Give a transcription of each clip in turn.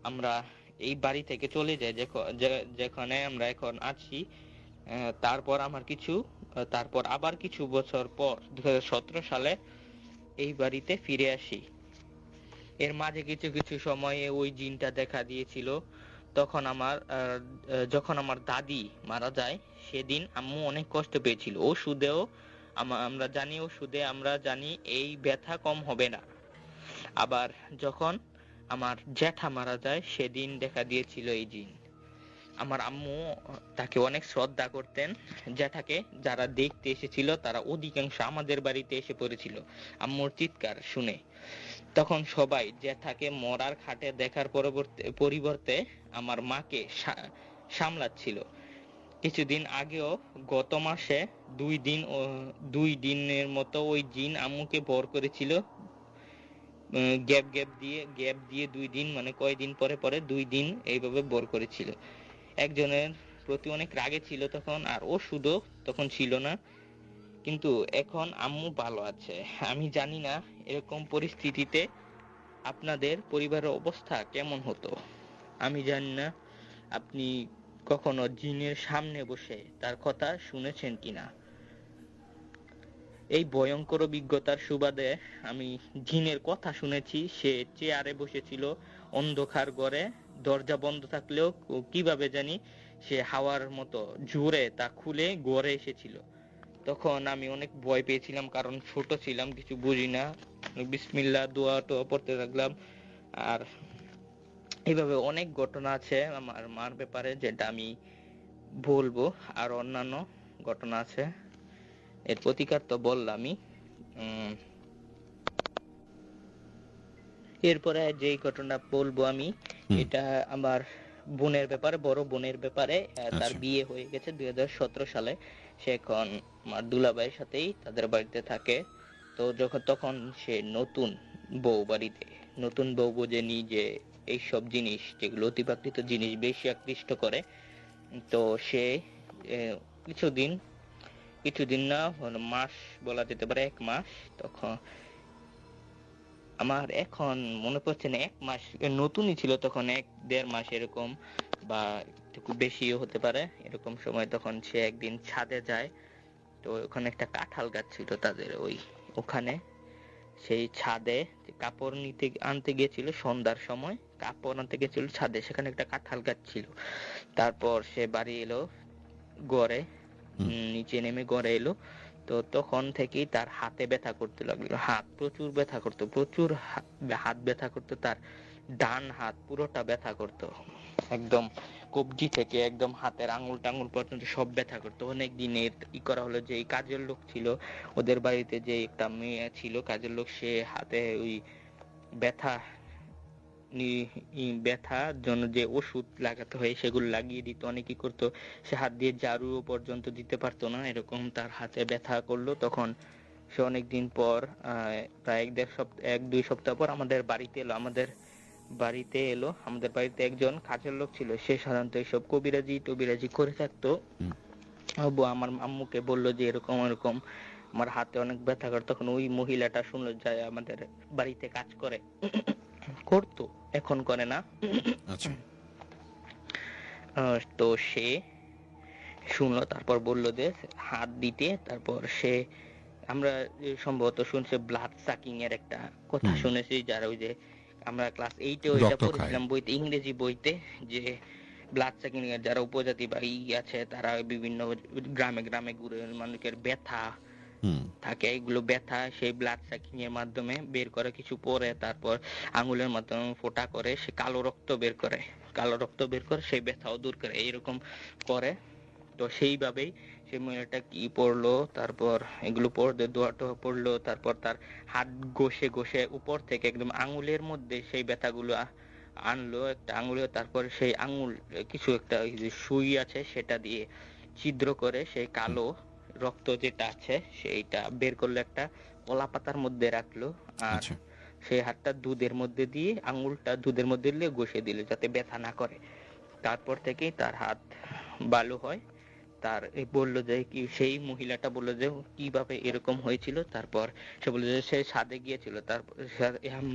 আমরা এই বাড়ি থেকে চলে যাই যেখানে আমরা এখন আছি। তারপর আবার কিছু বছর পর 2017 সালে এই বাড়িতে ফিরে আসি। এর মাঝে কিছু কিছু সময়ে ওই জিনটা দেখা দিয়েছিল। যখন আমার দাদি মারা যায় সেদিন আম্মু অনেক কষ্ট পেয়েছিল। ওষুধে আমরা জানি এই ব্যথা কম হবে না। আবার যখন আমার জ্যাঠা মারা যায় সেদিন দেখা দিয়েছিল এই জিন। আমার আম্মু তাকে অনেক শ্রদ্ধা করতেন। জ্যাঠাকে যারা দেখতে এসেছিল তারা অধিকাংশ আমাদের বাড়িতে এসে পড়েছিল আম্মুর চিৎকার শুনে। তখন সবাই জ্যাঠাকে মরার খাটে দেখার পরিবর্তে আমার মাকে সামলাচ্ছিল। কিছুদিন আগেও গত মাসে 2 দিনের মতো ওই জিন আম্মুকে ভর করেছিল। গ্যাপ দিয়ে 2 দিন, মানে কয়দিন পরে পরে 2 দিন এইভাবে ভর করেছিল। একজনের প্রতি অনেক রাগে ছিল তখন, আর ওষুধও তখন ছিল না। কিন্তু এখন আম্মু ভালো আছে। আমি জানি না এরকম পরিস্থিতিতে আপনাদের পরিবারের অবস্থা কেমন হতো। আমি জানি না আপনি কখনো জিনের সামনে বসে তার কথা শুনেছেন কিনা। এই ভয়ঙ্কর অভিজ্ঞতার সুবাদে আমি জিনের কথা শুনেছি। সে চেয়ারে বসেছিল অন্ধকার ঘরে, দরজা বন্ধ থাকলেও কিভাবে জানি সে হাওয়ার মতো জোরে তা খুলে ঘরে এসেছিল। তখন আমি অনেক ভয় পেয়েছিলাম, কারণ ছোট ছিলাম, কিছু বুঝি না। বিসমিল্লাহ দোয়া টোয়া পড়তে থাকলাম। আর এইভাবে অনেক ঘটনা আছে আমার মার ব্যাপারে যেটা আমি বলবো, আর অন্যান্য ঘটনা আছে। এর প্রতিকার তো বললামই। এরপরে যেই ঘটনা বলবো আমি, এটা আমার বোনের ব্যাপারে, বড় বোনের ব্যাপারে। তার বিয়ে হয়ে গেছে 2017 সালে। সে এখন আমার দুলাভাইয়ের সাথেই তাদের বাড়িতে থাকে। তো তখন সে নতুন বউ বোঝেনি যে এইসব জিনিস, যেগুলো অতিপ্রাকৃত জিনিস বেশি আকৃষ্ট করে। তো সে কিছুদিন না, মাস বলা যেতে পারে, 1 মাস। তখন আমার এখন মনে পড়ছে না, 1 মাস নতুনই ছিল তখন, 1-1.5 মাস এরকম, বা একটু বেশিও হতে পারে এরকম সময়। তখন সে একদিন ছাদে যায়। তো ওখানে একটা কাঁঠাল গাছ ছিল তাদের ওখানে। সেই ছাদে কাপড় আনতে গিয়েছিল সন্ধ্যার সময়, কাপড় আনতে গিয়েছিল ছাদে, সেখানে একটা কাঁঠাল গাছ ছিল। তারপর সে বাড়ি এলো, ঘরে নিচে নেমে ঘরে এলো। তো তখন থেকেই তার হাতে ব্যথা করতে লাগলো। প্রচুর ব্যথা করতো, হাত ব্যথা করতো। তার ডান হাত পুরোটা ব্যথা করতো, একদম কবজি থেকে একদম হাতের আঙুল টাঙুল পর্যন্ত সব ব্যথা করতো। অনেক দিনের করা হলো। যে কাজের লোক ছিল ওদের বাড়িতে, যে একটা মেয়ে ছিল কাজের লোক, সে হাতে ওই ব্যথার জন্য যে ওষুধ লাগাতে হয় সেগুলো লাগিয়ে দিত, অনেকেই করতো। সে হাত দিয়ে ঝাড়ু পর্যন্ত দিতে পারতো না, এরকম তার হাতে ব্যথা করলো। তখন সে অনেকদিন পর, প্রায় 1-2 সপ্তাহ পর আমাদের বাড়িতে এলো। আমাদের বাড়িতে একজন কাজের লোক ছিল, সে সাধারণত এইসব কবিরাজি করে থাকতো। আমার আম্মুকে বললো যে এরকম এরকম আমার হাতে অনেক ব্যথা করে। তখন ওই মহিলাটা শুনলো, যায় আমাদের বাড়িতে কাজ করতো, এখন করে না। তো সে শুনলো, তারপর বললো যে হাত দিতে। তারপর আমরা সম্ভবত শুনছে ব্লাড সাকিং এর একটা কথা শুনেছি, যারা ওই যে আমরা ক্লাস 8-এ এটা পড়েছিলাম বইতে, ইংরেজি বইতে, যে ব্লাড সাকিং এর যারা উপজাতি বা আছে, তারা বিভিন্ন গ্রামে গ্রামে ঘুরে মানুষের ব্যথা থাকে, এগুলো ব্যথা সেই ব্লাড সাকিং এর মাধ্যমে বের করে কিছু পরে, তারপর আঙুলের মাধ্যমে ফোঁটা করে সে কালো রক্ত বের করে সেই ব্যথাও দূর করে, এরকম করে। তো সেইভাবেই সেই মহিলাটা কি পড়লো, তারপর এগুলো পড়তে দোয়াটা পড়লো, তারপর তার হাত ঘষে ঘষে উপর থেকে একদম আঙুলের মধ্যে সেই ব্যথাগুলো আনলো একটা আঙুলে। তারপর সেই আঙুল কিছু একটা সুই আছে সেটা দিয়ে ছিদ্র করে সেই কালো রক্ত যেটা আছে সেইটা বের করলো, একটা কলা পাতার মধ্যে রাখলো। আর সেই হাতটা দুধের মধ্যে দিয়ে, আঙুলটা দুধের মধ্যে দিয়ে ঘষে দিল যাতে ব্যথা না করে। তারপর থেকেই তার হাত ভালো হয়। তার বললো যে কি, সেই মহিলাটা বললো যে কিভাবে এরকম হয়েছিল। তারপর সে বললো যে সে ছাদে গিয়েছিল। তারপর আমি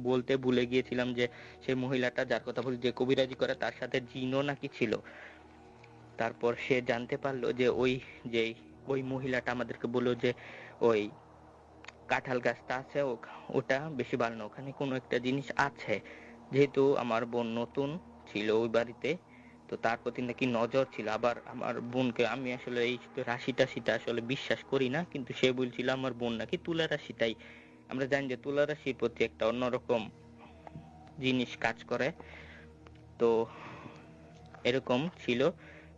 বলতে ভুলে গিয়েছিলাম যে সেই মহিলাটা যার কথা বলি, যে কবিরাজি করে, তার সাথে জিনও নাকি ছিল। তারপর সে জানতে পারলো যে ওই মহিলাটা আমাদেরকে বললো যে ওই কাঁঠাল গাছটা আছে ওটা বেশি ভালো না, ওখানে কোনো একটা জিনিস আছে। যেহেতু আমার বোন নতুন ছিল ওই বাড়িতে, তো তার প্রতি নাকি নজর ছিল। আবার আমার বোনকে, আমি আসলে এই রাশিটা আসলে বিশ্বাস করি না, কিন্তু সে বলছিল আমার বোন নাকি তুলা রাশিটাই, আমরা জানি যে তুলা রাশির প্রতি একটা অন্যরকম জিনিস কাজ করে, তো এরকম ছিল।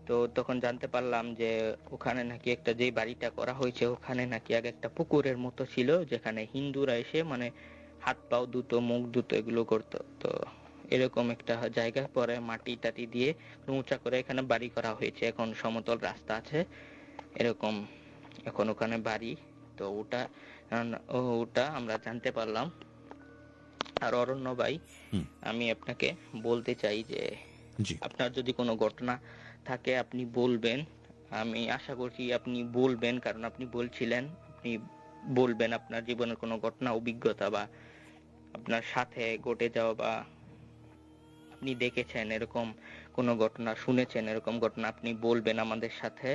তো তখন জানতে পারলাম যে ওখানে নাকি একটা, যে বাড়িটা করা হয়েছে ওখানে নাকি আগে একটা পুকুরের মতো ছিল, যেখানে হিন্দুরা এসে মানে হাত পাও ধুতো, মুখ ধুতো, এগুলো করতো। তো এরকম একটা জায়গা, পরে মাটি টাটি দিয়ে উঁচা করে এখানে বাড়ি করা হয়েছে। এখন সমতল রাস্তা আছে এরকম, এখন ওখানে বাড়ি। তো ওটা আমরা জানতে পারলাম। আর অরণ্য ভাই, আমি আপনাকে বলতে চাই যে আপনার যদি কোনো ঘটনা থাকে আপনি বলবেন, আমি আশা করছি আপনি বলবেন, কারণ আপনি বলছিলেন আপনি বলবেন আপনার জীবনের কোনো ঘটনা, অভিজ্ঞতা, বা আপনার সাথে ঘটে যাওয়া, বা আপনি দেখেছেন এরকম কোনো ঘটনা, শুনেছেন এরকম ঘটনা, আপনি বলবেন আমাদের সাথে।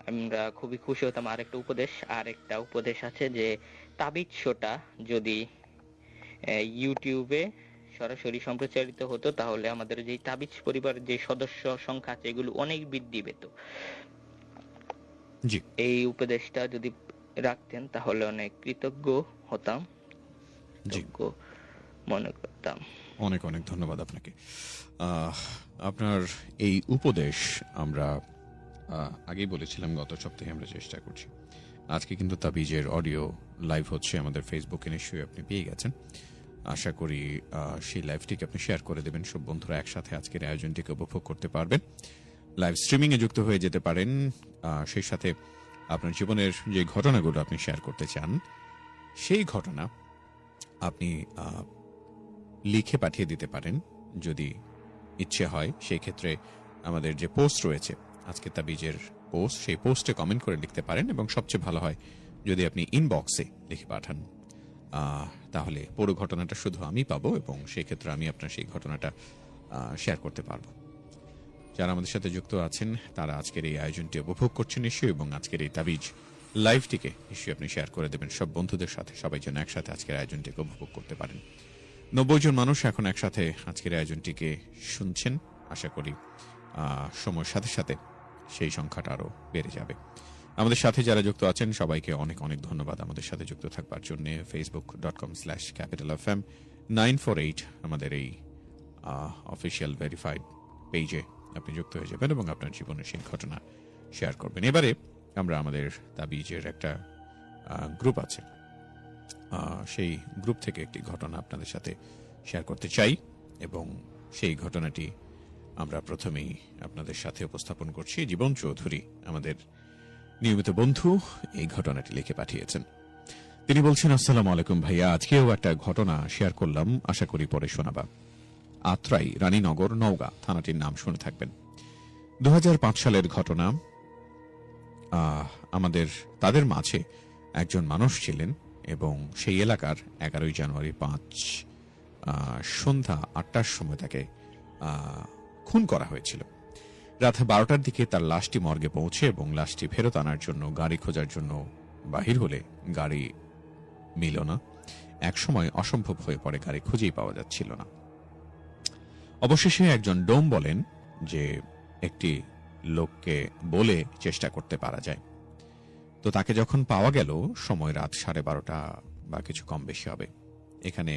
আমরা খুবই খুশি হতাম। আরেকটা উপদেশ আছে যে তাবিজ শোটা যদি ইউটিউবে সরাসরি সম্প্রচারিত হতো, তাহলে আমাদের যে তাবিজ পরিবারের যে সদস্য সংখ্যা আছে এগুলো অনেক বৃদ্ধি পেত। এই উপদেশটা যদি রাখতেন তাহলে অনেক কৃতজ্ঞ হতাম, মনে করতাম। অনেক অনেক ধন্যবাদ আপনাকে। আপনার এই উপদেশ আমরা আগেই বলেছিলাম, গত সপ্তাহে আমরা চেষ্টা করছি। আজকে কিন্তু তাবিজের অডিও লাইভ হচ্ছে আমাদের ফেসবুকে, নিশ্চয়ই আপনি পেয়ে গেছেন। আশা করি সেই লাইভটিকে আপনি শেয়ার করে দেবেন, সব বন্ধুরা একসাথে আজকের আয়োজনটিকে উপভোগ করতে পারবেন। লাইভ স্ট্রিমিং এ যুক্ত হয়ে যেতে পারেন। সেই সাথে আপনার জীবনের যে ঘটনাগুলো আপনি শেয়ার করতে চান, সেই ঘটনা আপনি লিখে পাঠিয়ে দিতে পারেন যদি ইচ্ছে হয়। সেই ক্ষেত্রে আমাদের যে পোস্ট রয়েছে আজকে তাবিজের পোস্ট, সেই পোস্টে কমেন্ট করে লিখতে পারেন, এবং সবচেয়ে ভালো হয় যদি আপনি ইনবক্সে লিখে পাঠান, তাহলে পুরো ঘটনাটা শুধু আমি পাবো, এবং সেই ক্ষেত্রে আমি আপনার সেই ঘটনাটা শেয়ার করতে পারবো। যারা আমাদের সাথে যুক্ত আছেন তারা আজকের এই আয়োজনটি উপভোগ করছেন নিশ্চয়ই, এবং আজকের এই তাবিজ লাইভটিকে নিশ্চয়ই আপনি শেয়ার করে দেবেন সব বন্ধুদের সাথে, সবাই যেন একসাথে আজকের আয়োজনটিকে উপভোগ করতে পারেন। 90 জন মানুষ এখন একসাথে আজকের আয়োজনটিকে শুনছেন। আশা করি সময়ের সাথে সাথে সেই সংখ্যাটা আরো বেড়ে যাবে। আমাদের সাথে যারা যুক্ত আছেন সবাইকে অনেক অনেক ধন্যবাদ আমাদের সাথে যুক্ত থাকবার জন্য। facebook.com/capitalfm 948 আমাদের এই অফিসিয়াল ভেরিফাইড পেজে আপনি যুক্ত হয়ে যাবেন এবং আপনার জীবনের সেই ঘটনা শেয়ার করবেন। এবারে আমরা আমাদের তাবিজের একটা গ্রুপ আছে, সেই গ্রুপ থেকে একটি ঘটনা আপনাদের সাথে শেয়ার করতে চাই, এবং সেই ঘটনাটি আমরা প্রথমেই আপনাদের সাথে উপস্থাপন করছি। জীবন চৌধুরী আমাদের নিয়মিত বন্ধু এই ঘটনাটি লিখে পাঠিয়েছেন। তিনি বলছেন, আসসালামু আলাইকুম ভাইয়া, আজকেও একটা ঘটনা শেয়ার করলাম, আশা করি পরে শোনাবা। আত্রাই, রানীনগর, নওগাঁ থানাটির নাম শুনে থাকবেন। 2005 সালের ঘটনা। তাদের মাঝে একজন মানুষ ছিলেন, এবং সেই এলাকার 11 জানুয়ারি 5 সন্ধ্যা 8টার সময় তাকে খুন করা হয়েছিল। রাত 12টার দিকে তার লাশটি মর্গে পৌঁছে, এবং লাশটি ফেরত আনার জন্য গাড়ি খোঁজার জন্য বাহির হলে গাড়ি মিল না। একসময় অসম্ভব হয়ে পড়ে, গাড়ি খুঁজেই পাওয়া যাচ্ছিল না। অবশেষে একজন ডোম বলেন যে একটি লোককে বলে চেষ্টা করতে পারা যায়। তো তাকে যখন পাওয়া গেল, সময় রাত 12:30 বা কিছু কম বেশি হবে। এখানে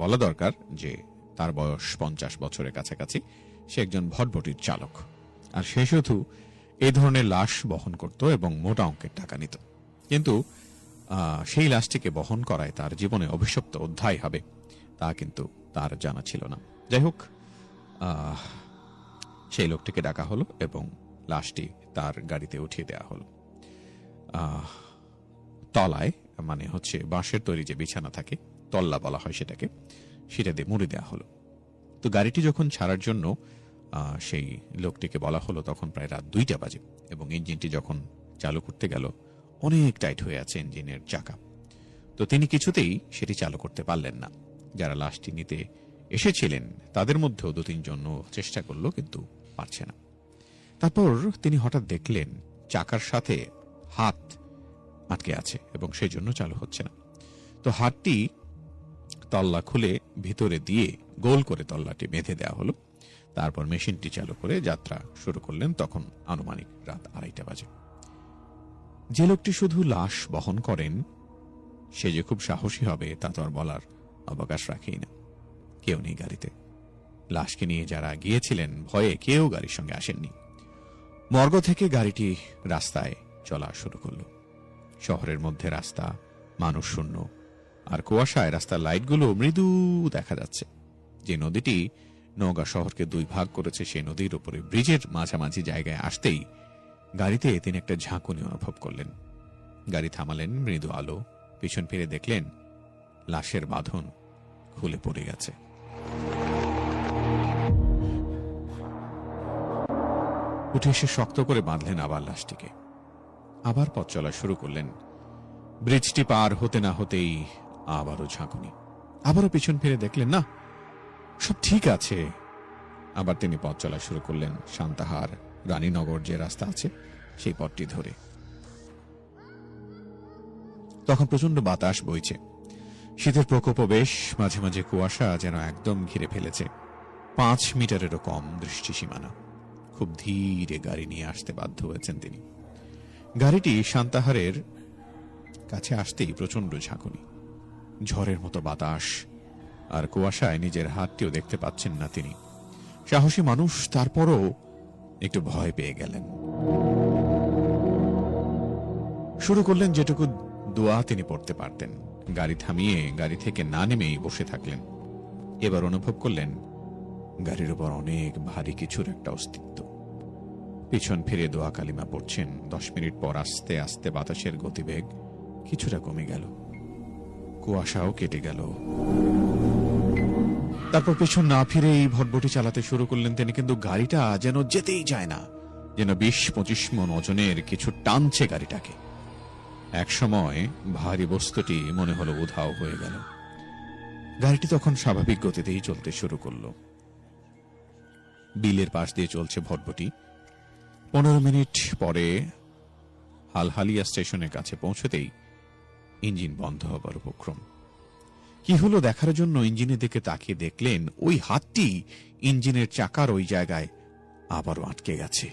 বলা দরকার যে তার বয়স 50 বছরের কাছাকাছি। সে একজন ভটভটির চালক, আর সে শুধু এই ধরনের লাশ বহন করত এবং মোটা অঙ্কের টাকা নিত। কিন্তু সেই লাশটিকে বহন করায় তার জীবনে অভিশপ্ত অধ্যায় হবে তা কিন্তু তার জানা ছিল না। যাই হোক, সেই লোকটিকে ডাকা হলো এবং লাশটি তার গাড়িতে উঠিয়ে দেওয়া হলো। তলায়, মানে হচ্ছে বাঁশের তৈরি যে বিছানা থাকে, তল্লা বলা হয় সেটাকে, সেটা দিয়ে মুড়ে দেওয়া হলো। তো গাড়িটি যখন ছাড়ার জন্য সেই লোকটিকে বলা হলো তখন প্রায় রাত 2টা বাজে এবং ইঞ্জিনটি যখন চালু করতে গেল অনেক টাইট হয়ে আছে ইঞ্জিনের চাকা। তো তিনি কিছুতেই সেটি চালু করতে পারলেন না। যারা লাশটি নিতে এসেছিলেন তাদের মধ্যেও 2-3 জন চেষ্টা করলো, কিন্তু পারছে না। তারপর তিনি হঠাৎ দেখলেন চাকার সাথে হাত আটকে আছে এবং সেই জন্য চালু হচ্ছে না। তো হাতটি তল্লা খুলে ভিতরে দিয়ে গোল করে তল্লাটি বেঁধে দেওয়া হলো। তারপর মেশিনটি চালু করে যাত্রা শুরু করলেন। তখন আনুমানিক রাত 2:30 বাজে। যে লোকটি শুধু লাশ বহন করেন সে যে খুব সাহসী হবে তা তো আর বলার অবকাশ রাখেই না। কেউ নেই গাড়িতে। লাশকে নিয়ে যারা গিয়েছিলেন ভয়ে কেউ গাড়ির সঙ্গে আসেননি। মর্গ থেকে গাড়িটি রাস্তায় চলা শুরু করল। শহরের মধ্যে রাস্তা মানুষ শূন্য, আর কুয়াশায় রাস্তার লাইটগুলো মৃদু দেখা যাচ্ছে। যে নদীটি নওগাঁ শহরকে 2 ভাগ করেছে সেই নদীর উপরে ব্রিজের মাঝামাঝি জায়গায় আসতেই গাড়িতে তিনি একটা ঝাঁকুনি অনুভব করলেন। গাড়ি থামালেন। মৃদু আলো, পিছন ফিরে দেখলেন লাশের বাঁধন খুলে পড়ে গেছে। উঠে এসে শক্ত করে বাঁধলেন আবার লাশটিকে। আবার পথ চলা শুরু করলেন। ব্রিজটি পার হতে না হতেই আবারও ঝাঁকুনি। আবারও পিছন ফিরে দেখলেন না, সব ঠিক আছে। আবার তিনি পথ চলা শুরু করলেন সান্তাহার রানীনগর যে রাস্তা আছে সেই পথটি ধরে। তখন প্রচন্ড বাতাস বইছে। শীতের প্রকোপ বেশ, মাঝে মাঝে কুয়াশা যেন একদম ঘিরে ফেলেছে। 5 মিটারেরও কম দৃষ্টি সীমানা। খুব ধীরে গাড়ি নিয়ে আসতে বাধ্য হয়েছেন তিনি। গাড়িটি সান্তাহারের কাছে আসতেই প্রচন্ড ঝাঁকুনি, ঝড়ের মতো বাতাস, আর কুয়াশায় নিজের হাতটিও দেখতে পাচ্ছেন না তিনি। সাহসী মানুষ, তারপরও একটু ভয় পেয়ে গেলেন। শুরু করলেন যেটুকু দোয়া তিনি পড়তে পারতেন। গাড়ি থামিয়ে গাড়ি থেকে না নেমেই বসে থাকলেন। এবার অনুভব করলেন গাড়ির উপর অনেক ভারী কিছুর একটা অস্তিত্ব। পিছন ফিরে দোয়া কালিমা পড়ছেন। 10 মিনিট পর আস্তে আস্তে বাতাসের গতিবেগ কিছুটা কমে গেল, কুয়াশাও কেটে গেল। তারপর পেছন না ফিরে এই ভটভটি চালাতে শুরু করলেন তিনি। কিন্তু গাড়িটা যেন যেতেই যায় না, যেন 20-25 মণ ওজনের কিছু টানছে গাড়িটাকে। একসময় ভারী বস্তুটি মনে হলো উধাও হয়ে গেল। গাড়িটি তখন স্বাভাবিক গতিতেই চলতে শুরু করলো। বিলের পাশ দিয়ে চলছে ভটভটি। 15 মিনিট পরে হালহালিয়া স্টেশনের কাছে পৌঁছতেই ইঞ্জিন বন্ধ হবার উপক্রম। কি হলো দেখার জন্য ইঞ্জিনের দিকে তাকিয়ে দেখলেন ওই হাতটি ইঞ্জিনের চাকার ওই জায়গায় আবারও আটকে গেছে।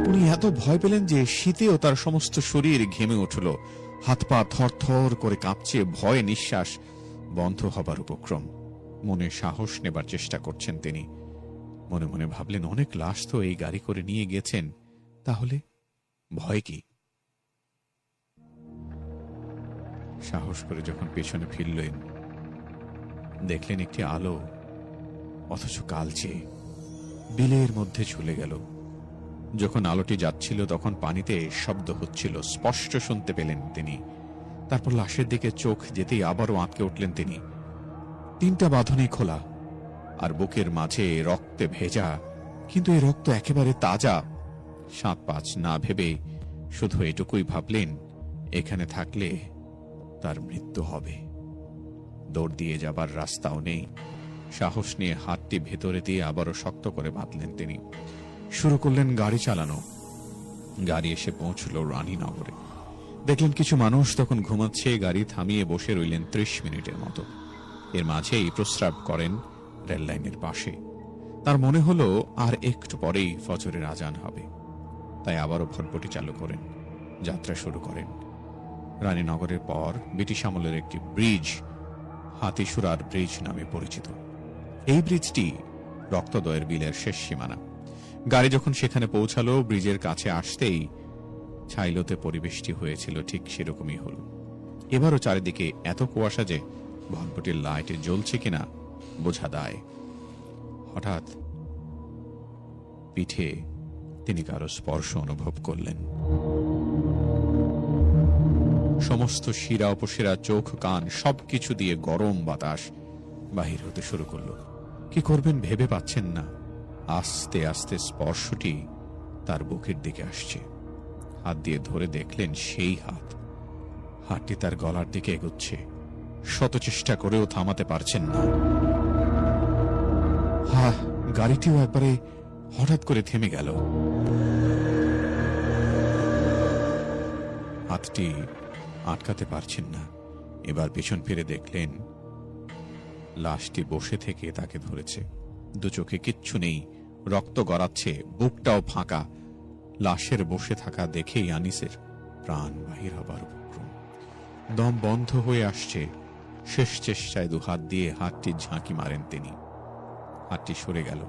উনি এত ভয় পেলেন যে শীতেও তার সমস্ত শরীর ঘেমে উঠল। হাত পা থরথর করে কাঁপছে, ভয়ে নিঃশ্বাস বন্ধ হবার উপক্রম। মনে সাহস নেবার চেষ্টা করছেন তিনি। মনে মনে ভাবলেন অনেক লাশ তো এই গাড়ি করে নিয়ে গেছেন, তাহলে ভয় কি? সাহস করে যখন পেছনে ফিরলেন দেখলেন একটি আলো, অথচ কালচে, বিলের মধ্যে ঝুলে গেল। যখন আলোটি যাচ্ছিল তখন পানিতে শব্দ হচ্ছিল, স্পষ্ট শুনতে পেলেন তিনি। তারপর লাশের দিকে চোখ যেতেই আবারও আঁতকে উঠলেন তিনি। 3টা বাঁধনই খোলা, আর বুকের মাঝে রক্তে ভেজা, কিন্তু এই রক্ত একেবারে তাজা। 7-5 না ভেবে শুধু এটুকুই ভাবলেন এখানে থাকলে তার মৃত্যু হবে। দৌড় দিয়ে যাবার রাস্তাও নেই। সাহস নিয়ে হাতটি ভেতরে দিয়ে আবারও শক্ত করে বাঁধলেন তিনি। শুরু করলেন গাড়ি চালানো। গাড়ি এসে পৌঁছল রানীনগরে। দেখলেন কিছু মানুষ তখন ঘুমাচ্ছে। গাড়ি থামিয়ে বসে রইলেন 30 মিনিটের মতো। এর মাঝেই প্রস্রাব করেন রেল লাইনের পাশে। তার মনে হলো আর একটু পরেই ফজরের আজান হবে। তাই আবারও ভটভটি চালু করেন, যাত্রা শুরু করেন। রানীনগরের পর ব্রিটিশ আমলের একটি ব্রিজ হাতিসুরার ব্রিজ নামে পরিচিত। এই ব্রিজটি রক্তদয়ের বিলের শেষ সীমানা। গাড়ি যখন সেখানে পৌঁছালো, ব্রিজের কাছে আসতেই ছাইলতে পরিবেশটি হয়েছিল ঠিক সেরকমই হল। এবারও চারিদিকে এত কুয়াশা যে ভটভটির লাইটে জ্বলছে কিনা বোঝা দায়। হঠাৎ পিঠে তিনি কারো স্পর্শ অনুভব করলেন। সমস্ত শিরা উপশিরা, চোখ কান সবকিছু দিয়ে গরম বাতাস বাহির হতে শুরু করল। কি করবেন ভেবে পাচ্ছেন না। আস্তে আস্তে স্পর্শটি তার বুকের দিকে আসছে। হাত দিয়ে ধরে দেখলেন সেই হাতটি তার গলার দিকে এগোচ্ছে। শত চেষ্টা করেও থামাতে পারছেন না। গাড়িটিও একবারে হঠাৎ করে থেমে গেল। হাতটি আটকাতে পারছেন না। এবার পেছন ফিরে দেখলেন লাশটি বসে থেকে তাকে ধরেছে। দু চোখে কিচ্ছু নেই, রক্ত গড়াচ্ছে, বুকটাও ফাঁকা। লাশের বসে থাকা দেখেই আনিসের প্রাণ বাহির হবার উপক্রম। দম বন্ধ হয়ে আসছে। শেষ চেষ্টায় দু হাত দিয়ে হাতটি ঝাঁকি মারেন তিনি। হাতটি সরে গেল।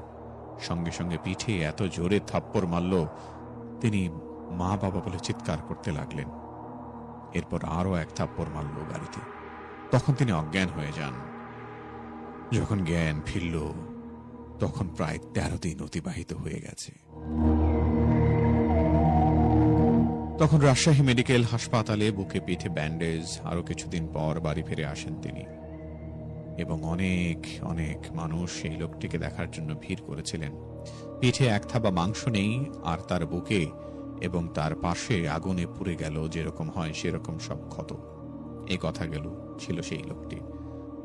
সঙ্গে সঙ্গে পিঠে এত জোরে থাপ্পড় মারল, তিনি মা বাবা বলে চিৎকার করতে লাগলেন। এরপর আরো এক থাপ্পড় মারল গাড়িতে। তখন তিনি অজ্ঞান হয়ে যান। যখন জ্ঞান ফিরল তখন প্রায় 13 দিন অতিবাহিত হয়ে গেছে। তখন রাজশাহী মেডিকেল হাসপাতালে বুকে পিঠে ব্যান্ডেজ। আরো কিছুদিন পর বাড়ি ফিরে আসেন তিনি, এবং অনেক অনেক মানুষ এই লোকটিকে দেখার জন্য ভিড় করেছিলেন। পিঠে এক থাবা মাংস নেই, আর তার বুকে এবং তার পাশে আগুনে পুড়ে গেল যেরকম হয় সেরকম সব ক্ষত। এই কথা গেল ছিল সেই লোকটি,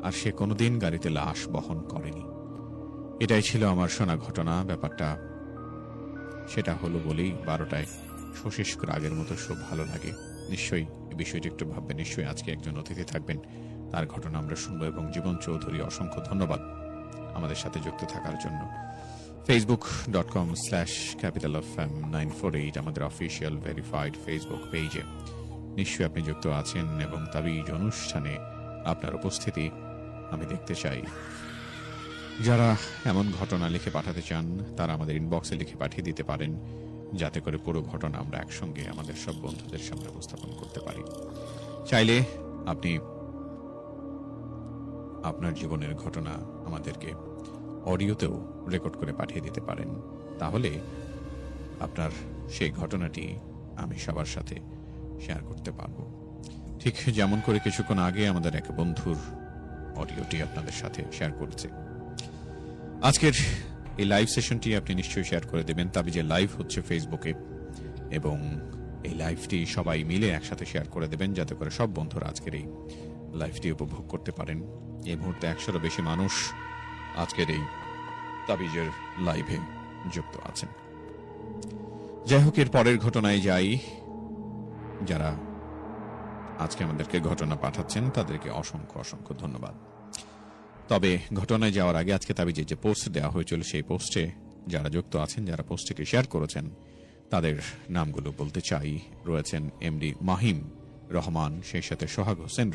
আর সে কোনোদিন গাড়িতে লাশ বহন করেনি। এটাই ছিল আমার শোনা ঘটনা। ব্যাপারটা সেটা হলো বলেই 12টায় শশীশ রাগের মতো সব ভালো লাগে। নিশ্চয়ই এই বিষয়টি একটু ভাববেন। নিশ্চয়ই আজকে একজন অতিথি থাকবেন, তার ঘটনা আমরা শুনবো। এবং জীবন চৌধুরী, অসংখ্য ধন্যবাদ আমাদের সাথে যুক্ত থাকার জন্য। facebook.com/capitalfm948 আমাদের অফিসিয়াল ভেরিফাইড ফেসবুক পেজে নিশ্চয়ই আপনি যুক্ত আছেন, এবং তাবিজ অনুষ্ঠানে আপনার উপস্থিতি আমি দেখতে চাই। যারা এমন ঘটনা লিখে পাঠাতে চান তারা আমাদের ইনবক্সে লিখে পাঠিয়ে দিতে পারেন, যাতে করে পুরো ঘটনা আমরা একসঙ্গে আমাদের সব বন্ধুদের সামনে উপস্থাপন করতে পারি। চাইলে আপনি আপনার জীবনের ঘটনা আমাদেরকে অডিওতেও রেকর্ড করে পাঠিয়ে দিতে পারেন। তাহলে আপনার সেই ঘটনাটি আমি সবার সাথে শেয়ার করতে পারবো। ঠিক যেমন করে কিছুক্ষণ আগে আমাদের এক বন্ধুর অডিওটি আপনাদের সাথে শেয়ার করেছে। আজকের এই লাইভ সেশনটি আপনি নিশ্চয়ই শেয়ার করে দেবেন। তাবিজের লাইভ হচ্ছে ফেসবুকে, এবং এই লাইভটি সবাই মিলে একসাথে শেয়ার করে দেবেন, যাতে করে সব বন্ধুরা আজকের এই লাইভটি উপভোগ করতে পারেন। এই মুহূর্তে 100-এরও বেশি মানুষ আজকের এই তাবিজের লাইভে যুক্ত আছেন। যাই হোক, এর পরের ঘটনায় যাই। যারা আজকে আমাদেরকে ঘটনা পাঠাচ্ছেন তাদেরকে অসংখ্য অসংখ্য ধন্যবাদ। তবে ঘটনায় যাওয়ার আগে আজকে তাবিজে যে পোস্ট দেওয়া হয়েছিল, সেই পোস্টে যারা যুক্ত আছেন, যারা পোস্টটিকে শেয়ার করেছেন, তাদের নামগুলো বলতে চাই। রয়েছেন এমডি মাহিম রহমান, সেই সাথে সোহাগ হোসেন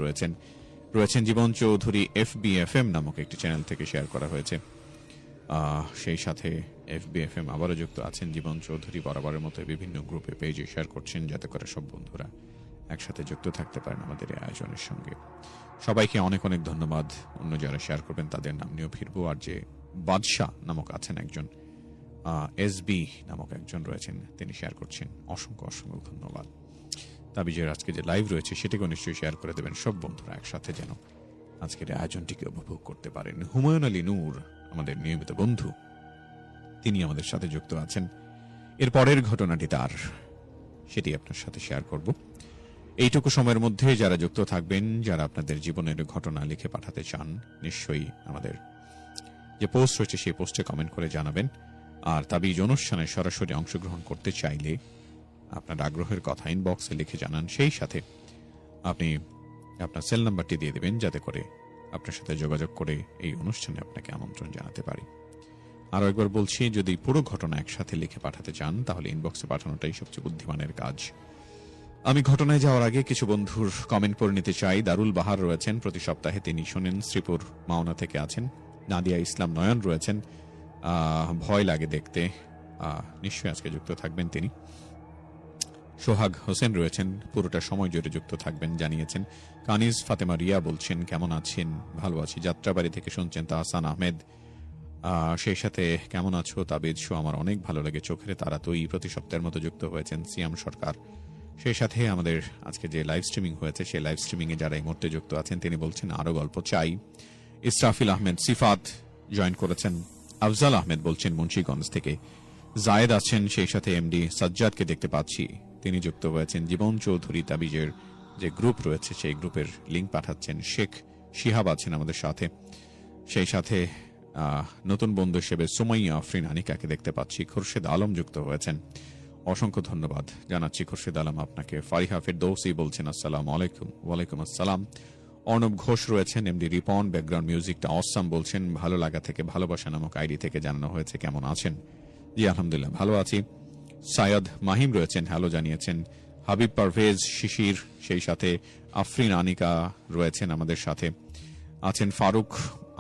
রয়েছেন জীবন চৌধুরী। FBFM নামক একটি চ্যানেল থেকে শেয়ার করা হয়েছে। সেই সাথে FBFM আবারও যুক্ত আছেন জীবন চৌধুরী। বরাবরের মতো বিভিন্ন গ্রুপে পেজে শেয়ার করছেন, যাতে করে সব বন্ধুরা একসাথে যুক্ত থাকতে পারেন আমাদের এই আয়োজনের সঙ্গে। সবাইকে অনেক অনেক ধন্যবাদ। অন্য যারা শেয়ার করবেন তাদের নাম নিয়েও ফিরবো। আর যে বাদশাহ নামক আছেন একজন, SB নামক একজন রয়েছেন, তিনি শেয়ার করছেন, অসংখ্য অসংখ্য ধন্যবাদ। তাবিজের আজকে যে লাইভ রয়েছে সেটিকেও নিশ্চয়ই শেয়ার করে দেবেন, সব বন্ধুরা একসাথে যেন আজকের আয়োজনটিকে উপভোগ করতে পারেন। হুমায়ুন আলী নূর আমাদের নিয়মিত বন্ধু, তিনি আমাদের সাথে যুক্ত আছেন। এর পরের ঘটনাটি তার, সেটি আপনার সাথে শেয়ার করব। এইটুকু সময়ের মধ্যে যারা যুক্ত থাকবেন, যারা আপনাদের জীবনের ঘটনা লিখে পাঠাতে চান, নিশ্চয়ই আমাদের যে পোস্ট রয়েছে সেই পোস্টে কমেন্ট করে জানাবেন। আর তাবিজ অনুষ্ঠানে সরাসরি অংশগ্রহণ করতে চাইলে আপনার আগ্রহের কথা ইনবক্সে লিখে জানান। সেই সাথে আপনি আপনার সেল নাম্বারটি দিয়ে দেবেন, যাতে করে আপনার সাথে যোগাযোগ করে এই অনুষ্ঠানে আপনাকে আমন্ত্রণ জানাতে পারি। আরো একবার বলছি, যদি পুরো ঘটনা একসাথে লিখে পাঠাতে চান তাহলে ইনবক্সে পাঠানোটাই সবচেয়ে বুদ্ধিমানের কাজ। আমি ঘটনায় যাওয়ার আগে কিছু বন্ধুর কমেন্ট পড়ে নিতে চাই। দারুল বাহার রয়েছেন, প্রতি সপ্তাহে তিনি শোনেন, শ্রীপুর মাওনা থেকে আছেন। নাদিয়া ইসলাম নয়ন রয়েছেন, ভয় লাগে দেখতে, নিশ্চয়ই আজকে যুক্ত থাকবেন তিনি। সোহাগ হোসেন রয়েছেন, পুরোটা সময় জুড়ে যুক্ত থাকবেন জানিয়েছেন। কানিজ ফাতেমা রিয়া বলছেন, কেমন আছেন? ভালো আছি। যাত্রাবাড়ি থেকে শুনছেন তাহসান আহমেদ, সেই সাথে কেমন আছো তাবিজ শো আমার অনেক ভালো লাগে, চোখের তারা তুই, প্রতি সপ্তাহের মতো যুক্ত হয়েছেন সিয়াম সরকার। সেই সাথে আমাদের আজকে যে লাইভ স্ট্রিমিং হয়েছে সেই লাইভ স্ট্রিমিং এ যারা এই মুহূর্তে যুক্ত আছেন তিনি বলছেন আরো গল্প চাই। ইসরাফিল আহমেদ সিফাত জয়েন করেছেন। আফজাল আহমেদ বলছেন মুন্সিগঞ্জ থেকে। জায়েদ আছেন, সেই সাথে এমডি সাজ্জাদকে দেখতে পাচ্ছি, তিনি যুক্ত হয়েছেন। জীবন চৌধুরী তাবিজের যে গ্রুপ রয়েছে সেই গ্রুপের লিঙ্ক পাঠাচ্ছেন। শেখ শিহাব আছেন আমাদের সাথে, সেই সাথে নতুন বন্ধু হিসেবে সুমাইয়া আফরিন আনিকাকে দেখতে পাচ্ছি। খুরশেদ আলম যুক্ত হয়েছেন, অসংখ্য ধন্যবাদ জানাচ্ছি খুরশেদ আলম আপনাকে। ফারিহা ফেরদৌসি বলছেন আসসালামু আলাইকুম। ওয়ালাইকুম আসসালাম। অর্ণব ঘোষ রয়েছেন। এমডি রিপন ব্যাকগ্রাউন্ড মিউজিকটা অসাম বলছেন, ভালো লাগা থেকে ভালোবাসা নামক আইডি থেকে জানানো হয়েছে, কেমন আছেন? জি আলহামদুলিল্লাহ ভালো আছি। সায়দ মাহিম রয়েছেন, হ্যালো জানিয়েছেন। হাবিব পারভেজ শিশির, সেই সাথে আফরিন আনিকা রয়েছেন আমাদের সাথে, আছেন ফারুক।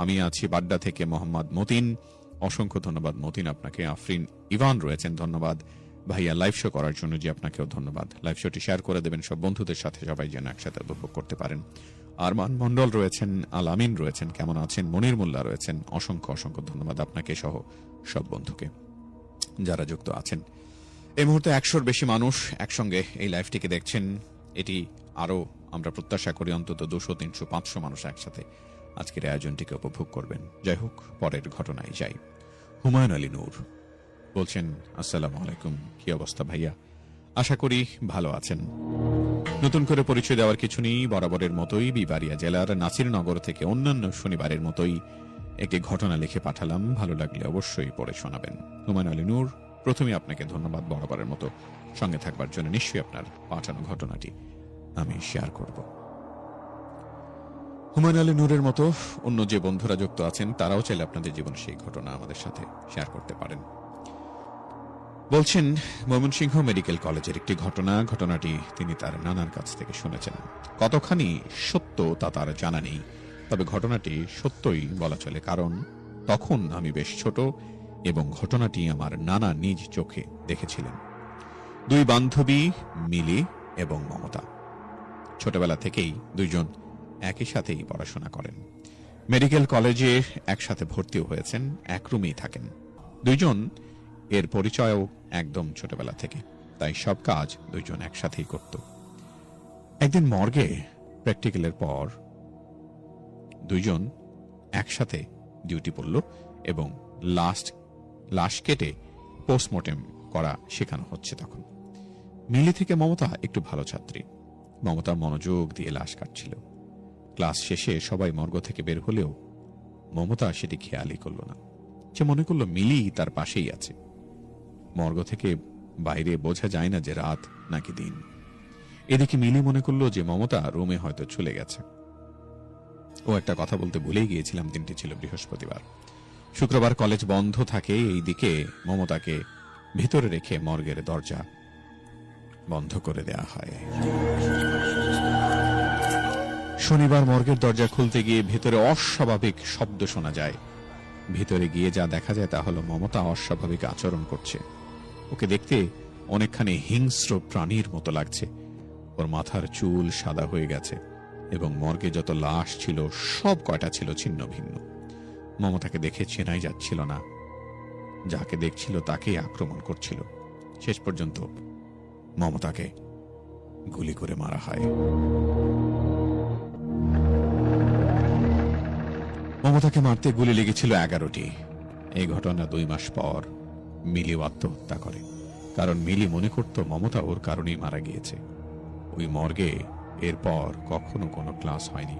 আমি আছি বাড্ডা থেকে মোহাম্মদ মতিন, অসংখ্য ধন্যবাদ মতিন আপনাকে। আফরিন ইভান রয়েছেন, ধন্যবাদ ভাইয়া লাইভ শো করার জন্য। জি আপনাকেও ধন্যবাদ। লাইভ শোটি শেয়ার করে দেবেন সব বন্ধুদের সাথে, সবাই যেন একসাথে উপভোগ করতে পারেন। আরমান মন্ডল রয়েছেন, আল আমিন রয়েছেন, কেমন আছেন? মনির মোল্লা রয়েছেন, অসংখ্য অসংখ্য ধন্যবাদ আপনাকে সহ সব বন্ধুকে যারা যুক্ত আছেন। এই মুহূর্তে 100-র বেশি মানুষ একসঙ্গে এই লাইভটিকে দেখছেন। এটি আরো আমরা প্রত্যাশা করি অন্তত 200, 300, 500 মানুষ একসাথে আজকের আয়োজনটিকে উপভোগ করবেন। যাই হোক, পরের ঘটনায় যাই। হুমায়ুন আলী নূর বলছেন আসসালামু আলাইকুম, কি অবস্থা ভাইয়া? আশা করি ভালো আছেন। নতুন করে পরিচয় দেওয়ার কিছু নেই, বরাবরের মতোই বিবাড়িয়া জেলার নাসিরনগর থেকে অন্যান্য শনিবারের মতোই একটি ঘটনা লিখে পাঠালাম, ভালো লাগলে অবশ্যই পড়ে শোনাবেন। হুমায়ুন আলী নূর, প্রথমে আপনাকে ধন্যবাদ বরাবরের মতো সঙ্গে থাকবার জন্য। নিশ্চয়ই আপনার পাঠানো ঘটনাটি আমি শেয়ার করব। হুমায়ুন আলী নূরের মতো অন্য যে বন্ধুরা যুক্ত আছেন তারাও চাইলে আপনাদের জীবন সেই ঘটনা আমাদের সাথে শেয়ার করতে পারেন। বলছেন ময়মনসিংহ মেডিকেল কলেজের একটি ঘটনা, ঘটনাটি তিনি তার নানার কাছ থেকে শুনেছেন। কতখানি সত্য তা তার জানা নেই, তবে ঘটনাটি সত্যই বলা চলে, কারণ তখন আমি বেশ ছোট এবং ঘটনাটি আমার নানা নিজ চোখে দেখেছিলেন। দুই বান্ধবী মিলি এবং মমতা ছোটবেলা থেকেই দুইজন একই সাথেই পড়াশোনা করেন। মেডিকেল কলেজে একসাথে ভর্তিও হয়েছেন, এক রুমেই থাকেন। দুইজন এর পরিচয়ও একদম ছোটবেলা থেকে, তাই সব কাজ দুইজন একসাথেই করত। একদিন মর্গে প্র্যাকটিক্যালের পর দুইজন একসাথে ডিউটি পড়ল এবং লাশ কেটে পোস্টমর্টেম করা শেখানো হচ্ছে। তখন মিলি থেকে মমতা একটু ভালো ছাত্রী। মমতা মনোযোগ দিয়ে লাশ কাটছিল। ক্লাস শেষে সবাই মর্গ থেকে বের হলেও মমতা সেটি খেয়ালই করল না। সে মনে করল মিলি তার পাশেই আছে। মর্গ থেকে বাইরে বোঝা যায় না যে রাত নাকি দিন। এদিকে মিলি মনে করল যে মমতা রুমে হয়তো চলে গেছে। ও একটা কথা বলতে ভুলেই গিয়েছিলাম, দিনটি ছিল বৃহস্পতিবার। শুক্রবার কলেজ বন্ধ থাকে। এই দিকে মমতাকে ভিতরে রেখে মর্গের দরজা বন্ধ করে দেয়া হয়। শনিবার মর্গের দরজা খুলতে গিয়ে ভেতরে অস্বাভাবিক শব্দ শোনা যায়। ভিতরে গিয়ে যা দেখা যায় তা হলো মমতা অস্বাভাবিক আচরণ করছে। ওকে দেখতে অনেকখানি হিংস্র প্রাণীর মতো লাগছে। ওর মাথার চুল সাদা হয়ে গেছে এবং মর্গে যত লাশ ছিল সব কয়টা ছিল ছিন্ন ভিন্ন। মমতাকে দেখে চেনাই যাচ্ছিল না। যাকে দেখছিল তাকেই আক্রমণ করছিল। শেষ পর্যন্ত মমতাকে গুলি করে মারা হয়। মমতাকে মারতে গুলি লেগেছিল 11টি। এই ঘটনা 2 মাস পর মিলি আত্মহত্যা করে, কারণ মিলি মনে করত মমতা ওর কারণেই মারা গিয়েছে। ওই মর্গে এরপর কখনো কোনো ক্লাস হয়নি।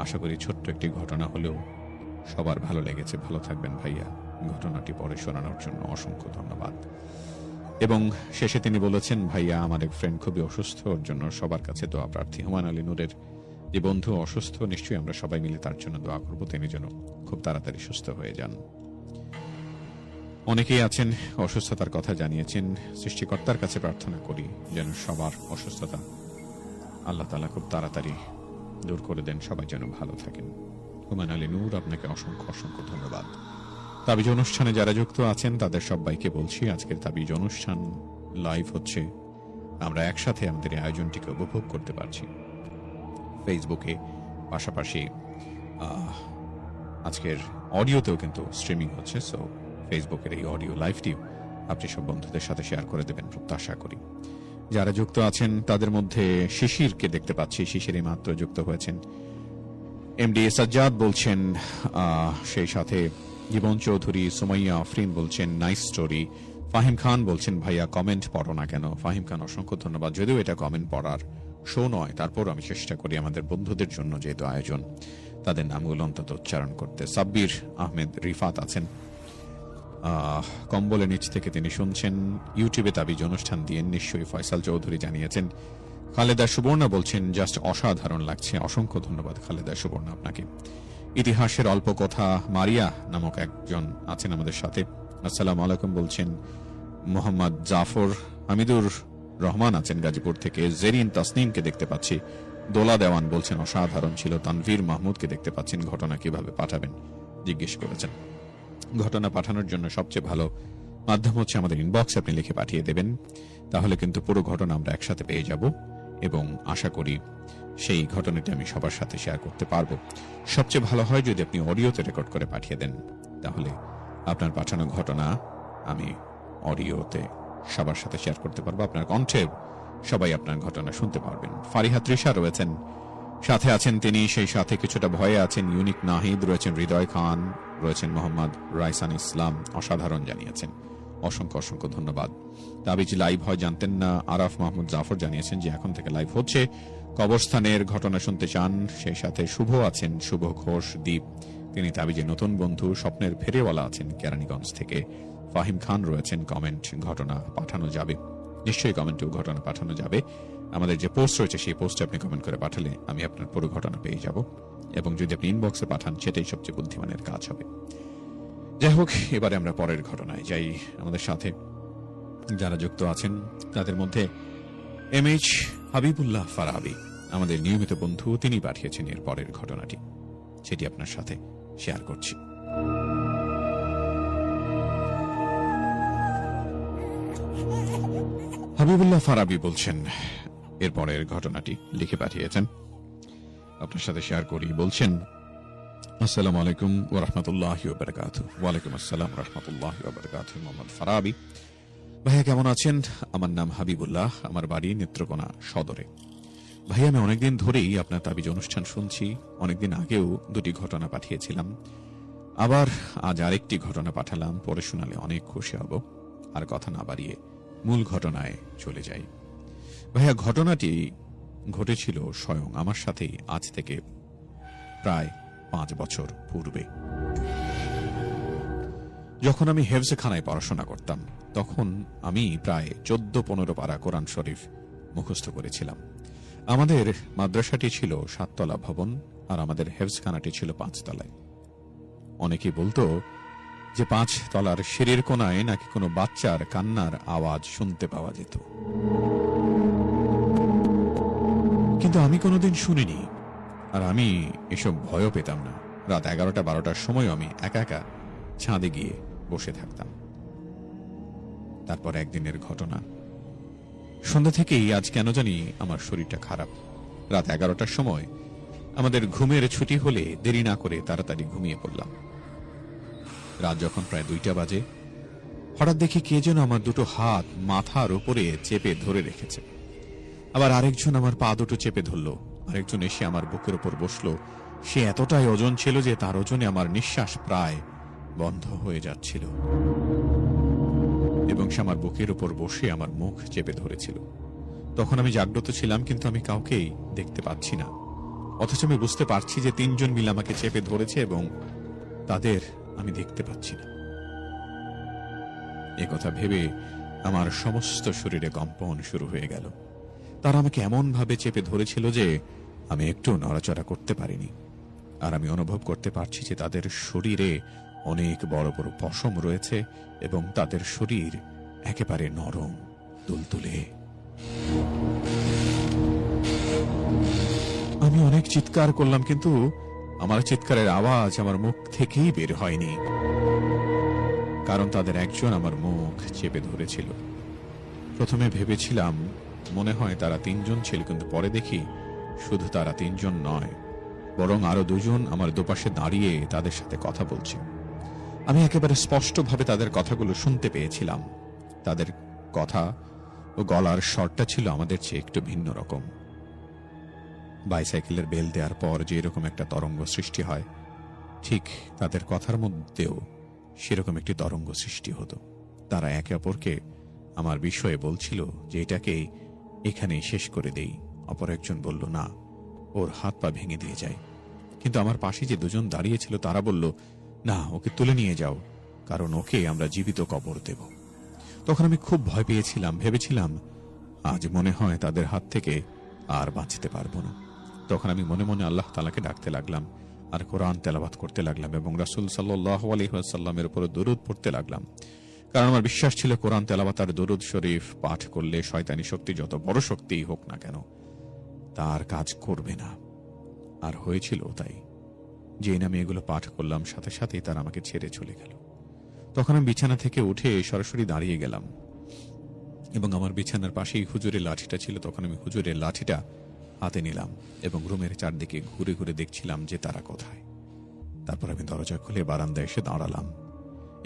আশা করি ছোট্ট একটি ঘটনা হলেও সবার ভালো লেগেছে। ভালো থাকবেন ভাইয়া। ঘটনাটি পরে শোনানোর জন্য অসংখ্য ধন্যবাদ। এবং শেষে তিনি বলেছেন, ভাইয়া আমার এক ফ্রেন্ড খুবই অসুস্থ, ওর জন্য সবার কাছে দোয়া প্রার্থী। হুমায়ুন আলী নূরের যে বন্ধু অসুস্থ, নিশ্চয়ই আমরা সবাই মিলে তার জন্য দোয়া করব, তিনি যেন খুব তাড়াতাড়ি সুস্থ হয়ে যান। অনেকেই আছেন অসুস্থতার কথা জানিয়েছেন। সৃষ্টিকর্তার কাছে প্রার্থনা করি যেন সবার অসুস্থতা আল্লাহ তাআলা খুব তাড়াতাড়ি দূর করে দেন, সবাই যেন ভালো থাকেন। হুমায়ুন আলী নূর, আপনাকে অসংখ্য অসংখ্য ধন্যবাদ। তাবিজ অনুষ্ঠানে যারা যুক্ত আছেন তাদের সবাইকে বলছি, আজকের তাবিজ অনুষ্ঠান লাইভ হচ্ছে। আমরা একসাথে আমাদের এই আয়োজনটিকে উপভোগ করতে পারছি ফেসবুকে, পাশাপাশি আজকের অডিওতেও কিন্তু স্ট্রিমিং হচ্ছে। সো ফেসবুকের এই অডিও লাইভটিও আপনি সব বন্ধুদের সাথে শেয়ার করে দেবেন প্রত্যাশা করি। যারা যুক্ত আছেন তাদের মধ্যে শিশিরকে দেখতে পাচ্ছি, শিশিরই মাত্র যুক্ত হয়েছেন। এমডি সাজ্জাদ বলছেন, সেই সাথে জীবন চৌধুরী, সুমাইয়া আফরিন বলছেন নাইস স্টোরি। ফাহিম খান বলছেন ভাইয়া কমেন্ট পড়ো না কেন? ফাহিম খান অসংখ্য ধন্যবাদ। যদিও এটা কমেন্ট পড়ার শো নয়, তারপর আমি চেষ্টা করি আমাদের বন্ধুদের জন্য যেহেতু আয়োজন, তাদের নামগুলো অন্তত উচ্চারণ করতে। সাব্বির আহমেদ রিফাত আছেন কম্বলের নিচ থেকে, তিনি শুনছেন। ইউটিউবে তাবিজ অনুষ্ঠান দিয়ে নিশ্চয়ই ফয়সাল চৌধুরী জানিয়েছেন। খালেদা সুবর্ণা বলছেন জাস্ট অসাধারণ লাগছে। অসংখ্য ধন্যবাদ খালেদা সুবর্ণা আপনাকে। ইতিহাসের অল্প কথা মারিয়া নামক একজন আছেন আমাদের সাথে, আসসালামু আলাইকুম বলছেন। মোহাম্মদ জাফর হামিদুর রহমান আছেন গাজীপুর থেকে। জেরিন তাসনিমকে দেখতে পাচ্ছি। দোলা দেওয়ান বলছেন অসাধারণ ছিল। তানভীর মাহমুদকে দেখতে পাচ্ছেন, ঘটনা কিভাবে পাঠাবেন জিজ্ঞেস করেছেন। ঘটনা পাঠানোর জন্য সবচেয়ে ভালো মাধ্যম হচ্ছে আমাদের ইনবক্সে আপনি লিখে পাঠিয়ে দেবেন, তাহলে কিন্তু পুরো ঘটনা আমরা একসাথে পেয়ে যাব এবং আশা করি সেই ঘটনাটি আমি সবার সাথে শেয়ার করতে পারবো। সবচেয়ে ভালো হয় যদি আপনি অডিওতে রেকর্ড করে পাঠিয়ে দেন, তাহলে আপনার পাঠানো ঘটনা আমি অডিওতে সবার সাথে শেয়ার করতে পারবো। আপনার কণ্ঠে সবাই আপনার ঘটনা শুনতে পারবেন। ফারিহা তৃষা রয়েছেন, সাথে আছেন তিনি, সেই সাথে কিছুটা ভয়ে আছেন ইউনিক নাহিদ রয়েছেন, হৃদয় খান রয়েছেন, মোহাম্মদ রাইসান ইসলাম অসাধারণ জানিয়েছেন। অসংখ্য অসংখ্য ধন্যবাদ। তাবিজ লাইভ হয় জানতেন না, আরাফ মাহমুদ জাফর জানিয়েছেন যে এখন থেকে লাইভ হচ্ছে। কবরস্থানের ঘটনা শুনতে চান, সেই সাথে শুভ আছেন, শুভ ঘোষ দ্বীপ, তিনি তাবিজের নতুন বন্ধু। স্বপ্নের ফেরেওয়ালা আছেন কেরানীগঞ্জ থেকে। ফাহিম খান রয়েছেন, কমেন্ট ঘটনা পাঠানো যাবে, নিশ্চয়ই কমেন্টেও ঘটনা পাঠানো যাবে। আমাদের যে পোস্ট রয়েছে সেই পোস্টে আপনি কমেন্ট করে পাঠালে আমি আপনার পুরো ঘটনা পেয়ে যাব, এবং যদি আপনি ইনবক্সে পাঠান সেটাই সবচেয়ে বুদ্ধিমানের কাজ হবে। যাই হোক, এবারে আমরা পরের ঘটনায় যাই। আমাদের সাথে যারা যুক্ত আছেন তাদের মধ্যে MH হাবিবুল্লাহ ফারাবি আমাদের নিয়মিত বন্ধু, তিনি পাঠিয়েছেন এর পরের ঘটনাটি, সেটি আপনার সাথে শেয়ার করছি। হাবিবুল্লাহ ফারাবি বলছেন এরপরের ঘটনাটি লিখে পাঠিয়েছেন, আপনার সাথে শেয়ার করি। বলছেন আসসালামু আলাইকুম ওয়া রাহমাতুল্লাহি ওয়া বারাকাতুহু। ওয়া আলাইকুম আসসালাম ওয়া রাহমাতুল্লাহি ওয়া বারাকাতুহু। মোহাম্মদ ফারাবি ভাইয়া কেমন আছেন? আমার নাম হাবিবুল্লাহ, আমার বাড়ি নেত্রকোনা সদরে। ভাই আমি অনেকদিন ধরেই আপনার তাবিজ অনুষ্ঠান শুনছি। অনেকদিন আগেও দুটি ঘটনা পাঠিয়েছিলাম, আবার আজ আরেকটি ঘটনা পাঠালাম, পরে শোনালে অনেক খুশি হব। আর কথা না বাড়িয়ে মূল ঘটনায় চলে যাই। ভাইয়া ঘটনাটি ঘটেছিল স্বয়ং আমার সাথেই আজ থেকে প্রায় 5 বছর পূর্বে। যখন আমি হেফজখানায় পড়াশোনা করতাম, তখন আমি প্রায় 14-15 পারা কোরআন শরীফ মুখস্থ করেছিলাম। আমাদের মাদ্রাসাটি ছিল 7 তলা ভবন, আর আমাদের হেফজখানাটি ছিল 5 তলায়। অনেকেই বলতো যে 5 তলার সিঁড়ির কোনায় নাকি কোনো বাচ্চার কান্নার আওয়াজ শুনতে পাওয়া যেত, কিন্তু আমি কোনোদিন শুনিনি, আর আমি এসব ভয়ও পেতাম না। রাত 11টা-12টার সময় আমি একা একা ছাদে গিয়ে বসে থাকতাম। তারপর একদিনের ঘটনা, সন্ধ্যা থেকেই আজ কেন জানি আমার শরীরটা খারাপ। রাত 11টার সময় আমাদের ঘুমের ছুটি হলে দেরি না করে তাড়াতাড়ি ঘুমিয়ে পড়লাম। রাত যখন প্রায় 2টা বাজে, হঠাৎ দেখি কে যেন আমার দুটো হাত মাথার উপরে চেপে ধরে রেখেছে। আবার আরেকজন আমার পা দুটো চেপে ধরল। আরেকজন এসে আমার বুকের উপর বসলো। সে এতটাই ওজন ছিল যে তার ওজনে আমার নিঃশ্বাস প্রায় বন্ধ হয়ে যাচ্ছিল, এবং সে আমার বুকের উপর বসে আমার মুখ চেপে ধরেছিল। তখন আমি জাগ্রত ছিলাম, কিন্তু আমি কাউকেই দেখতে পাচ্ছি না। অথচ আমি বুঝতে পারছি যে 3 জন মিলে আমাকে চেপে ধরেছে এবং তাদের আমি দেখতে পাচ্ছি না। একথা ভেবে আমার সমস্ত শরীরে কম্পন শুরু হয়ে গেল। তারা আমাকে এমন ভাবে চেপে ধরেছিল যে আমি একটু নড়াচড়া করতে পারিনি। আর আমি অনুভব করতে পারছি যে তাদের শরীরে অনেক বড় বড় পশম রয়েছে এবং তাদের শরীর একেবারে নরম তুলতুলে। আমি অনেক চিৎকার করলাম, কিন্তু আমার চিৎকারের আওয়াজ আমার মুখ থেকেই বের হয়নি, কারণ তাদের একজন আমার মুখ চেপে ধরেছিল। প্রথমে ভেবেছিলাম মনে হয় তারা 3 জন ছিল, কিন্তু পরে দেখি শুধু তারা 3 জন নয়, বরং আরো 2 জন আমার দুপাশে দাঁড়িয়ে তাদের সাথে কথা বলছে। আমি একেবারে স্পষ্টভাবে তাদের কথাগুলো শুনতে পেয়েছিলাম। তাদের কথা ও গলার স্বরটা ছিল আমাদের চেয়ে একটু ভিন্ন রকম। বাইসাইকেলের বেল দেওয়ার পর যে এরকম একটা তরঙ্গ সৃষ্টি হয়, ঠিক তাদের কথার মধ্যেও সেরকম একটি তরঙ্গ সৃষ্টি হতো। তারা একে অপরকে আমার বিষয়ে বলছিল যে এটাকে এখানেই শেষ করে দেই। অপর একজন বলল, না, ওর হাত পা ভেঙে দিয়ে যায়। কিন্তু আমার পাশে যে দুজন দাঁড়িয়েছিল তারা বলল, না, ওকে তুলে নিয়ে যাও, কারণ ওকে আমরা জীবিত কবর দেব। তখন আমি খুব ভয় পেয়েছিলাম, ভেবেছিলাম আজ মনে হয় তাদের হাত থেকে আর বাঁচতে পারবো না। তখন আমি মনে মনে আল্লাহ তাআলাকে ডাকতে লাগলাম আর কোরআন তেলাওয়াত করতে লাগলাম এবং রাসূল সাল্লাল্লাহু আলাইহি ওয়াসাল্লামের উপর দরুদ পড়তে লাগলাম। কারণ আমার বিশ্বাস ছিল কোরআন তেলাওয়াত আর দরুদ শরীফ পাঠ করলে শয়তানি শক্তি যত বড় শক্তিই হোক না কেন তার কাজ করবে না। আর হয়েছিল তাই। যে নামে এগুলো পাঠ করলাম সাথে সাথেই তারা আমাকে ছেড়ে চলে গেল। তখন আমি বিছানা থেকে উঠে সরাসরি দাঁড়িয়ে গেলাম এবং আমার বিছানার পাশেই হুজুরের লাঠিটা ছিল। তখন আমি হুজুরের লাঠিটা হাতে নিলাম এবং রুমের চারদিকে ঘুরে ঘুরে দেখছিলাম যে তারা কোথায়। তারপর আমি দরজা খুলে বারান্দায় এসে দাঁড়ালাম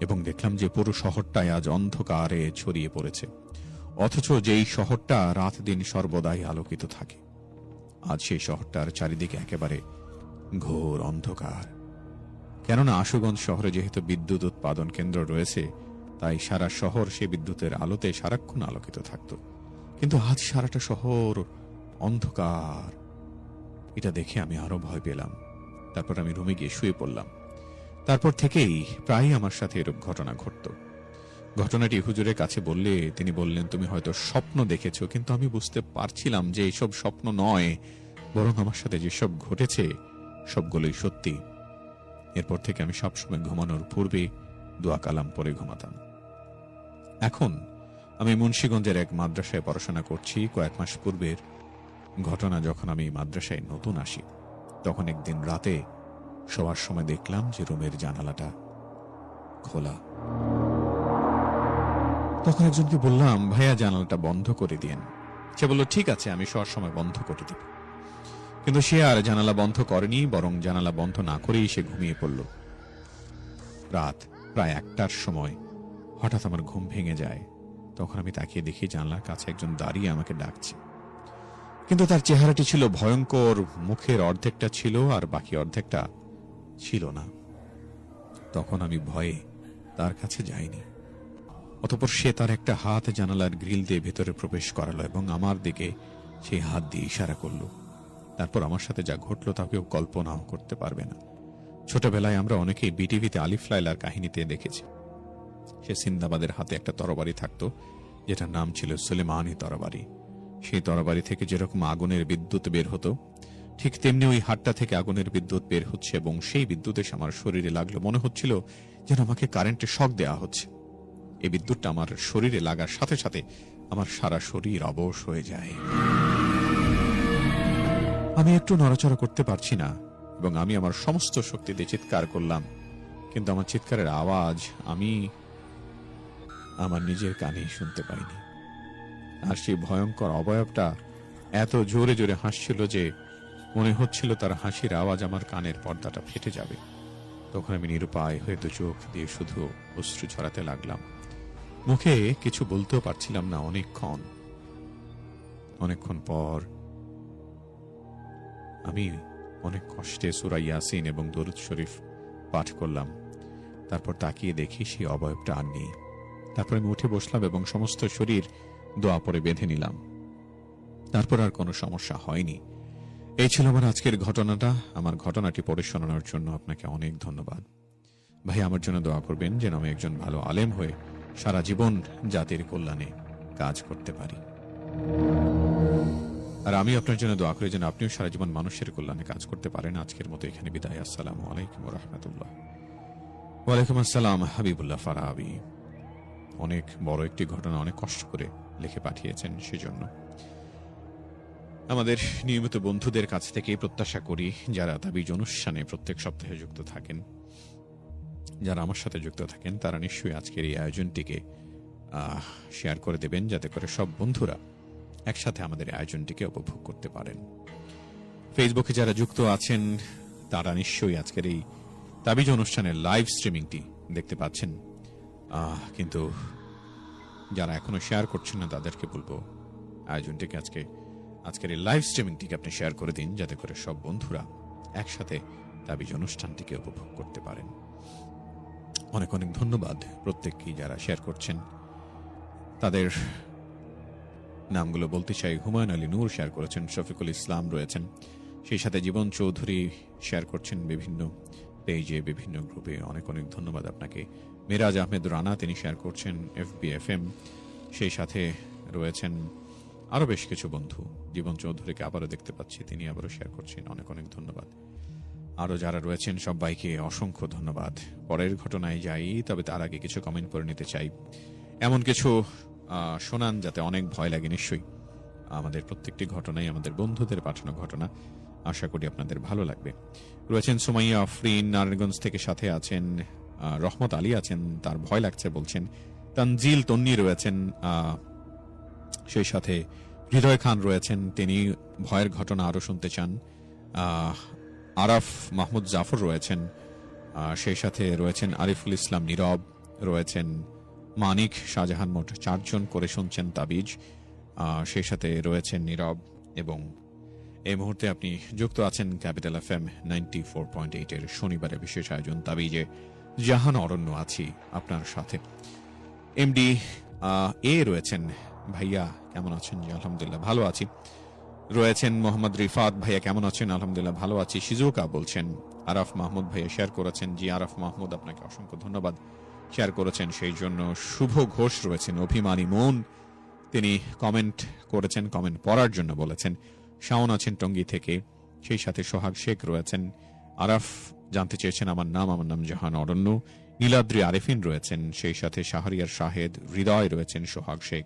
এবং দেখলাম যে পুরো শহরটায় আজ অন্ধকারে ছড়িয়ে পড়েছে, অথচ যেই শহরটা রাত দিন সর্বদাই আলোকিত থাকে, আজ সেই শহরটার চারিদিকে একেবারে ঘোর অন্ধকার। কেননা আশুগঞ্জ শহরে যেহেতু বিদ্যুৎ উৎপাদন কেন্দ্র রয়েছে, তাই সারা শহর সে বিদ্যুতের আলোতে সারাক্ষণ আলোকিত থাকত। কিন্তু আজ সারাটা শহর অন্ধকার। এটা দেখে আমি আরো ভয় পেলাম। তারপর আমি রুমে গিয়ে শুয়ে পড়লাম। তারপর থেকেই প্রায়ই আমার সাথে এরূপ ঘটনা ঘটত। ঘটনাটি হুজুরের কাছে বললে তিনি বললেন, তুমি হয়তো স্বপ্ন দেখেছ, কিন্তু আমি বুঝতে পারছিলাম যে এইসব স্বপ্ন নয়, বরং আমার সাথে যেসব ঘটেছে সবগুলোই সত্যি। এরপর থেকে আমি সবসময় ঘুমানোর পূর্বে দোয়া কালাম পরে ঘুমাতাম। এখন আমি মুন্সিগঞ্জের এক মাদ্রাসায় পড়াশোনা করছি। কয়েক মাস পূর্বের ঘটনা, যখন আমি মাদ্রাসায় নতুন আসি, তখন একদিন রাতে শোয়ার সময় দেখলাম যে রুমের জানালাটা খোলা। তখন একজনকে বললাম, ভাইয়া জানালাটা বন্ধ করে দিয়েন। সে বলল, ঠিক আছে, আমি শোয়ার সময় বন্ধ করে দিব। কিন্তু সে আর জানালা বন্ধ করেনি, বরং জানালা বন্ধ না করেই সে ঘুমিয়ে পড়ল। রাত প্রায় 1টার সময় হঠাৎ আমার ঘুম ভেঙে যায়। তখন আমি তাকিয়ে দেখি জানলার কাছে একজন দাঁড়িয়ে আমাকে ডাকছে, কিন্তু তার চেহারাটি ছিল ভয়ঙ্কর। মুখের অর্ধেকটা ছিল আর বাকি অর্ধেকটা ছিল না। তখন আমি ভয়ে তার কাছে যাইনি। অতঃপর সে তার একটা হাত জানালার গ্রিল দিয়ে ভেতরে প্রবেশ করালো এবং আমার দিকে সেই হাত দিয়ে ইশারা করলো। তারপর আমার সাথে যা ঘটলো তা কেউ কল্পনাও করতে পারবে না। ছোটবেলায় আমরা অনেকেই বিটিভিতে আলিফ লায়লার কাহিনীতে দেখেছি। সে সিন্দাবাদের হাতে একটা তরবারি থাকতো, যেটার নাম ছিল সুলেমানি তরবারি। সেই তরবারি থেকে যেরকম আগুনের বিদ্যুৎ বের হতো, ঠিক তেমনি ওই হাতটা থেকে আগুনের বিদ্যুৎ বের হচ্ছে এবং সেই বিদ্যুৎ এসে আমার শরীরে লাগলো। মনে হচ্ছিল যেন আমাকে কারেন্টে শক দেওয়া হচ্ছে। এই বিদ্যুৎটা আমার শরীরে লাগার সাথে সাথে আমার সারা শরীর অবশ হয়ে যায়। আমি একটু নড়াচড়া করতে পারছি না এবং আমি আমার সমস্ত শক্তি দিয়ে চিৎকার করলাম, কিন্তু আমার চিৎকারের আওয়াজ আমি আমার নিজের কানেই শুনতে পাইনি। আর সেই ভয়ঙ্কর অবয়বটা এত জোরে জোরে হাসছিল যে মনে হচ্ছিল তার হাসির আওয়াজ আমার কানের পর্দাটা ফেটে যাবে। তখন আমি নিরুপায় হয়ে দু চোখ দিয়ে শুধু অশ্রু ছড়াতে লাগলাম। মুখে কিছু বলতেও পারছিলাম না। অনেকক্ষণ পর আমি অনেক কষ্টে সূরা ইয়াসিন এবং দরুদ শরীফ পাঠ করলাম। তারপর তাকিয়ে দেখি সেই অবয়বটা আর নেই। তারপর আমি উঠে বসলাম এবং সমস্ত শরীর দোয়া পরে বেঁধে নিলাম। তারপর আর কোনো সমস্যা হয়নি। এই ছিল আমার আজকের ঘটনাটা। আমার ঘটনাটি পড়ে শোনানোর জন্য আপনাকে অনেক ধন্যবাদ। ভাই, আমার জন্য দোয়া করবেন যেন আমি একজন ভালো আলেম হয়ে সারা জীবন জাতির কল্যাণে কাজ করতে পারি। আর আমি আপনার জন্য দোয়া করি যেন আপনিও সারা জীবন মানুষের কল্যাণে কাজ করতে পারেন। আজকের মতো এখানে বিদায়। আসসালামু আলাইকুম ওয়া রাহমাতুল্লাহ। ওয়ালাইকুম আসসালাম। হাবিবুল্লাহ ফারাবি অনেক বড় একটি ঘটনা অনেক কষ্ট করে লিখে পাঠিয়েছেন। সেজন্য আমাদের নিয়মিত বন্ধুদের কাছ থেকে প্রত্যাশা করি, যারা তাবিজ অনুষ্ঠানে প্রত্যেক সপ্তাহে যুক্ত থাকেন, যারা আমার সাথে যুক্ত থাকেন, তারা নিশ্চয়ই আজকের এই আয়োজনটিকে শেয়ার করে দেবেন, যাতে করে সব বন্ধুরা একসাথে আমাদের আয়োজনটিকে উপভোগ করতে পারেন। ফেসবুকে যারা যুক্ত আছেন তারা নিশ্চয়ই আজকের এই তাবিজ অনুষ্ঠানের লাইভ স্ট্রিমিংটি দেখতে পাচ্ছেন, কিন্তু যারা এখনো শেয়ার করছেন না তাদেরকে বলবো আয়োজনটিকে আজকের এই লাইভ স্ট্রিমিংটিকে আপনি শেয়ার করে দিন, যাতে করে সব বন্ধুরা একসাথে তাবিজ অনুষ্ঠানটিকে উপভোগ করতে পারেন। অনেক অনেক ধন্যবাদ প্রত্যেককেই যারা শেয়ার করছেন। তাদের নামগুলো বলতে চাই। হুমায়ুন আলী নূর শেয়ার করেছেন, শফিকুল ইসলাম রয়েছেন, সেই সাথে জীবন চৌধুরী শেয়ার করছেন বিভিন্ন পেজে, বিভিন্ন গ্রুপে। অনেক অনেক ধন্যবাদ আপনাকে। মিরাজ আহমেদ রানা তিনি শেয়ার করছেন FBFM, সেই সাথে রয়েছেন আরও বেশ কিছু বন্ধু। জীবন চৌধুরীকে আবারও দেখতে পাচ্ছি, তিনি আবারও শেয়ার করছেন, অনেক অনেক ধন্যবাদ। আরও যারা রয়েছেন সবাইকে অসংখ্য ধন্যবাদ। পরের ঘটনায় যাই, তবে তার আগে কিছু কমেন্ট করে নিতে চাই। এমন কিছু শোনান যাতে অনেক ভয় লাগে। নিশ্চয়ই আমাদের প্রত্যেকটি ঘটনাই আমাদের বন্ধুদের পাঠানো ঘটনা, আশা করি আপনাদের ভালো লাগবে। রয়েছেন সুমাইয়া আফরিন নারায়ণগঞ্জ থেকে, সাথে আছেন রহমত আলী আছেন, তার ভয় লাগছে বলছেন। তানজিল তন্নি রয়েছেন, সেই সাথে হৃদয় খান রয়েছেন, তিনি ভয়ের ঘটনা আরো শুনতে চান। আরাফ মাহমুদ জাফর রয়েছেন, সেই সাথে রয়েছেন আরিফুল ইসলাম নীরব রয়েছেন, মানিক শাহজাহান, মোট 4 জন করে শুনছেন তাবিজ। সেই সাথে রয়েছেন নীরব, এবং এই মুহূর্তে আপনি যুক্ত আছেন ক্যাপিটাল FM 94.8 এর শনিবারের বিশেষ আয়োজন তাবিজে। জাহান অরণ্য আছি আপনার সাথে। MD এ রয়েছেন, ভাইয়া কেমন আছেন? জি আলহামদুলিল্লাহ ভালো আছি। রয়েছেন মোহাম্মদ রিফাত, ভাইয়া কেমন আছেন? আলহামদুলিল্লাহ ভালো আছি। শিজুকা বলছেন। আরাফ মাহমুদ ভাইয়া শেয়ার করেছেন, জি আরাফ মাহমুদ আপনাকে অসংখ্য ধন্যবাদ শেয়ার করেছেন সেই জন্য। শুভ ঘোষ রয়েছেন, অভিমানী মন তিনি কমেন্ট করেছেন, কমেন্ট পড়ার জন্য বলেছেন। শাওন আছেন টঙ্গী থেকে, সেই সাথে সোহাগ শেখ রয়েছেন। আরাফ জানতে চেয়েছেন আমার নাম জাহান অরণ্য। নীলাদ্রি আরেফিন রয়েছেন, সেই সাথে শাহরিয়ার শাহেদ, হৃদয় রয়েছেন, সোহাগ শেখ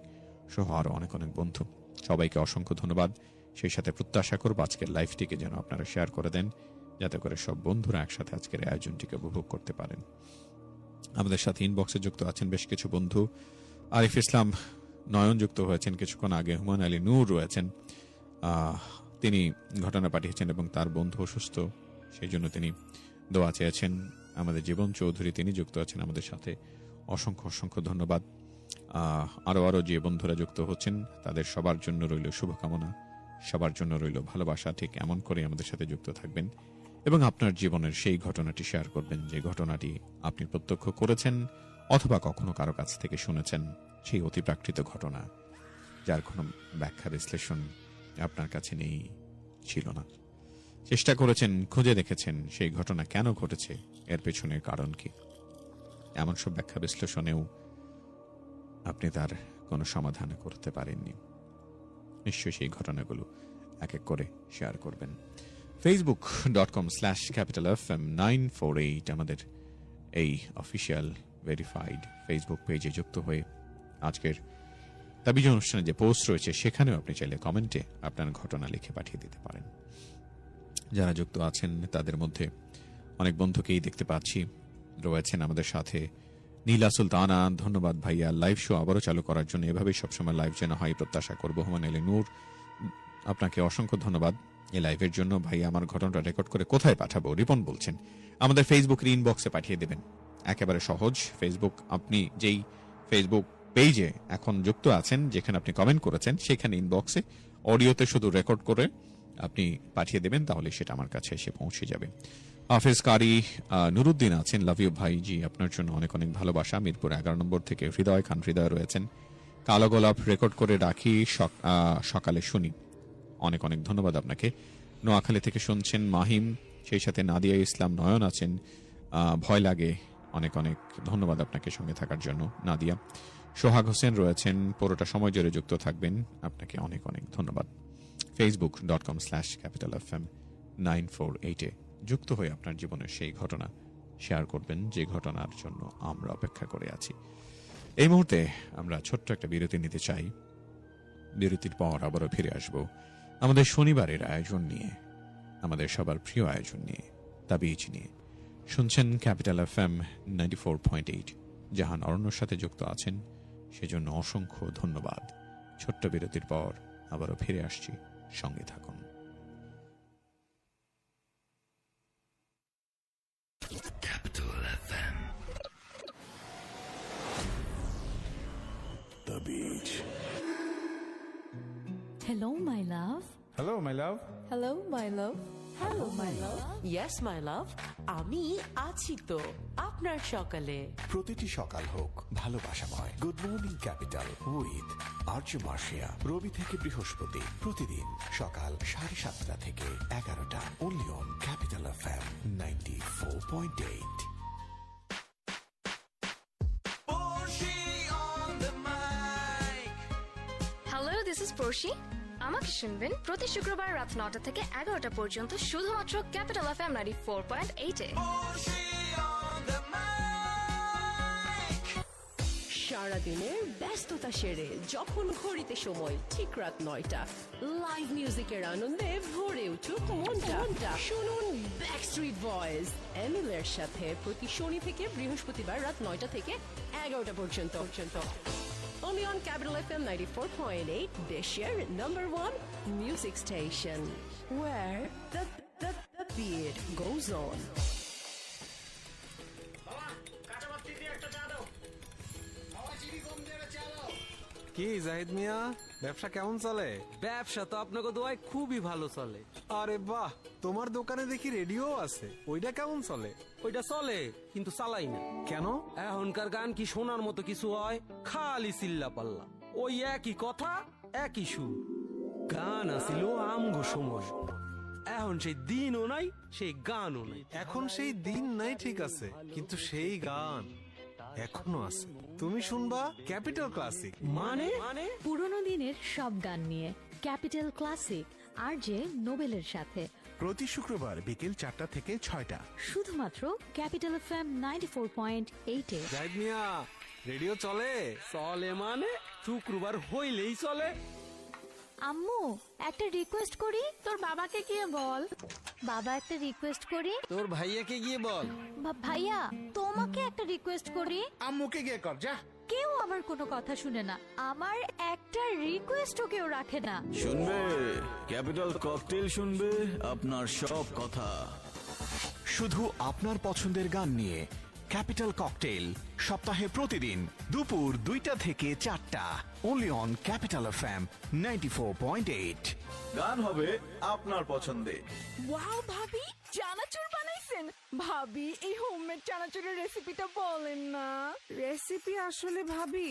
সহ আরো অনেক অনেক বন্ধু। সবাইকে অসংখ্য ধন্যবাদ। সেই সাথে প্রত্যাশা করব আজকের লাইভটিকে যেন আপনারা শেয়ার করে দেন, যাতে করে সব বন্ধুরা একসাথে আজকের আয়োজনটিকে উপভোগ করতে পারেন। আমাদের সাথে ইনবক্সে যুক্ত আছেন বেশ কিছু বন্ধু। আরিফ ইসলাম নয়ন যুক্ত হয়েছেন কিছুক্ষণ আগে। হুমায়ুন আলী নূর রয়েছেন, তিনি ঘটনা পাঠিয়েছেন এবং তার বন্ধু অসুস্থ, সেই জন্য তিনি দোয়া চেয়েছেন। আমাদের জীবন চৌধুরী তিনি যুক্ত আছেন আমাদের সাথে, অসংখ্য অসংখ্য ধন্যবাদ। আরো যে বন্ধুরা যুক্ত হচ্ছেন তাদের সবার জন্য রইল শুভকামনা, সবার জন্য রইল ভালোবাসা। ঠিক এমন করে আমাদের সাথে যুক্ত থাকবেন এবং আপনার জীবনের সেই ঘটনাটি শেয়ার করবেন যে ঘটনাটি আপনি প্রত্যক্ষ করেছেন অথবা কখনো কারো কাছ থেকে শুনেছেন, সেই অতিপ্রাকৃত ঘটনা যার কোনো ব্যাখ্যা বিশ্লেষণ আপনার কাছে নেই, ছিল না। চেষ্টা করেছেন, খুঁজে দেখেছেন সেই ঘটনা কেন ঘটেছে, এর পেছনের কারণ কি। এমন সব ব্যাখ্যা বিশ্লেষণেও আপনি তার কোনো সমাধান করতে পারেননি। নিশ্চয়ই সেই ঘটনাগুলো এক এক করে শেয়ার করবেন। facebook.com/capitalfm 948 আমাদের এই অফিসিয়াল ভেরিফাইড ফেসবুক পেজে যুক্ত হয়ে আজকের তাবিজ অনুষ্ঠানে যে পোস্ট রয়েছে সেখানেও আপনি চাইলে কমেন্টে আপনার ঘটনা লিখে পাঠিয়ে দিতে পারেন। যারা যুক্ত আছেন তাদের মধ্যে অনেক বন্ধুকেই দেখতে পাচ্ছি রয়েছেন আমাদের সাথে। নীলা সুলতানা, ধন্যবাদ ভাইয়া, লাইভ শো আবারও চালু করার জন্য, এভাবেই সবসময় লাইভ যেন হয় প্রত্যাশা করবো। হুমায়ুন আলী নূর, আপনাকে অসংখ্য ধন্যবাদ এই লাইভের জন্য। ভাইয়া আমার ঘটনাটা রেকর্ড করে কোথায় পাঠাবো? রিপন বলছেন আমাদের ফেসবুকের ইনবক্সে পাঠিয়ে দেবেন, একেবারে সহজ। ফেসবুক, আপনি যেই ফেসবুক পেজে এখন যুক্ত আছেন, যেখানে আপনি কমেন্ট করেছেন, সেখানে ইনবক্সে অডিওতে শুধু রেকর্ড করে আপনি পাঠিয়ে দেবেন, তাহলে সেটা আমার কাছে এসে পৌঁছে যাবে। হাফেজ কারি নুরুদ্দিন আছেন, লাভ ইউ ভাই, জি আপনার জন্য অনেক অনেক ভালোবাসা। মিরপুর 11 নম্বর থেকে হৃদয় খান, হৃদয় রয়েছেন। কালো গোলাপ রেকর্ড করে রাখি, সকালে শুনি, অনেক অনেক ধন্যবাদ আপনাকে। নোয়াখালী থেকে শুনছেন মাহিম, সেই সাথে নাদিয়া ইসলাম নয়ন আছেন, ভয় লাগে, অনেক অনেক ধন্যবাদ আপনাকে সঙ্গে থাকার জন্য নাদিয়া। সোহাগ হোসেন রয়েছেন, পুরোটা সময় জুড়ে যুক্ত থাকবেন, আপনাকে অনেক অনেক ধন্যবাদ। facebook.com/capitalfm 948 যুক্ত হয়ে আপনার জীবনের সেই ঘটনা শেয়ার করবেন যে ঘটনার জন্য আমরা অপেক্ষা করে আছি। এই মুহূর্তে আমরা ছোট্ট একটা বিরতি নিতে চাই। বিরতির পর আবারও ফিরে আসব আমাদের শনিবারের আয়োজন নিয়ে, আমাদের সবার প্রিয় আয়োজন নিয়ে, তাবিজ নিয়ে। শুনছেন ক্যাপিটাল FM 94.8। জাহান অরণ্যর সাথে যুক্ত আছেন, সেজন্য অসংখ্য ধন্যবাদ। ছোট্ট বিরতির পর আবারও ফিরে আসছি, সঙ্গে থাকুন। Capital FM. The Beach. Hello, my love. Hello, my love. Hello, my love. Hello, my love. Yes, my love. আমি আছি তো। আপনার সকালে। প্রতিটি সকাল হোক ভালোবাসাময়। Good morning capital with RJ Marshia, রবি থেকে বৃহস্পতি প্রতিদিন সকাল 7:30 থেকে 11টা, only on Capital FM 94.8. Hello, this is Porshi. আমাকে শুনবেন প্রতি শুক্রবার রাত 9টা থেকে 11টা পর্যন্ত শুধুমাত্র ক্যাপিটাল এফএম 94.8 এ। সারাদিনের ব্যস্ততা সেরে যখন ঘড়িতে সময় ঠিক রাত 9টা, লাইভ মিউজিকের আনন্দে ভরে উঠুক মনটা। শুনুন ব্যাকস্ট্রিট বয়েজ এমিলের সাথে প্রতি শনি থেকে বৃহস্পতিবার রাত 9টা থেকে 11টা পর্যন্ত। Only on Capital FM 94.8, Deshare #1 music station, where the beat goes on. কি জাহিদ মিয়া, ব্যবসা কেমন চলে? ব্যবসা তো আপনাকে দোয়ায় খুবই ভালো চলে। আরে বাহ, তোমার দোকানে দেখি রেডিও আছে, ওইটা কেমন চলে? ওইটা চলে কিন্তু চালাই না। কেন? এখনকার গান কি শোনার মতো কিছু হয়? খালি চিল্লা পাল্লা, ওই একই কথা একই সুর। গান আছিল আমগো সময়, এখন সেই দিনও নাই, সেই গানও নাই। এখন সেই দিন নাই ঠিক আছে, কিন্তু সেই গান এখনো আছে। তুমি শুনবা ক্যাপিটাল ক্লাসিক। মানে পুরোনো দিনের সব গান নিয়ে ক্যাপিটাল ক্লাসিক আরজে নোবেলের সাথে প্রতি শুক্রবার বিকেল 4টা থেকে 6টা, শুধুমাত্র ক্যাপিটাল এফএম 94.8 এ। জাহিদ মিয়া, রেডিও চলে? চলে মানে শুক্রবার হইলেই চলে। আম্মু একটা রিকোয়েস্ট করি, তোর বাবাকে গিয়ে বল। বাবা একটা রিকোয়েস্ট করি। তোর ভাইয়াকে গিয়ে বল। ভাইয়া তোমাকে একটা রিকোয়েস্ট করি। আম্মুকে গিয়ে কর যা। কেউ আমার কোনো কথা শুনে না, আমার একটা রিকোয়েস্টও কেউ রাখে না। শুনবে ক্যাপিটাল ককটেল, শুনবে আপনার সব কথা, শুধু আপনার পছন্দের গান নিয়ে ক্যাপিটাল ককটেল, সপ্তাহে প্রতিদিন দুপুর 2টা থেকে 4টা, only on Capital FM 94.8. গান হবে আপনার পছন্দে। ওয়াও ভাবি, চানাচুর বানাইছেন? ভাবি এই হোমমেড চানাচুরের রেসিপিটা বলেন না। রেসিপি আসলে ভাবি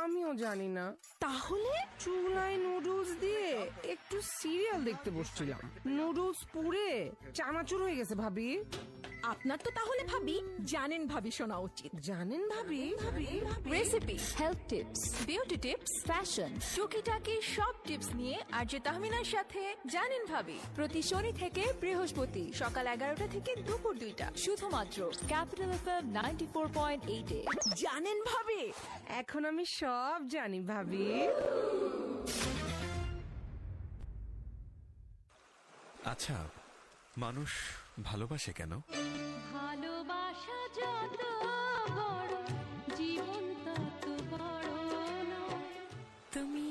আমিও জানি না। তাহলে চুলায় নুডলস দিয়ে একটু সিরিয়াল দেখতে বসছিলাম, নুডলস পুড়ে চানাচুর হয়ে গেছে ভাবি। আপনার তো তাহলে ভাবি জানেন ভাবি শোনা উচিত। জানেন ভাবি? Recipe, health tips, beauty tips, fashion, টুকিটাকি সব টিপস নিয়ে আরজে তাহমিনার সাথে জানেন ভাবি প্রতি শনি থেকে বৃহস্পতি সকাল 11টা থেকে দুপুর 2টা, শুধুমাত্র ক্যাপিটাল এফএম 94.8 এ। জানেন ভাবি? এখন আমি সব জানি ভাবি। আচ্ছা, মানুষ ভালোবাসে কেন? ভালোবাসা যত বড়, জীবন তত বড় নয়। তুমি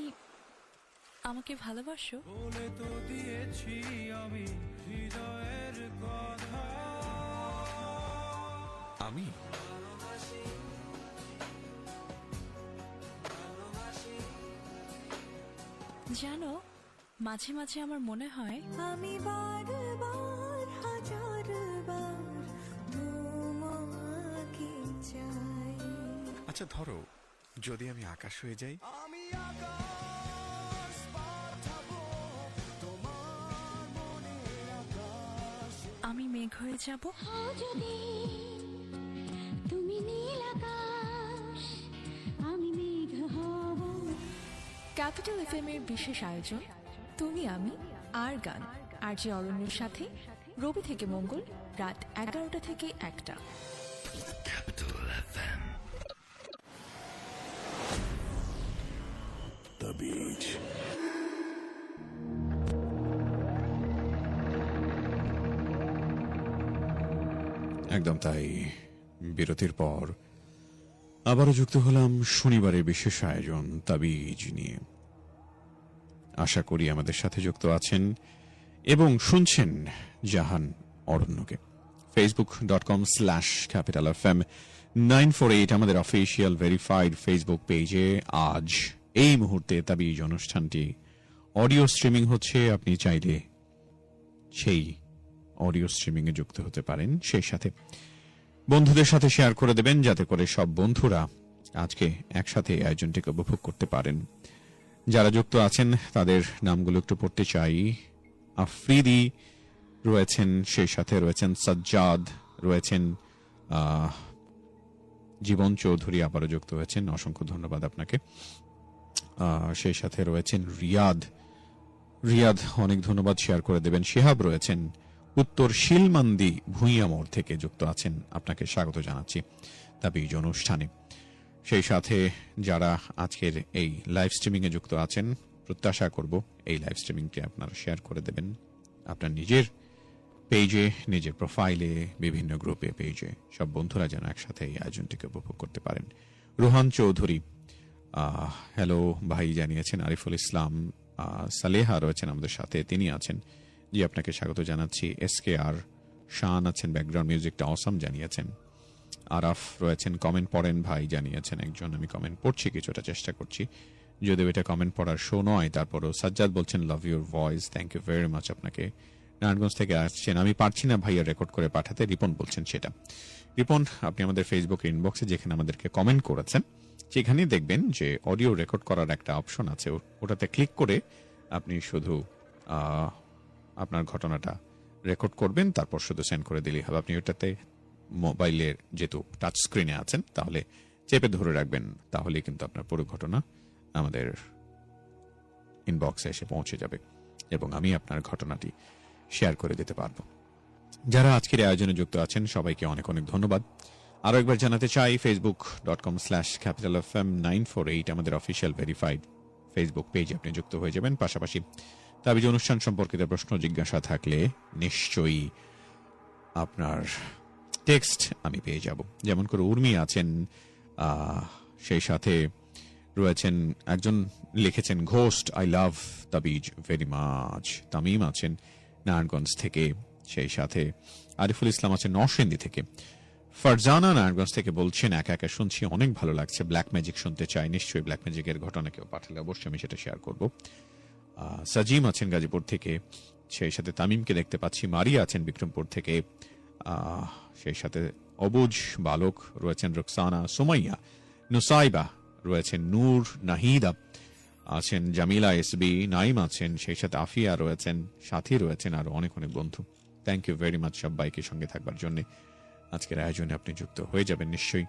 আমাকে ভালোবাসো? বলে তো দিয়েছি আমি হৃদয়ের কথা। আমি জানো, মাঝে মাঝে আমার মনে হয় আমি বারবার হাজারবার তোমাকে চাই। আচ্ছা ধরো, যদি আমি আকাশ হয়ে যাই? আমি মেঘ হয়ে যাব। যদি তুমি নীল আকাশ, আমি মেঘ হব। ক্যাপিটাল এফএম এর বিশেষ আয়োজন তুমি আমি আর গান, আরজে অরণ্যের সাথে রবি থেকে মঙ্গল রাত 11টা থেকে 1টা। Capital FM. The Beach. একদম তাই, বিরতির পর আবারও যুক্ত হলাম শনিবারের বিশেষ আয়োজন তাবিজ নিয়ে। আশা করি আমাদের সাথে যুক্ত আছেন এবং শুনছেন জাহান অরণ্যকে। facebook.com/capitalfm 948 আমাদের অফিসিয়াল ভেরিফাইড ফেসবুক পেজে আজ এই মুহূর্তে তাবিজ অনুষ্ঠানটি অডিও স্ট্রিমিং হচ্ছে। আপনি চাইলে সেই অডিও স্ট্রিমিং এ যুক্ত হতে পারেন। সেই সাথে বন্ধুদের সাথে শেয়ার করে দেবেন, যাতে করে সব বন্ধুরা আজকে একসাথে এই আয়োজনটিকে উপভোগ করতে পারেন। যারা যুক্ত আছেন তাদের নামগুলো একটু পড়তে চাই। আফ্রিদি রয়েছেন, সেই সাথে রয়েছেন সাজ্জাদ, রয়েছেন জীবন চৌধুরী আবারও যুক্ত হয়েছেন, অসংখ্য ধন্যবাদ আপনাকে। সেই সাথে রয়েছেন রিয়াদ, অনেক ধন্যবাদ, শেয়ার করে দেবেন। শিহাব রয়েছেন উত্তর শিলমান্দি ভুঁইয়া মোড় থেকে যুক্ত আছেন, আপনাকে স্বাগত জানাচ্ছি তাবিজ অনুষ্ঠানে। সেই সাথে যারা আজকের এই লাইভ স্ট্রিমিং এ যুক্ত আছেন, প্রত্যাশা করব এই লাইভ স্ট্রিমিংটি আপনারা শেয়ার করে দেবেন আপনার নিজের পেজে, নিজের প্রোফাইলে, বিভিন্ন গ্রুপে, পেজে, সব বন্ধুরা যেন একসাথে এই আয়োজনটিকে উপভোগ করতে পারেন। রোহান চৌধুরী হ্যালো ভাই জানিয়েছেন। আরিফুল ইসলাম সালেহা রয়েছেন আমাদের সাথে, তিনি আছেন, জি আপনাকে স্বাগত জানাচ্ছি। SKR শান আছেন, ব্যাকগ্রাউন্ড মিউজিকটা অসাম জানিয়েছেন। আরাফ রয়েছেন, কমেন্ট পড়েন ভাই জানিয়েছেন একজন, আমি কমেন্ট পড়ছি, কিছুটা চেষ্টা করছি, যদিও এটা কমেন্ট পড়ার শো নয়, তারপরও। সাজ্জাদ বলছেন love your voice, thank you very much আপনাকে। নারায়ণগঞ্জ থেকে আসছেন, আমি পারছি না ভাইয়া রেকর্ড করে পাঠাতে, রিপন বলছেন সেটা। রিপন, আপনি আমাদের ফেসবুক ইনবক্সে যেখানে আমাদেরকে কমেন্ট করেছেন সেখানেই দেখবেন যে অডিও রেকর্ড করার একটা অপশন আছে, ওটাতে ক্লিক করে আপনি শুধু আপনার ঘটনাটা রেকর্ড করবেন, তারপর শুধু সেন্ড করে দিলেই হবে। আপনি ওটাতে মোবাইলের যেহেতু টাচ স্ক্রিনে আছেন, তাহলে চেপে ধরে রাখবেন, তাহলে কিন্তু আপনার পুরো ঘটনা আমাদের ইনবক্সে এসে পৌঁছে যাবে এবং আমি আপনার ঘটনাটি শেয়ার করে দিতে পারবো। যারা আজকের আয়োজনে যুক্ত আছেন সবাইকে অনেক অনেক ধন্যবাদ। আরো একবার জানাতে চাই, facebook.com/capitalfm948 আমাদের অফিসিয়াল ভেরিফাইড ফেসবুক পেজে আপনি যুক্ত হয়ে যাবেন। পাশাপাশি তাবিজ অনুষ্ঠান সম্পর্কিত প্রশ্ন জিজ্ঞাসা থাকলে নিশ্চয়ই আপনার টেক্সট আমি পেয়ে যাব। যেমন করে উর্মি আছেন, সেই সাথে রয়েছেন একজন লিখেছেন ঘোস্ট, আই লাভ তাবিজ ভেরি মাচ। তামিম আছেন নারায়ণগঞ্জ থেকে, সেই সাথে আরিফুল ইসলাম আছেন নরসিংদী থেকে। ফারজানা নারায়ণগঞ্জ থেকে বলছেন একা একা শুনছি, অনেক ভালো লাগছে, ব্ল্যাক ম্যাজিক শুনতে চাই। নিশ্চয়ই ব্ল্যাক ম্যাজিকের ঘটনা কেউ পাঠালে অবশ্যই আমি সেটা শেয়ার করব। সাজিম আছেন গাজীপুর থেকে, সেই সাথে তামিমকে দেখতে পাচ্ছি। মারিয়া আছেন বিক্রমপুর থেকে, সেই সাথে অবুজ বালক রয়েছেন, রুকসানা, সুমাইয়া, নুসাইবা রয়েছেন, নূর, নাহিদা আছেন, জামিলা এসবি, নাইম আছেন, সেই সাথে আফিয়া রয়েছেন, সাথী রয়েছেন, আরো অনেক অনেক বন্ধু। থ্যাংক ইউ ভেরি মাচ সবাইকে সঙ্গে থাকবার জন্য। আজকের আয়োজনে আপনি যুক্ত হয়ে যাবেন নিশ্চয়ই।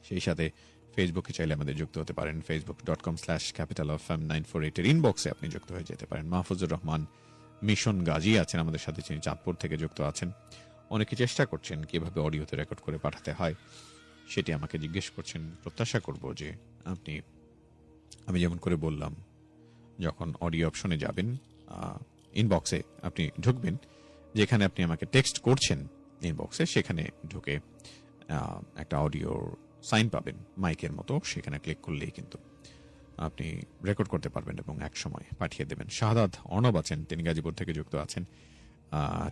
সেই সাথে ফেসবুকে চাইলে আমাদের যুক্ত হতে পারেন, facebook.com/capitalfm948 এর ইনবক্সে আপনি যুক্ত হয়ে যেতে পারেন। মাহফুজুর রহমান মিশন গাজী আছেন আমাদের সাথে, তিনি চাঁদপুর থেকে যুক্ত আছেন। অনেকে চেষ্টা করছেন কিভাবে অডিওতে রেকর্ড করে পাঠাতে হয়, সেটি আমাকে জিজ্ঞেস করছেন। প্রত্যাশা করব যে আপনি, আমি যেমন করে বললাম, যখন অডিও অপশনে যাবেন, ইনবক্সে আপনি ঢুকবেন, যেখানে আপনি আমাকে টেক্সট করছেন ইনবক্সে, সেখানে ঢুকে একটা অডিও সাইন পাবেন মাইকের মতো, সেখানে ক্লিক করলেই কিন্তু আপনি রেকর্ড করতে পারবেন এবং এক সময় পাঠিয়ে দেবেন। শাহাদাত অর্ণব আছেন, তিনি গাজীপুর থেকে যুক্ত আছেন,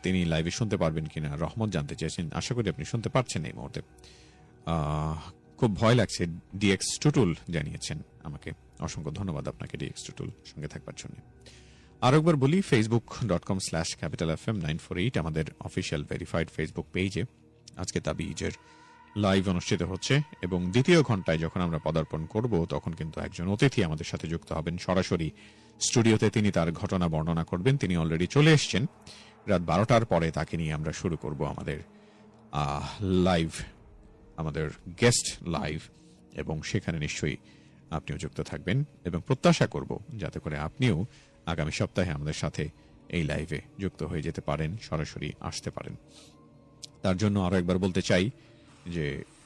তিনি লাইভে শুনতে পারবেন কিনা রহমত জানতে চেয়েছেন। আশা করি আপনি শুনতে পারছেন এই মুহূর্তে। খুব ভয় লাগছে, ডিএক্স টুটুল জানিয়েছেন আমাকে, অসংখ্য ধন্যবাদ আপনাকে ডিএক্স টুটুল সঙ্গে থাকবার জন্য। আরো একবার বলি, facebook.com/capitalfm948 আমাদের অফিসিয়াল ভেরিফাইড ফেসবুক পেজে আজকে তাবিজের লাইভ অনুষ্ঠিত হচ্ছে এবং দ্বিতীয় ঘন্টায় যখন আমরা পদার্পণ করব, তখন কিন্তু একজন অতিথি আমাদের সাথে যুক্ত হবেন সরাসরি স্টুডিওতে। তিনি তার ঘটনা বর্ণনা করবেন। তিনি অলরেডি চলে এসছেন। রাত 12টার পরে তাকে নিয়ে আমরা শুরু করব আমাদের লাইভ, আমাদের গেস্ট লাইভ, এবং সেখানে নিশ্চয়ই আপনিও যুক্ত থাকবেন এবং প্রত্যাশা করব যাতে করে আপনিও আগামী সপ্তাহে আমাদের সাথে এই লাইভে যুক্ত হয়ে যেতে পারেন, সরাসরি আসতে পারেন। তার জন্য আরো একবার বলতে চাই যে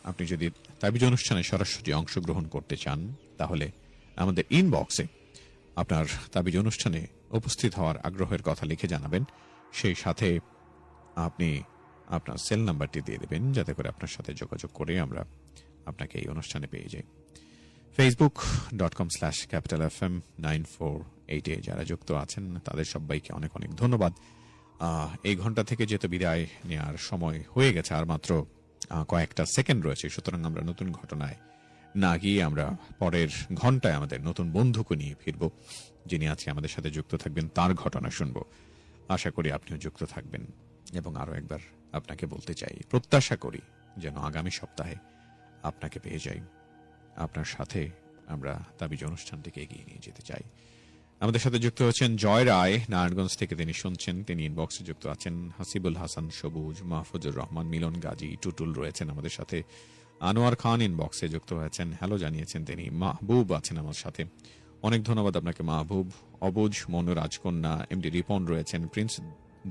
আপনি যদি তাবিজ অনুষ্ঠানে সরাসরি অংশগ্রহণ করতে চান, তাহলে আমাদের ইনবক্সে আপনার তাবিজ অনুষ্ঠানে উপস্থিত হওয়ার আগ্রহের কথা লিখে জানাবেন। সেই সাথে আপনি আপনার সেল নাম্বারটি দিয়ে দেবেন, যাতে করে আপনার সাথে যোগাযোগ করে আমরা আপনাকে এই অনুষ্ঠানে পেয়ে যাই। facebook.com/capitalfm948 যারা যুক্ত আছেন তাদের সবাইকে অনেক অনেক ধন্যবাদ। এই ঘন্টা থেকে যেহেতু বিদায় নেওয়ার সময় হয়ে গেছে, আর মাত্র কয়েকটা সেকেন্ড রয়েছে, সুতরাং আমরা নতুন ঘটনায় না গিয়ে আমরা পরের ঘন্টায় আমাদের নতুন বন্ধুকে নিয়ে ফিরব, যিনি আজকে আমাদের সাথে যুক্ত থাকবেন, তার ঘটনা শুনবো। আশা করি আপনিও যুক্ত থাকবেন এবং আরো একবার আপনাকে বলতে চাই, প্রত্যাশা করি যেন আগামী সপ্তাহে আপনাকে পেয়ে যাই, আপনার সাথে আমরা তাবিজ অনুষ্ঠানটিকে এগিয়ে নিয়ে যেতে চাই। আমাদের সাথে যুক্ত হচ্ছেন জয় রায়, নারায়ণগঞ্জ থেকে তিনি শুনছেন। তিনি ইনবক্সে যুক্ত আছেন। হাসিবুল হাসান সবুজ, মাহফুজুর রহমান, মিলন গাজী, টুটুল রয়েছেন আমাদের সাথে। আনোয়ার খান ইনবক্সে যুক্ত হয়েছেন, হ্যালো জানিয়েছেন তিনি। মাহবুব আছেন আমার সাথে, অনেক ধন্যবাদ আপনাকে মাহবুব। অবুজ, মনু রাজকন্যা, এমডি রিপন রয়েছেন, প্রিন্স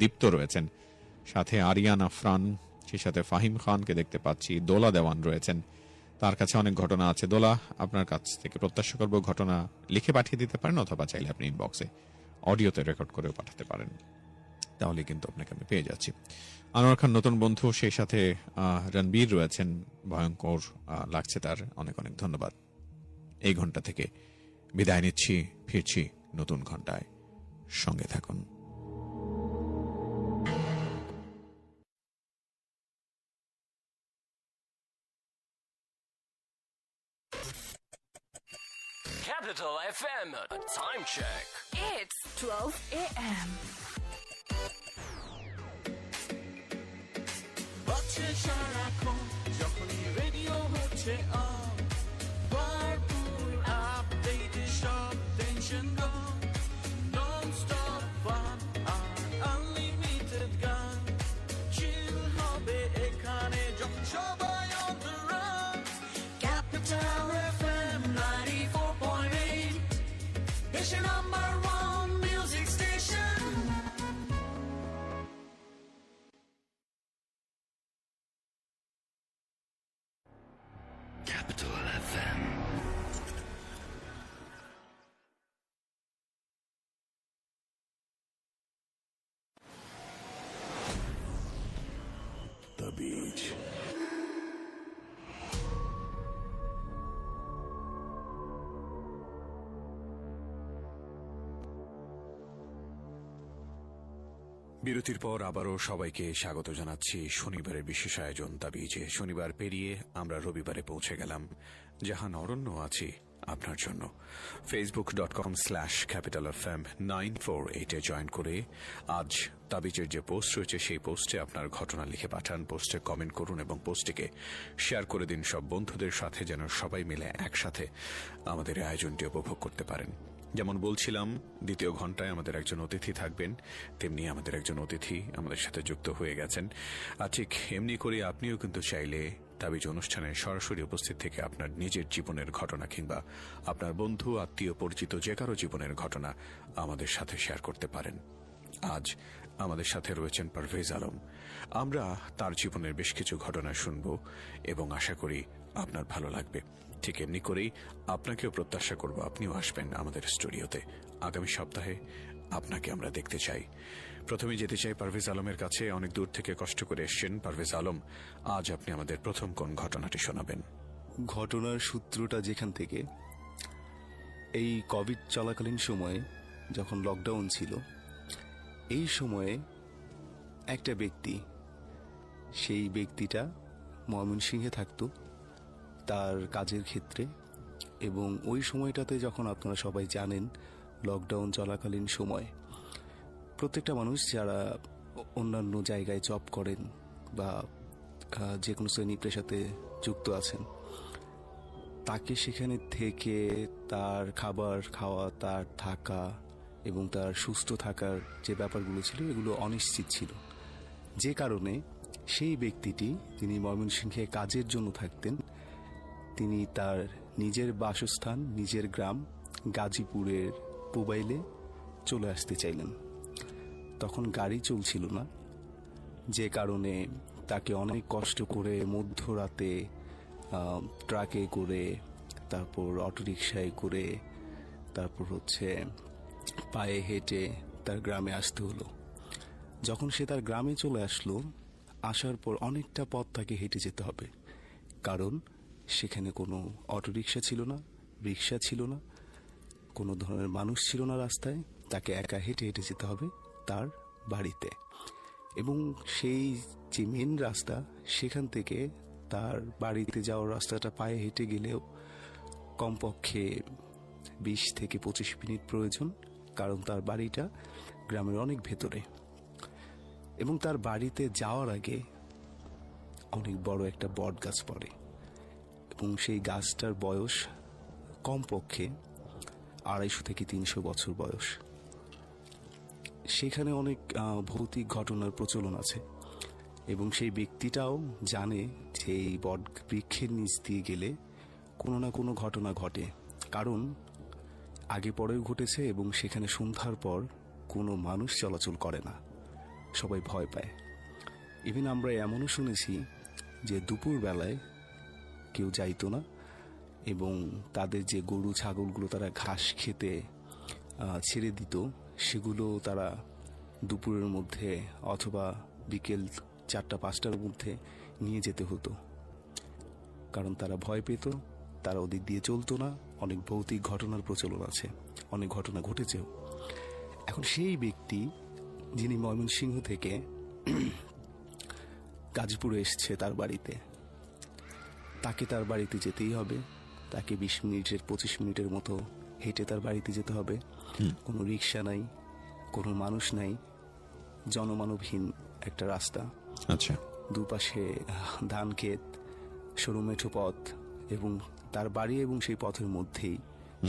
দীপ্ত রয়েছেন, সাথে আরিয়ান আফরান, সেই সাথে ফাহিম খানকে দেখতে পাচ্ছি। দোলা দেওয়ান রয়েছেন, তার কাছে অনেক ঘটনা আছে। দোলা, আপনার কাছ থেকে প্রত্যাশা করব ঘটনা লিখে পাঠিয়ে দিতে পারেন, অথবা চাইলে আপনি ইনবক্সে অডিওতে রেকর্ড করেও পাঠাতে পারেন, তাহলে কিন্তু আপনাকে আমি পেয়ে যাচ্ছি। আনোয়ার খান নতুন বন্ধু, সেই সাথে রণবীর রয়েছেন, ভয়ঙ্কর লাগছে তার, অনেক অনেক ধন্যবাদ। এই ঘন্টা থেকে বিদায় নিচ্ছি, ফিরছি নতুন ঘন্টায়, সঙ্গে থাকুন। Capital FM, a time check. It's 12 a.m. বাজছে সারাক্ষণ যখনই রেডিও হচ্ছে on, ভরপুর আপডেটে সব টেনশন গone, non-stop fun আর unlimited গান, chill হবে এখানে যখন সবাই on the run. Capital FM 94.8, দেশের number one music station. Capital FM. The Beach. বিরতির পর আবারও সবাইকে স্বাগত জানাচ্ছি শনিবারের বিশেষ আয়োজন তাবিজে। শনিবার পেরিয়ে আমরা রবিবারে পৌঁছে গেলাম। জাহান অরণ্য আছি আপনার জন্য। facebook.com/capitalfm 948 জয়েন করে আজ তাবিজের যে পোস্ট রয়েছে সেই পোস্টে আপনার ঘটনা লিখে পাঠান, পোস্টে কমেন্ট করুন এবং পোস্টটিকে শেয়ার করে দিন সব বন্ধুদের সাথে, যেন সবাই মিলে একসাথে আমাদের আয়োজনটি উপভোগ করতে পারেন। যেমন বলছিলাম, দ্বিতীয় ঘন্টায় আমাদের একজন অতিথি থাকবেন, তেমনি আমাদের একজন অতিথি আমাদের সাথে যুক্ত হয়ে গেছেন। আর ঠিক এমনি করে আপনিও কিন্তু চাইলে তাবিজ অনুষ্ঠানে সরাসরি উপস্থিত থেকে আপনার নিজের জীবনের ঘটনা কিংবা আপনার বন্ধু, আত্মীয়, পরিচিত যে কারো জীবনের ঘটনা আমাদের সাথে শেয়ার করতে পারেন। আজ আমাদের সাথে রয়েছেন পারভেজ আলম। আমরা তার জীবনের বেশ কিছু ঘটনা শুনব এবং আশা করি আপনার ভালো লাগবে। ঠিক এমনি করেই আপনাকেও প্রত্যাশা করব আপনিও আসবেন আমাদের স্টুডিওতে। আগামী সপ্তাহে আপনাকে আমরা দেখতে চাই। প্রথমে যেতে চাই পারভেজ আলমের কাছে। অনেক দূর থেকে কষ্ট করে এসছেন পারভেজ আলম, আজ আপনি আমাদের প্রথম কোন ঘটনাটি শোনাবেন? ঘটনার সূত্রটা যেখান থেকে, এই কোভিড চলাকালীন সময়ে যখন লকডাউন ছিল, এই সময়ে একটা ব্যক্তি, সেই ব্যক্তিটা ময়মনসিংহে থাকতো তার কাজের ক্ষেত্রে, এবং ওই সময়টাতে যখন আপনারা সবাই জানেন লকডাউন চলাকালীন সময় প্রত্যেকটা মানুষ যারা অন্যান্য জায়গায় জব করেন বা যে কোনো শ্রেণী পেশাতে যুক্ত আছেন, তাকে সেখানে থেকে তার খাবার খাওয়া, তার থাকা এবং তার সুস্থ থাকার যে ব্যাপারগুলো ছিল এগুলো অনিশ্চিত ছিল। যে কারণে সেই ব্যক্তিটি, তিনি ময়মনসিংহে কাজের জন্য থাকতেন, তিনি তার নিজের বাসস্থান, নিজের গ্রাম গাজীপুরের পুবাইলে চলে আসতে চাইলেন। তখন গাড়ি চলছিল না, যে কারণে তাকে অনেক কষ্ট করে মধ্যরাতে ট্রাকে করে, তারপর অটোরিকশায় করে, তারপর পায়ে হেঁটে তার গ্রামে আসতে হলো। যখন সে তার গ্রামে চলে আসলো, আসার পর অনেকটা পথ তাকে হেঁটে যেতে হবে, কারণ সেখানে কোনো অটোরিকশা ছিল না, রিক্সা ছিল না, কোনো ধরনের মানুষ ছিল না রাস্তায়। তাকে একা হেঁটে হেঁটে যেতে হবে তার বাড়িতে। এবং সেই যে মেন রাস্তা, সেখান থেকে তার বাড়িতে যাওয়ার রাস্তাটা পায়ে হেঁটে গেলেও কমপক্ষে 20 থেকে 25 মিনিট প্রয়োজন, কারণ তার বাড়িটা গ্রামের অনেক ভেতরে। এবং তার বাড়িতে যাওয়ার আগে অনেক বড় একটা বট গাছ পড়ে এবং সেই গাছটার বয়স কমপক্ষে 250 থেকে 300 বছর বয়স। সেখানে অনেক ভৌতিক ঘটনার প্রচলন আছে এবং সেই ব্যক্তিটাও জানে যে এই বট বৃক্ষের নিচ দিয়ে গেলে কোনো না কোনো ঘটনা ঘটে, কারণ আগে পরেও ঘটেছে এবং সেখানে সন্ধ্যার পর কোনো মানুষ চলাচল করে না, সবাই ভয় পায়। ইভেন আমরা এমনও শুনেছি যে দুপুর বেলায় কেউ যাইতো না এবং তাদের যে গরু ছাগলগুলো তারা ঘাস খেতে ছেড়ে দিত, সেগুলো তারা দুপুরের মধ্যে অথবা বিকেল 4টা-5টার মধ্যে নিয়ে যেতে হতো, কারণ তারা ভয় পেত, তারা ওদিক দিয়ে চলতো না। অনেক ভৌতিক ঘটনার প্রচলন আছে, অনেক ঘটনা ঘটেছেও। এখন সেই ব্যক্তি যিনি ময়মনসিংহ থেকে গাজীপুরে এসছে তার বাড়িতে, তাকে তার বাড়িতে যেতেই হবে। তাকে 20-25 মিনিটের মতো হেঁটে তার বাড়িতে যেতে হবে। কোনো রিক্সা নাই, কোনো মানুষ নাই, জনমানবহীন একটা রাস্তা। আচ্ছা, দুপাশে ধান ক্ষেত, সরু মেঠো পথ এবং তার বাড়ি এবং সেই পথের মধ্যেই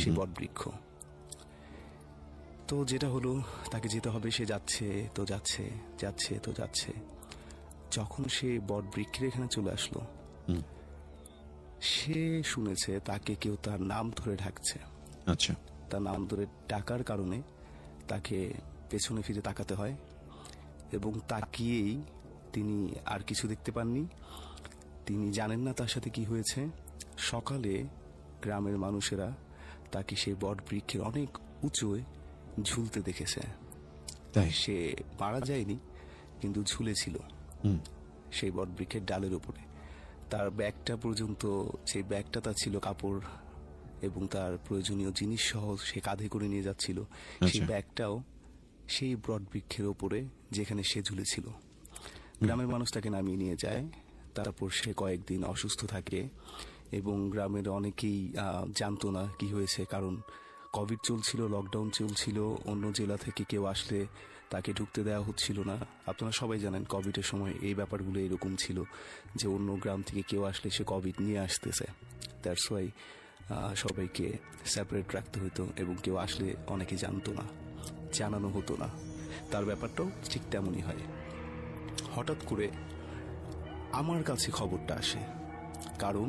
সেই বটবৃক্ষ। তো যেটা হলো, তাকে যেতে হবে, সে যাচ্ছে তো যাচ্ছে, যাচ্ছে তো যাচ্ছে। যখন সে বটবৃক্ষের এখানে চলে আসলো, সে শুনেছে তাকে কেউ তার নাম ধরে ডাকছে। আচ্ছা, তার নাম ধরে ডাকার কারণে তাকে পেছনে ফিরে তাকাতে হয় এবং তাকিয়েই তিনি আর কিছু দেখতে পাননি। তিনি জানেন না তার সাথে কি হয়েছে। সকালে গ্রামের মানুষেরা তাকে সেই বট বৃক্ষের অনেক উঁচুয় ঝুলতে দেখেছে। তাই সে মারা যায়নি, কিন্তু ঝুলেছিল সেই বট বৃক্ষের ডালের উপরে। তার ব্যাগটা পর্যন্ত, সেই ব্যাগটা তার ছিল কাপড় এবং তার প্রয়োজনীয় জিনিস সহ সে কাঁধে করে নিয়ে যাচ্ছিল। সেই ব্যাগটাও সেই বট বৃক্ষের ওপরে যেখানে সে ঝুলেছিল। গ্রামের মানুষ তাকে নামিয়ে নিয়ে যায়। তারপর সে কয়েকদিন অসুস্থ থাকে এবং গ্রামের অনেকেই জানতো না কি হয়েছে, কারণ কোভিড চলছিল, লকডাউন চলছিল। অন্য জেলা থেকে কেউ আসলে তাকে ঢুকতে দেওয়া হচ্ছিল না। আপনারা সবাই জানেন কোভিডের সময় এই ব্যাপারগুলো এরকম ছিল যে অন্য গ্রাম থেকে কেউ আসলে সে কোভিড নিয়ে আসতেছে। দ্যাটস ওয়াই সবাইকে সেপারেট রাখতে হতো এবং কেউ আসলে অনেকে জানতো না, জানানো হতো না। তার ব্যাপারটাও ঠিক তেমনই হয়। হঠাৎ করে আমার কাছে খবরটা আসে, কারণ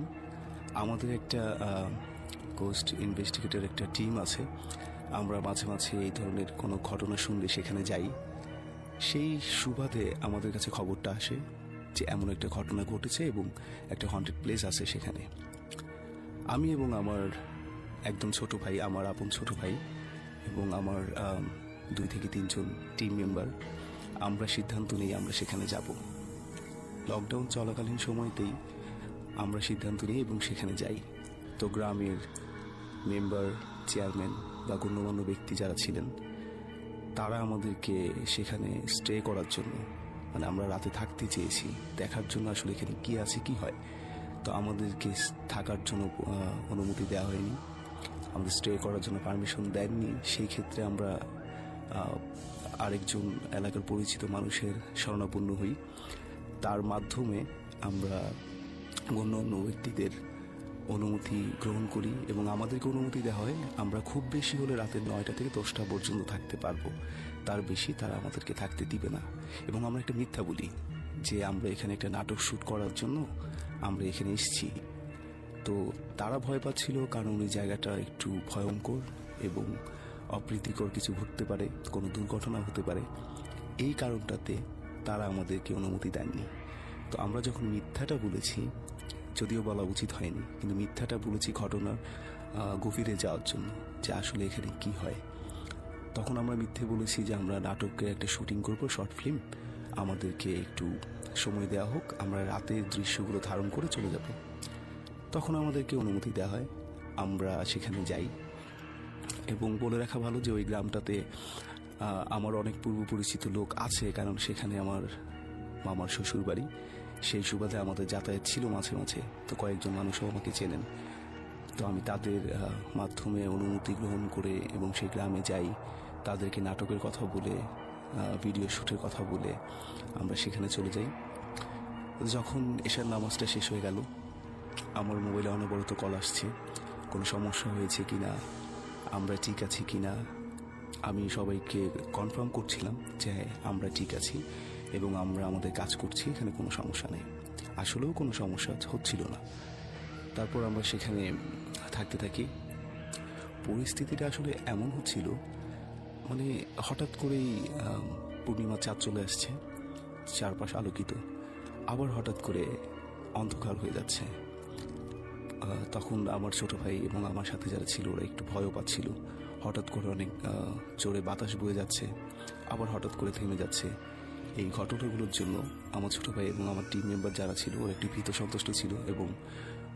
আমাদের একটা কোস্ট ইনভেস্টিগেটর একটা টিম আছে। আমরা মাঝে মাঝে এই ধরনের কোনো ঘটনা শুনলে সেখানে যাই। সেই সুবাদে আমাদের কাছে খবরটা আসে যে এমন একটা ঘটনা ঘটেছে এবং একটা হন্টেড প্লেস আছে সেখানে। আমি এবং আমার একদম ছোট ভাই, আমার আপন ছোট ভাই এবং আমার 2 থেকে 3 জন টিম মেম্বার, আমরা সিদ্ধান্ত নিই আমরা সেখানে যাব। লকডাউন চলাকালীন সময়তেই আমরা সিদ্ধান্ত নিই এবং সেখানে যাই। তো গ্রামের মেম্বার, চেয়ারম্যান বা গণ্যমান্য ব্যক্তি যারা ছিলেন, তারা আমাদেরকে সেখানে স্টে করার জন্য, মানে আমরা রাতে থাকতে চেয়েছি, দেখার জন্য আসলে এখানে কি আছে কি হয়। তো আমাদেরকে থাকার জন্য অনুমতি দেওয়া হয়নি, আমাদের স্টে করার জন্য পারমিশন দেননি। সেই ক্ষেত্রে আমরা আরেকজন এলাকার পরিচিত মানুষের শরণাপন্ন হই। তার মাধ্যমে আমরা অন্য ব্যক্তিদের অনুমতি গ্রহণ করি এবং আমাদেরকে অনুমতি দেওয়া হয় আমরা খুব বেশি হলে রাতের 9টা থেকে 10টা পর্যন্ত থাকতে পারবো, তার বেশি তারা আমাদেরকে থাকতে দিবে না। এবং আমরা একটা মিথ্যা বলি যে আমরা এখানে একটা নাটক শুট করার জন্য আমরা এখানে এসেছি। তো তারা ভয় পাচ্ছিল, কারণ ওই জায়গাটা একটু ভয়ঙ্কর এবং অপ্রীতিকর কিছু ঘটতে পারে, কোনো দুর্ঘটনা হতে পারে। এই কারণটাতে তারা আমাদেরকে অনুমতি দেননি। তো আমরা যখন মিথ্যাটা বলেছি, যদিও বলা উচিত হয়নি, কিন্তু মিথ্যাটা বলেছি ঘটনার গভীরে যাওয়ার জন্য যে আসলে এখানে কি হয়। তখন আমরা মিথ্যে বলেছি যে আমরা নাটকের একটা শুটিং করব, শর্ট ফিল্ম, আমাদেরকে একটু সময় দেওয়া হোক, আমরা রাতের দৃশ্যগুলো ধারণ করে চলে যাব। তখন আমাদেরকে অনুমতি দেওয়া হয়, আমরা সেখানে যাই। এবং বলে রাখা ভালো যে ওই গ্রামটাতে আমার অনেক পূর্ব পরিচিত লোক আছে, কারণ সেখানে আমার মামার শ্বশুর বাড়ি। সেই সুবাদে আমাদের যাতায়াত ছিল মাঝে মাঝে। তো কয়েকজন মানুষও আমাকে চেনেন। তো আমি তাদের মাধ্যমে অনুমতি গ্রহণ করে এবং সেই গ্রামে যাই, তাদেরকে নাটকের কথা বলে, ভিডিও শ্যুটের কথা বলে আমরা সেখানে চলে যাই। যখন এশার নামাজটা শেষ হয়ে গেল, আমার মোবাইলে অনবরত কল আসছে, কোনো সমস্যা হয়েছে কিনা, আমরা ঠিক আছি কিনা। আমি সবাইকে কনফার্ম করছিলাম যে আমরা ঠিক আছি এবং আমরা আমাদের কাজ করছি, এখানে কোনো সমস্যা নেই। আসলেও কোনো সমস্যা হচ্ছিল না। তারপর আমরা সেখানে থাকতে থাকি। পরিস্থিতিটা আসলে এমন হচ্ছিল, মানে হঠাৎ করেই পূর্ণিমার চাঁদ চলে আসছে, চারপাশ আলোকিত, আবার হঠাৎ করে অন্ধকার হয়ে যাচ্ছে। তখন আমার ছোট ভাই এবং আমার সাথে যারা ছিল ওরা একটু ভয়ও পাচ্ছিল। হঠাৎ করে অনেক জোরে বাতাস বয়ে যাচ্ছে, আবার হঠাৎ করে থেমে যাচ্ছে। এই ঘটনাগুলোর জন্য আমার ছোট ভাই এবং আমার টিম মেম্বার যারা ছিল ওরা একটু ভীত সন্তুষ্ট ছিল এবং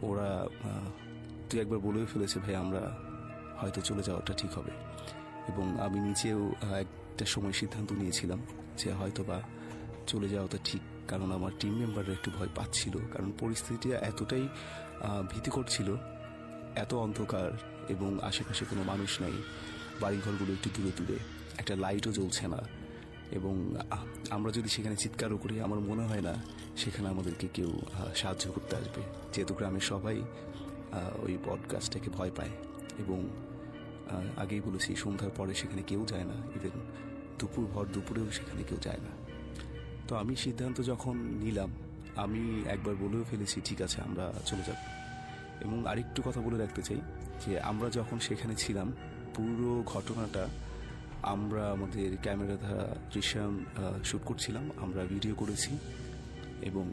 ওরা তুই একবার বলেও ফেলেছে, ভাই আমরা হয়তো চলে যাওয়াটা ঠিক হবে। এবং আমি নিজেও একটা সময় সিদ্ধান্ত নিয়েছিলাম যে হয়তো বা চলে যাওয়াটা ঠিক, কারণ আমার টিম মেম্বাররা একটু ভয় পাচ্ছিল, কারণ পরিস্থিতিটা এতটাই ভীতিকর ছিল, এত অন্ধকার এবং আশেপাশে কোনো মানুষ নাই, বাড়িঘরগুলো একটু দূরে দূরে, একটা লাইটও জ্বলছে না। এবং আমরা যদি সেখানে চিৎকারও করি, আমার মনে হয় না সেখানে আমাদেরকে কেউ সাহায্য করতে আসবে, যেহেতু গ্রামের সবাই ওই পডকাস্টটাকে ভয় পায়। এবং আগেই বলেছি, সন্ধ্যার পরে সেখানে কেউ যায় না, ইভেন ভর দুপুরেও সেখানে কেউ যায় না। তো আমি সিদ্ধান্ত যখন নিলাম, আমি একবার বলেও ফেলেছি ঠিক আছে আমরা চলে যাব। এবং আরেকটু কথা বলে রাখতে চাই যে আমরা যখন সেখানে ছিলাম, পুরো ঘটনাটা আমরা আমাদের ক্যামেরা দ্বারা দৃশ্যায়ন শ্যুট করছিলাম, আমরা ভিডিও করেছি এবং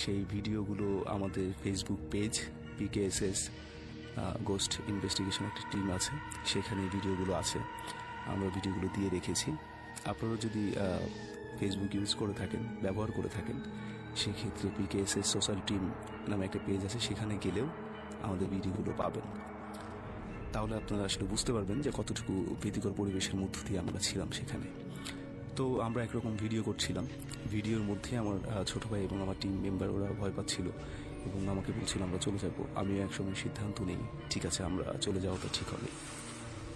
সেই ভিডিওগুলো আমাদের Facebook page PKSS ghost investigation একটা টিম আছে, সেখানে ভিডিওগুলো আছে, আমরা ভিডিওগুলো দিয়ে রেখেছি। আপনারা যদি ফেসবুক ইউজ করে থাকেন, ব্যবহার করে থাকেন, সেক্ষেত্রে PKSS সোশ্যাল টিম নামে একটা পেজ আছে, সেখানে গেলেও আমাদের ভিডিওগুলো পাবেন। তাহলে আপনারা আসলে বুঝতে পারবেন যে কতটুকু ভীতিকর পরিবেশের মধ্য দিয়ে আমরা ছিলাম সেখানে। তো আমরা একরকম ভিডিও করছিলাম, ভিডিওর মধ্যে আমার ছোট ভাই এবং আমার টিম মেম্বার ওরা ভয় পাচ্ছিল এবং আমাকে বলছিল আমরা চলে যাব। আমিও একসময় সিদ্ধান্ত নিই ঠিক আছে আমরা চলে যাওয়াটা ঠিক হবে।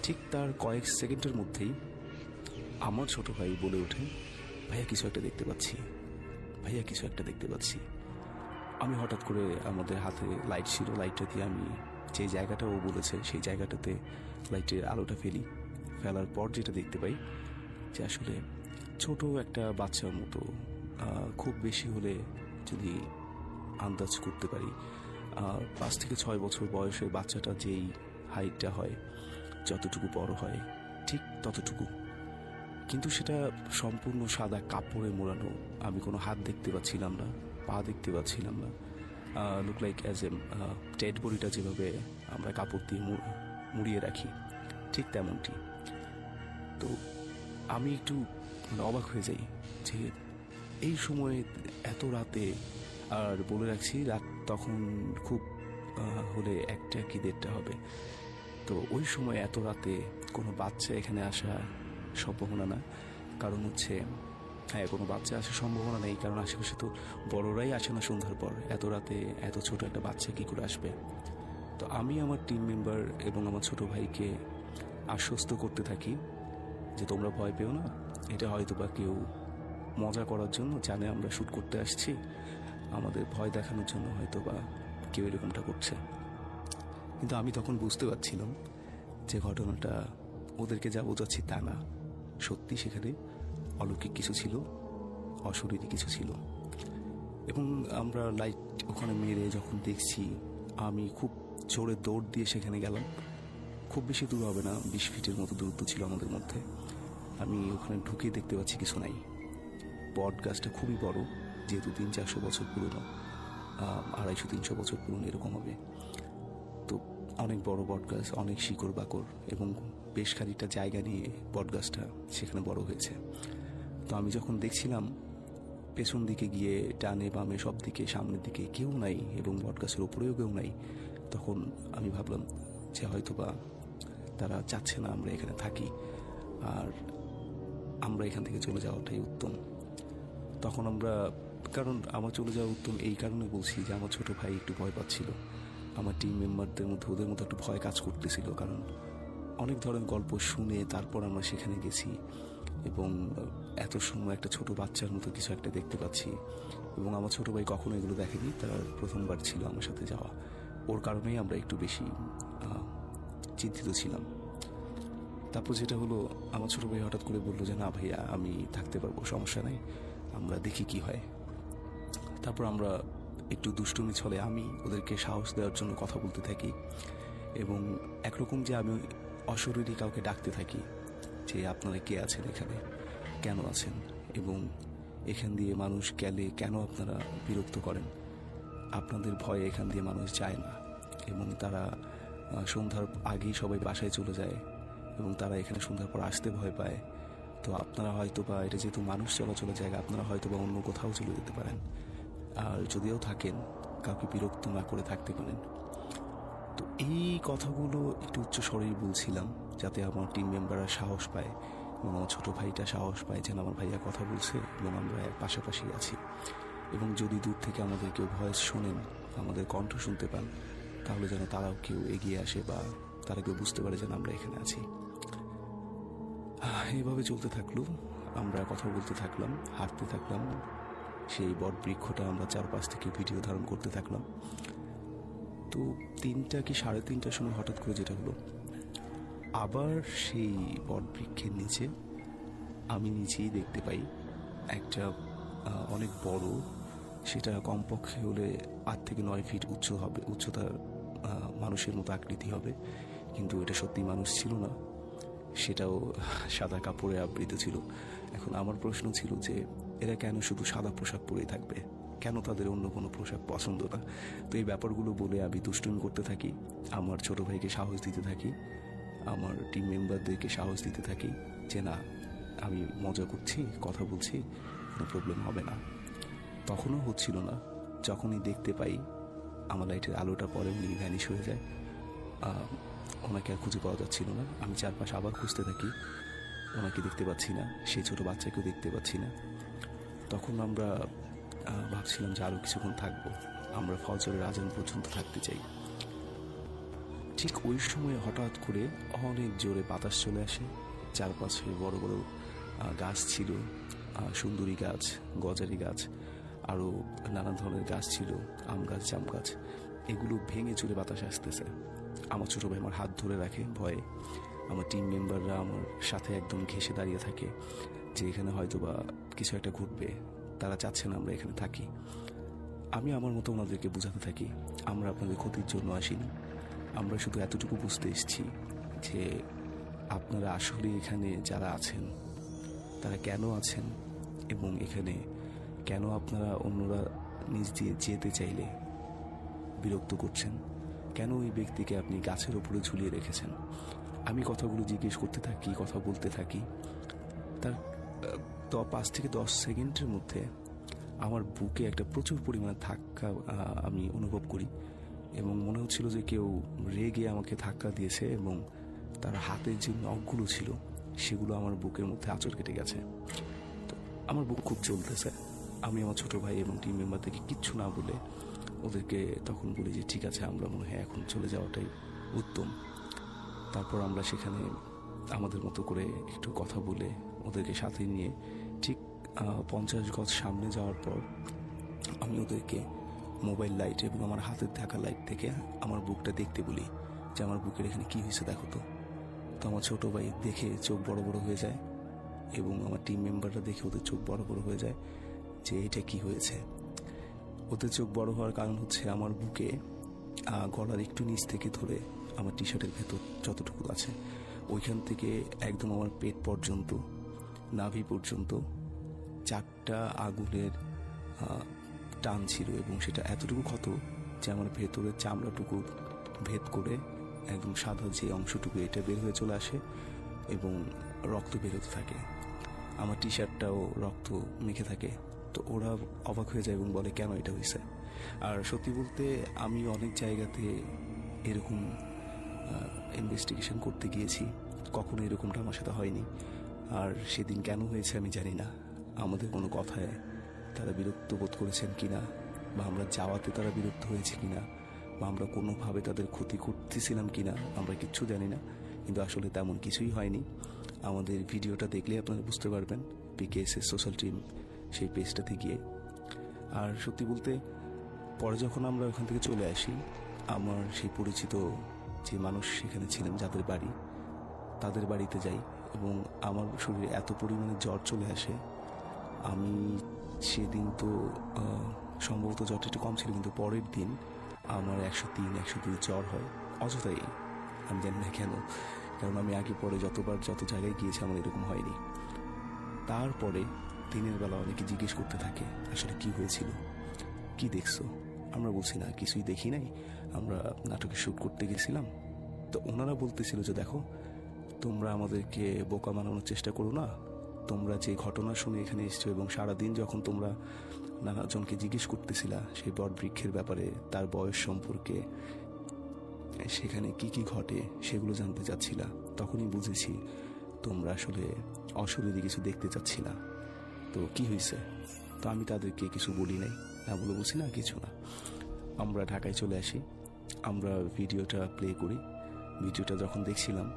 ঠিক তার কয়েক সেকেন্ডের মধ্যেই আমার ছোট ভাই বলে ওঠে, ভাইয়া কিছু একটা দেখতে পাচ্ছি, ভাইয়া কিছু একটা দেখতে পাচ্ছি। আমি হঠাৎ করে, আমাদের হাতে লাইট ছিল, লাইটটা দিয়ে আমি যে জায়গাটা ও বলেছে সেই জায়গাটাতে লাইটের আলোটা ফেলার পর যেটা দেখতে পাই যে আসলে ছোট একটা বাচ্চার মতো, খুব বেশি হলে যদি আন্দাজ করতে পারি 5 থেকে 6 বছর বয়সের বাচ্চাটা যেই হাইটটা হয়, যতটুকু বড় হয় ঠিক ততটুকু, কিন্তু সেটা সম্পূর্ণ সাদা কাপড়ে মোড়ানো। আমি কোনো হাত দেখতে পাচ্ছিলাম না, পা দেখতে পাচ্ছিলাম না। Look like as a dead বডিটা যেভাবে আমরা কাপড় দিয়ে মুড়িয়ে রাখি, ঠিক তেমনটি। তো আমি একটু অবাক হয়ে যাই যে এই সময়ে এত রাতে, আর বলে রাখছি রাত তখন খুব হলে 1টা কি 1:30 হবে। তো ওই সময় এত রাতে কোনো বাচ্চা এখানে আসা সম্ভাবনা না, কারণ হচ্ছে হ্যাঁ কোনো বাচ্চা আসার সম্ভাবনা নেই, কারণ আশেপাশে তো বড়রাই আসে না সন্ধ্যার পর, এত রাতে এত ছোট একটা বাচ্চা কি করে আসবে। তো আমি আমার টিম মেম্বার এবং আমার ছোট ভাইকে আশ্বস্ত করতে থাকি যে তোমরা ভয় পেও না, এটা হয়তো বা কেউ মজা করার জন্য জানে আমরা শ্যুট করতে আসছি, আমাদের ভয় দেখানোর জন্য হয়তো বা কেউ এরকমটা করছে। কিন্তু আমি তখন বুঝতে পারছিলাম যে ঘটনাটা ওদেরকে যা বোঝাচ্ছি তা না, সত্যি সেখানে অলৌকিক কিছু ছিল, অশরীরী কিছু ছিল। এবং আমরা লাইট ওখানে মেরে যখন দেখছি, আমি খুব জোরে দৌড় দিয়ে সেখানে গেলাম। খুব বেশি দূর হবে না, 20 ফিটের মতো দূরত্ব ছিল আমাদের মধ্যে। আমি ওখানে ঢুকে দেখতে পাচ্ছি কিছু নাই। বট গাছটা খুবই বড়, যেহেতু 300-400 বছর পুরনো, 250-300 বছর পুরনো এরকম হবে। তো অনেক বড় বট গাছ, অনেক শিকড় বাকড় এবং বেশ খানিকটা জায়গা নিয়ে বট গাছটা সেখানে বড় হয়েছে। তো আমি যখন দেখছিলাম পেছন দিকে গিয়ে ডানে বামে সব দিকে, সামনের দিকে কেউ নাই এবং বট গাছের উপরেও কেউ নাই, তখন আমি ভাবলাম যে হয়তো বা তারা চাচ্ছে না আমরা এখানে থাকি, আর আমরা এখান থেকে চলে যাওয়াটাই উত্তম। তখন আমরা, কারণ আমার চলে যাওয়া উত্তম এই কারণে বলছি যে আমার ছোট ভাই একটু ভয় পাচ্ছিল, আমার টিম মেম্বারদের মধ্যে ওদের মধ্যে একটু ভয় কাজ করতেছিল, কারণ অনেক ধরনের গল্প শুনে তারপর আমরা সেখানে গেছি এবং এত সময় একটা ছোট বাচ্চার মতো কিছু একটা দেখতে পাচ্ছি এবং আমার ছোট ভাই কখনো এগুলো দেখেনি, তার প্রথমবার ছিল আমার সাথে যাওয়া। ওর কারণেই আমরা একটু বেশি চিন্তিত ছিলাম। তারপর যেটা হলো, আমার ছোট ভাই হঠাৎ করে বললো যে না ভাইয়া আমি থাকতে পারবো, সমস্যা নাই, আমরা দেখি কি হয়। তারপর আমরা একটু দুষ্টুমি ছলে আমি ওদেরকে সাহস দেওয়ার জন্য কথা বলতে থাকি, এবং একরকম যে আমি অশরীরী কাউকে ডাকতে থাকি যে আপনারা কে আছেন এখানে, কেন আছেন, এবং এখান দিয়ে মানুষ গেলে কেন আপনারা বিরক্ত করেন, আপনাদের ভয়ে এখান দিয়ে মানুষ যায় না, এবং তারা সন্ধ্যার আগেই সবাই বাসায় চলে যায়, এবং তারা এখানে সন্ধ্যার পর আসতে ভয় পায়। তো আপনারা হয়তো বা এটা যেহেতু মানুষ চলাচলের জায়গা, আপনারা হয়তো বা অন্য কোথাও চলে যেতে পারেন, আর যদিও থাকেন কাউকে বিরক্ত না করে থাকতে পারেন। তো এই কথাগুলো একটু উচ্চ স্বরেই বলছিলাম যাতে আমার টিম মেম্বাররা সাহস পায়, এবং আমার ছোটো ভাইটা সাহস পায় যেন আমার ভাইয়া কথা বলছে এবং আমরা পাশাপাশি আছি, এবং যদি দূর থেকে আমাদের কেউ ভয়েস শোনেন, আমাদের কণ্ঠ শুনতে পান, তাহলে যেন তারাও কেউ এগিয়ে আসে বা তারা কেউ বুঝতে পারে যেন আমরা এখানে আছি। এইভাবে চলতে থাকলো, আমরা কথা বলতে থাকলাম, হাঁটতে থাকলাম, সেই বট বৃক্ষটা আমরা চারপাশ থেকে ভিডিও ধারণ করতে থাকলাম। তো 3টা কি 3:30টার সময় হঠাৎ করে যেটা হলো, আবার সেই বট বৃক্ষের নিচে আমি নিচেই দেখতে পাই একটা অনেক বড়, সেটা কমপক্ষে হলে 8 থেকে 9 ফিট উচ্চতার মানুষের মতো আকৃতি হবে, কিন্তু এটা সত্যি মানুষ ছিল না, সেটাও সাদা কাপড়ে আবৃত ছিল। এখন আমার প্রশ্ন ছিল যে এরা কেন শুধু সাদা পোশাক পরেই থাকবে, কেন তাদের অন্য কোনো পোশাক পছন্দ না? তো এই ব্যাপারগুলো বলে আমি দুষ্টুমি করতে থাকি, আমার ছোট ভাইকে সাহস দিতে থাকি, আমার টিম মেম্বারদেরকে সাহস দিতে থাকি যে না আমি মজা করছি, কথা বলছি, কোনো প্রবলেম হবে না। তখনও হচ্ছিল না। যখনই দেখতে পাই আমার লাইটের আলোটা পরে উনি ভ্যানিশ হয়ে যায়, ওনাকে আর খুঁজে পাওয়া যাচ্ছিল না। আমি চারপাশে আবার খুঁজতে থাকি, ওনাকে দেখতে পাচ্ছি না, সেই ছোট বাচ্চাকেও দেখতে পাচ্ছি না। তখন আমরা ভাবছিলাম যে আরও কিছুক্ষণ থাকবো, আমরা ফজরের আজান পর্যন্ত থাকতে চাই। ঠিক ওই সময় হঠাৎ করে অনেক জোরে বাতাস চলে আসে, চারপাশে বড় বড় গাছ ছিল, সুন্দরী গাছ, গজারি গাছ, আরও নানা ধরনের গাছ ছিল, আম গাছ, জাম গাছ, এগুলো ভেঙে চুরে বাতাস আসতেছে। আমার ছোটো ভাই আমার হাত ধরে রাখে ভয়ে, আমার টিম মেম্বাররা আমার সাথে একদম ঘেঁষে দাঁড়িয়ে থাকে যে এখানে হয়তো বা কিছু একটা ঘটবে, তারা চাচ্ছে না আমরা এখানে থাকি। আমি আমার মতো ওনাদেরকে বোঝাতে থাকি আমরা আপনাদের ক্ষতির জন্য আসিনি, আমরা শুধু এতটুকু বুঝতে এসেছি যে আপনারা আসলে এখানে যারা আছেন তারা কেন আছেন, এবং এখানে কেন আপনারা অন্যরা নিজ দিয়ে যেতে চাইলে বিরক্ত করছেন, কেন ওই ব্যক্তিকে আপনি গাছের ওপরে ঝুলিয়ে রেখেছেন। আমি কথাগুলো জিজ্ঞেস করতে থাকি, কথা বলতে থাকি। তার 5 থেকে 10 সেকেন্ডের মধ্যে আমার বুকে একটা প্রচুর পরিমাণে ধাক্কা আমি অনুভব করি, এবং মনে হচ্ছিল যে কেউ রেগে আমাকে ধাক্কা দিয়েছে, এবং তার হাতের যে নখগুলো ছিল সেগুলো আমার বুকের মধ্যে আঁচড় কেটে গেছে। তো আমার বুক খুব চলতেছে। আমি আমার ছোট ভাই এবং টিম মেম্বারদেরকে কিচ্ছু না বলে ওদেরকে তখন বলি যে ঠিক আছে, আমরা মনে হয় এখন চলে যাওয়াটাই উত্তম। তারপর আমরা সেখানে আমাদের মতো করে একটু কথা বলে ওদেরকে সাথে নিয়ে ঠিক 50 গজ সামনে যাওয়ার পর আমি ওদেরকে মোবাইল লাইট এবং আমার হাতের থাকা লাইট থেকে আমার বুকটা দেখতে বলি যে আমার বুকের এখানে কি হয়েছে দেখো তো। তো আমার ছোট ভাই দেখে চোখ বড় বড় হয়ে যায়, এবং আমার টিম মেম্বাররা দেখে ওদের চোখ বড় বড় হয়ে যায় যে এটা কি হয়েছে। ওদের চোখ বড় হওয়ার কারণ হচ্ছে আমার বুকে গলার একটু নিচ থেকে ধরে আমার টি শার্টের ভেতর যতটুকু আছে ওইখান থেকে একদম আমার পেট পর্যন্ত, নাভি পর্যন্ত 4টা আগুনের টান ছিল, এবং সেটা এতটুকু ক্ষত যে আমার ভেতরের চামড়াটুকু ভেদ করে একদম সাদা যে অংশটুকু এটা বের হয়ে চলে আসে, এবং রক্ত বেরোতে থাকে। আমার টি শার্টটাও রক্ত মেখে থাকে। তো ওরা অবাক হয়ে যায় এবং বলে কেন এটা হয়েছে। আর সত্যি বলতে আমি অনেক জায়গাতে এরকম ইনভেস্টিগেশন করতে গিয়েছি, কখনো এরকমটা আমার সাথে হয়নি। আর সেদিন কেন হয়েছে আমি জানি না। আমাদের কোনো কথায় তারা বিরক্ত বোধ করেছেন কিনা, বা আমরা যাওয়াতে তারা বিরক্ত হয়েছে কিনা, বা আমরা কোনোভাবে তাদের ক্ষতি করতেছিলাম কিনা, আমরা কিচ্ছু জানি না। কিন্তু আসলে তেমন কিছুই হয়নি। আমাদের ভিডিওটা দেখলে আপনারা বুঝতে পারবেন, PKS সোশ্যাল টিম সেই পেজটাতে গিয়ে। আর সত্যি বলতে পরে যখন আমরা ওখান থেকে চলে আসি, আমার সেই পরিচিত যে মানুষ সেখানে ছিলেন যাদের বাড়ি, তাদের বাড়িতে যাই এবং আমার শরীরে এত পরিমাণে জ্বর চলে আসে। আমি সেদিন তো সম্ভবত জ্বরটা একটু কম ছিল, কিন্তু পরের দিন আমার 103-102 জ্বর হয় অযথাই। আমি জানি না কেন, কারণ আমি আগে পরে যত জায়গায় গিয়েছি আমার এরকম হয়নি। তারপরে দিনের বেলা অনেকে জিজ্ঞেস করতে থাকে আসলে কি হয়েছিল, কি দেখছো। আমরা বলছি না কিছুই দেখি নাই, আমরা নাটকে শ্যুট করতে গেছিলাম। তো ওনারা বলতেছিল যে দেখো, তোমরা আমাদেরকে বোকা বানানোর চেষ্টা করো না, তোমরা যে ঘটনা শুনে এখানে এসছো এবং সারাদিন যখন তোমরা নানাজনকে জিজ্ঞেস করতেছিলা সেই বট বৃক্ষের ব্যাপারে, তার বয়স সম্পর্কে, সেখানে কি কি ঘটে সেগুলো জানতে চাচ্ছিলা, তখনই বুঝেছি তোমরা আসলে অশরীরী কিছু দেখতে চাচ্ছিলা। তো কি হয়েছে? তো আমি তাদেরকে কিছু বলি নাই, না বলে বলছি না কিছু না। আমরা ঢাকায় চলে আসি, আমরা ভিডিওটা প্লে করি। ভিডিওটা যখন দেখছিলাম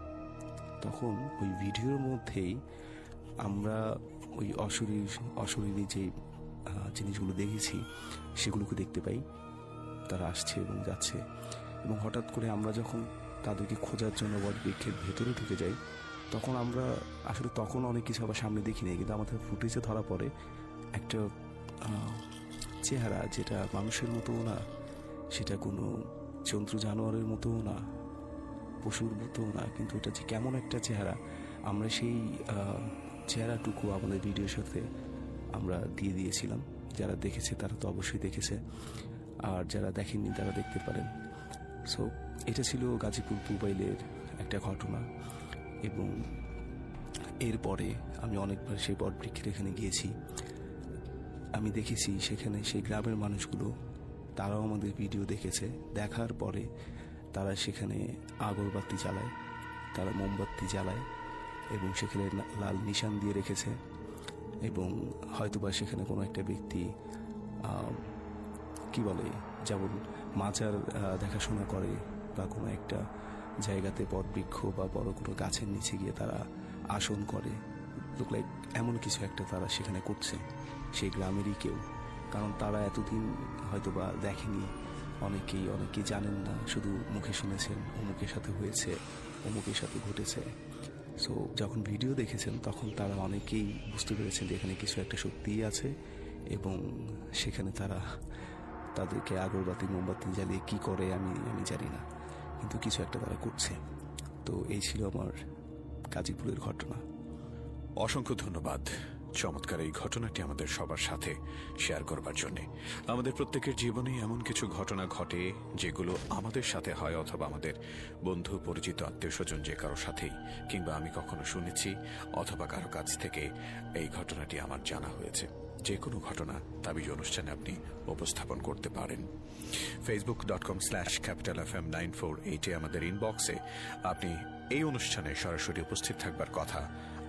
তখন ওই ভিডিওর মধ্যেই আমরা ওই অশরীরী যে জিনিসগুলো দেখেছি সেগুলোকে দেখতে পাই। তারা আসছে এবং যাচ্ছে, এবং হঠাৎ করে আমরা যখন তাদেরকে খোঁজার জন্য বট বৃক্ষের ভেতরে ঢুকে যাই, তখন আমরা আসলে তখন অনেক কিছু আবার সামনে দেখি নাই, কিন্তু আমাদের ফুটেজে ধরা পড়ে একটা চেহারা যেটা মানুষের মতোও না, সেটা কোনো জন্তু জানোয়ারের মতোও না, পশুর মতোও না, কিন্তু এটা যে কেমন একটা চেহারা, আমরা সেই চেহারাটুকু আমাদের ভিডিওর সাথে আমরা দিয়ে দিয়েছিলাম। যারা দেখেছে তারা তো অবশ্যই দেখেছে, আর যারা দেখেননি তারা দেখতে পারেন। সো এটা ছিল গাজীপুর মোবাইলের একটা ঘটনা। এবং এরপরে আমি অনেকবার সেই বটবৃক্ষের এখানে গিয়েছি, আমি দেখেছি সেখানে সেই গ্রামের মানুষগুলো তারাও আমাদের ভিডিও দেখেছে। দেখার পরে তারা সেখানে আগরবাতি জ্বালায়, তারা মোমবাতি জ্বালায় এবং সেখানে লাল নিশান দিয়ে রেখেছে। এবং হয়তোবা সেখানে কোনো একটা ব্যক্তি কি বলে, যেমন মাজার দেখাশোনা করে বা কোনো একটা জায়গাতে বটবৃক্ষ বা বড় কোনো গাছের নিচে গিয়ে তারা আসন করে, লুক লাইক এমন কিছু একটা তারা সেখানে করছে, সেই গ্রামেরই কেউ। কারণ তারা এতদিন হয়তোবা দেখেনি, অনেকেই জানেন না, শুধু মুখে শুনেছেন অমুকের সাথে হয়েছে, অমুকের সাথে ঘটেছে। সো যখন ভিডিও দেখেছেন তখন তারা অনেকেই বুঝতে পেরেছেন যে এখানে কিছু একটা সত্যিই আছে, এবং সেখানে তারা তাদেরকে আগরবাতি মোমবাতি জ্বালিয়ে কি করে আমি জানি না, কিন্তু কিছু একটা তারা করছে। তো এই ছিল আমার গাজীপুরের ঘটনা। অসংখ্য ধন্যবাদ চমৎকার এই ঘটনাটি আমাদের সবার সাথে শেয়ার করবার জন্য। আমাদের প্রত্যেকের জীবনে এমন কিছু ঘটনা ঘটে যেগুলো আমাদের সাথে হয়, অথবা আমাদের বন্ধু পরিচিত আত্মীয় স্বজন যে কারো সাথেই, কিংবা আমি কখনো শুনেছি অথবা কারো কাছ থেকে এই ঘটনাটি আমার জানা হয়েছে। যে কোনো ঘটনা তাবিজ অনুষ্ঠানে আপনি উপস্থাপন করতে পারেন। facebook.com/capitalfm948 আমাদের ইনবক্সে আপনি এই অনুষ্ঠানে সরাসরি উপস্থিত থাকবার কথা,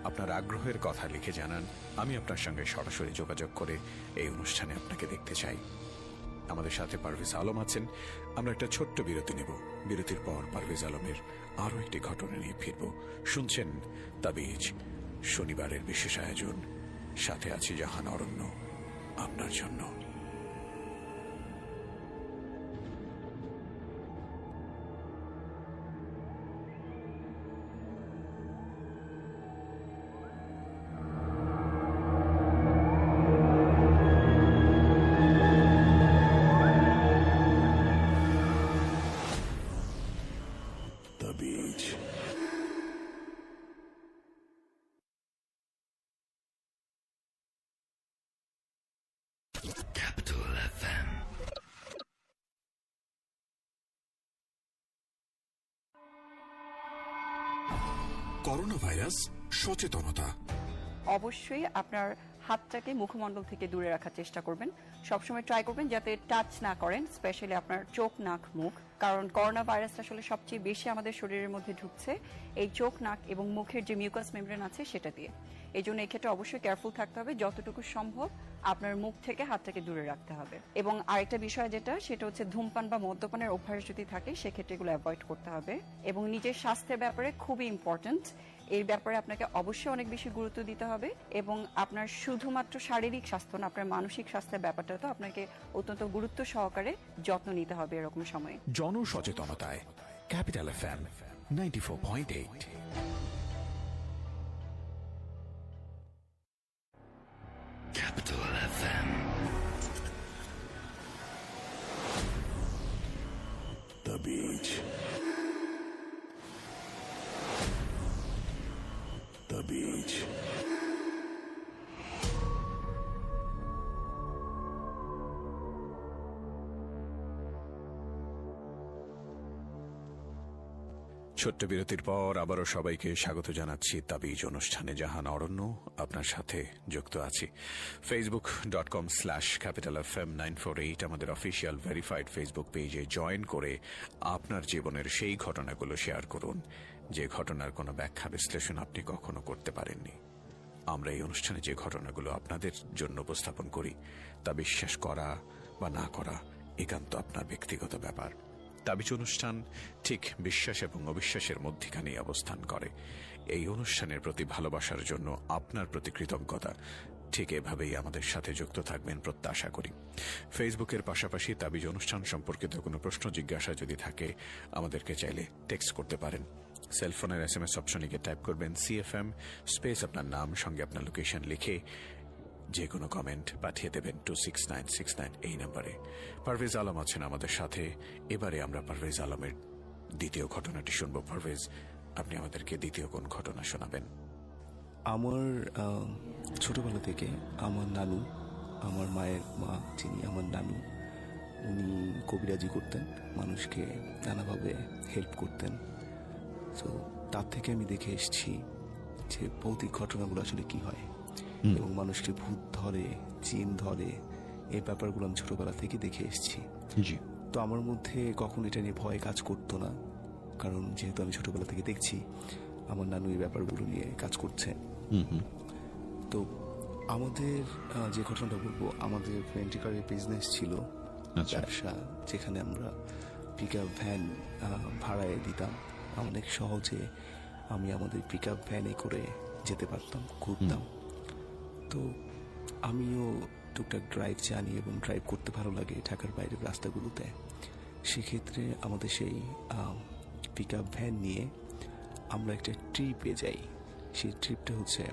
আপনার আগ্রহের কথা লিখে জানান। আমি আপনার সঙ্গে সরাসরি যোগাযোগ করে এই অনুষ্ঠানে আপনাকে দেখতে চাই। আমাদের সাথে পারভেজ আলম আছেন। আমরা একটা ছোট্ট বিরতি নেব। বিরতির পর পারভেজ আলমের আরো একটি ঘটনা নিয়ে ফিরব। শুনছেন তাবিজ, শনিবারের বিশেষ আয়োজন। সাথে আছি জাহান অরণ্য আপনার জন্য। তাবিজ। Capital FM. করোনা ভাইরাস সচেতনতা। অবশ্যই আপনার হাতটাকে মুখমণ্ডল থেকে দূরে রাখার চেষ্টা করবেন। সবসময় ট্রাই করবেন যাতে টাচ না করেন, স্পেশালি আপনার চোখ, নাক, মুখ, কারণ করোনা ভাইরাসটা আসলে সবচেয়ে বেশি আমাদের শরীরের মধ্যে ঢুকছে এই চোখ, নাক এবং মুখের যে মিউকাস মেমব্রেন আছে সেটা দিয়ে। এই জন্য এই ক্ষেত্রে অবশ্যই কেয়ারফুল থাকতে হবে, যতটুকু সম্ভব আপনার মুখ থেকে হাতটাকে দূরে রাখতে হবে। এবং আরেকটা বিষয় সেটা হচ্ছে ধূমপান বা মদ্যপানের অভ্যাস যদি থাকে সেক্ষেত্রে এগুলো অ্যাভয়েড করতে হবে। এবং নিজের স্বাস্থ্যের ব্যাপারে খুবই ইম্পর্টেন্ট, এই ব্যাপারে আপনাকে অবশ্যই অনেক বেশি গুরুত্ব দিতে হবে এবং আপনার শুধুমাত্র শারীরিক স্বাস্থ্য না, আপনার মানসিক স্বাস্থ্যের ব্যাপারটা তো আপনাকে অত্যন্ত গুরুত্ব সহকারে যত্ন নিতে হবে এরকম সময়ে। জনসচেতনতায় capital FM 94.8। Capital FM. The Beach. The Beach. ছোট্ট বিরতির পর আবারও সবাইকে স্বাগত জানাচ্ছি তাবিজ অনুষ্ঠানে। জাহান অরণ্য আপনার সাথে যুক্ত আছি। facebook.com/capitalfm948 আমাদের অফিসিয়াল ভেরিফাইড ফেসবুক পেজে জয়েন করে আপনার জীবনের সেই ঘটনাগুলো শেয়ার করুন যে ঘটনার কোনো ব্যাখ্যা বিশ্লেষণ আপনি কখনো করতে পারেননি। আমরা এই অনুষ্ঠানে যে ঘটনাগুলো আপনাদের জন্য উপস্থাপন করি তা বিশ্বাস করা বা না করা একান্ত আপনার ব্যক্তিগত ব্যাপার। তাবিজ অনুষ্ঠান ঠিক বিশ্বাস এবং অবিশ্বাসের মধ্যখানেই অবস্থান করে। এই অনুষ্ঠানের প্রতি ভালোবাসার জন্য আপনার প্রতি কৃতজ্ঞতা। ঠিক এভাবেই আমাদের সাথে যুক্ত থাকবেন প্রত্যাশা করি। ফেসবুকের পাশাপাশি তাবিজ অনুষ্ঠান সম্পর্কিত কোনো প্রশ্ন জিজ্ঞাসা যদি থাকে আমাদেরকে চাইলে টেক্সট করতে পারেন। সেলফোনের SMS অপশনে গিয়ে টাইপ করবেন CFM স্পেস আপনার নাম সঙ্গে আপনার লোকেশন লিখে যে কোনো কমেন্ট পাঠিয়ে দেবেন 26969 এই নম্বরে। পারভেজ আলম আছেন আমাদের সাথে। এবারে আমরা পারভেজ আলমের দ্বিতীয় ঘটনাটি শুনবো। পারভেজ, আপনি আমাদেরকে দ্বিতীয় কোন ঘটনা শোনাবেন? আমার ছোটবেলা থেকে আমার নানু, আমার মায়ের মা যিনি আমার নানু, উনি কবিরাজি করতেন, মানুষকে নানাভাবে হেল্প করতেন। তো তার থেকে আমি দেখে এসেছি যে ভৌতিক ঘটনাগুলো আসলে কি হয় এবং মানুষকে ভূত ধরে, জিন ধরে, এই ব্যাপারগুলো আমি ছোটবেলা থেকে দেখে এসেছি। জি। তো আমার মধ্যে কখন এটা নিয়ে ভয় কাজ করতো না, কারণ যেহেতু আমি ছোটবেলা থেকে দেখছি আমার নানু এই ব্যাপারগুলো নিয়ে কাজ করছে। তো আমাদের যে ঘটনাটা বলবো, আমাদের রেন্টিকারের বিজনেস ছিল, ব্যবসা, যেখানে আমরা পিকআপ ভ্যান ভাড়ায় দিতাম। অনেক সহজে আমি আমাদের পিকআপ ভ্যানে করে যেতে পারতাম, ঘুরতাম। তো আমিও টুকটাক ড্রাইভ জানি এবং ড্রাইভ করতে ভালো লাগে ঢাকার বাইরের রাস্তাগুলোতে। সেক্ষেত্রে আমাদের সেই পিকআপ ভ্যান নিয়ে আমরা একটা ট্রিপে যাই। সেই ট্রিপটা হচ্ছে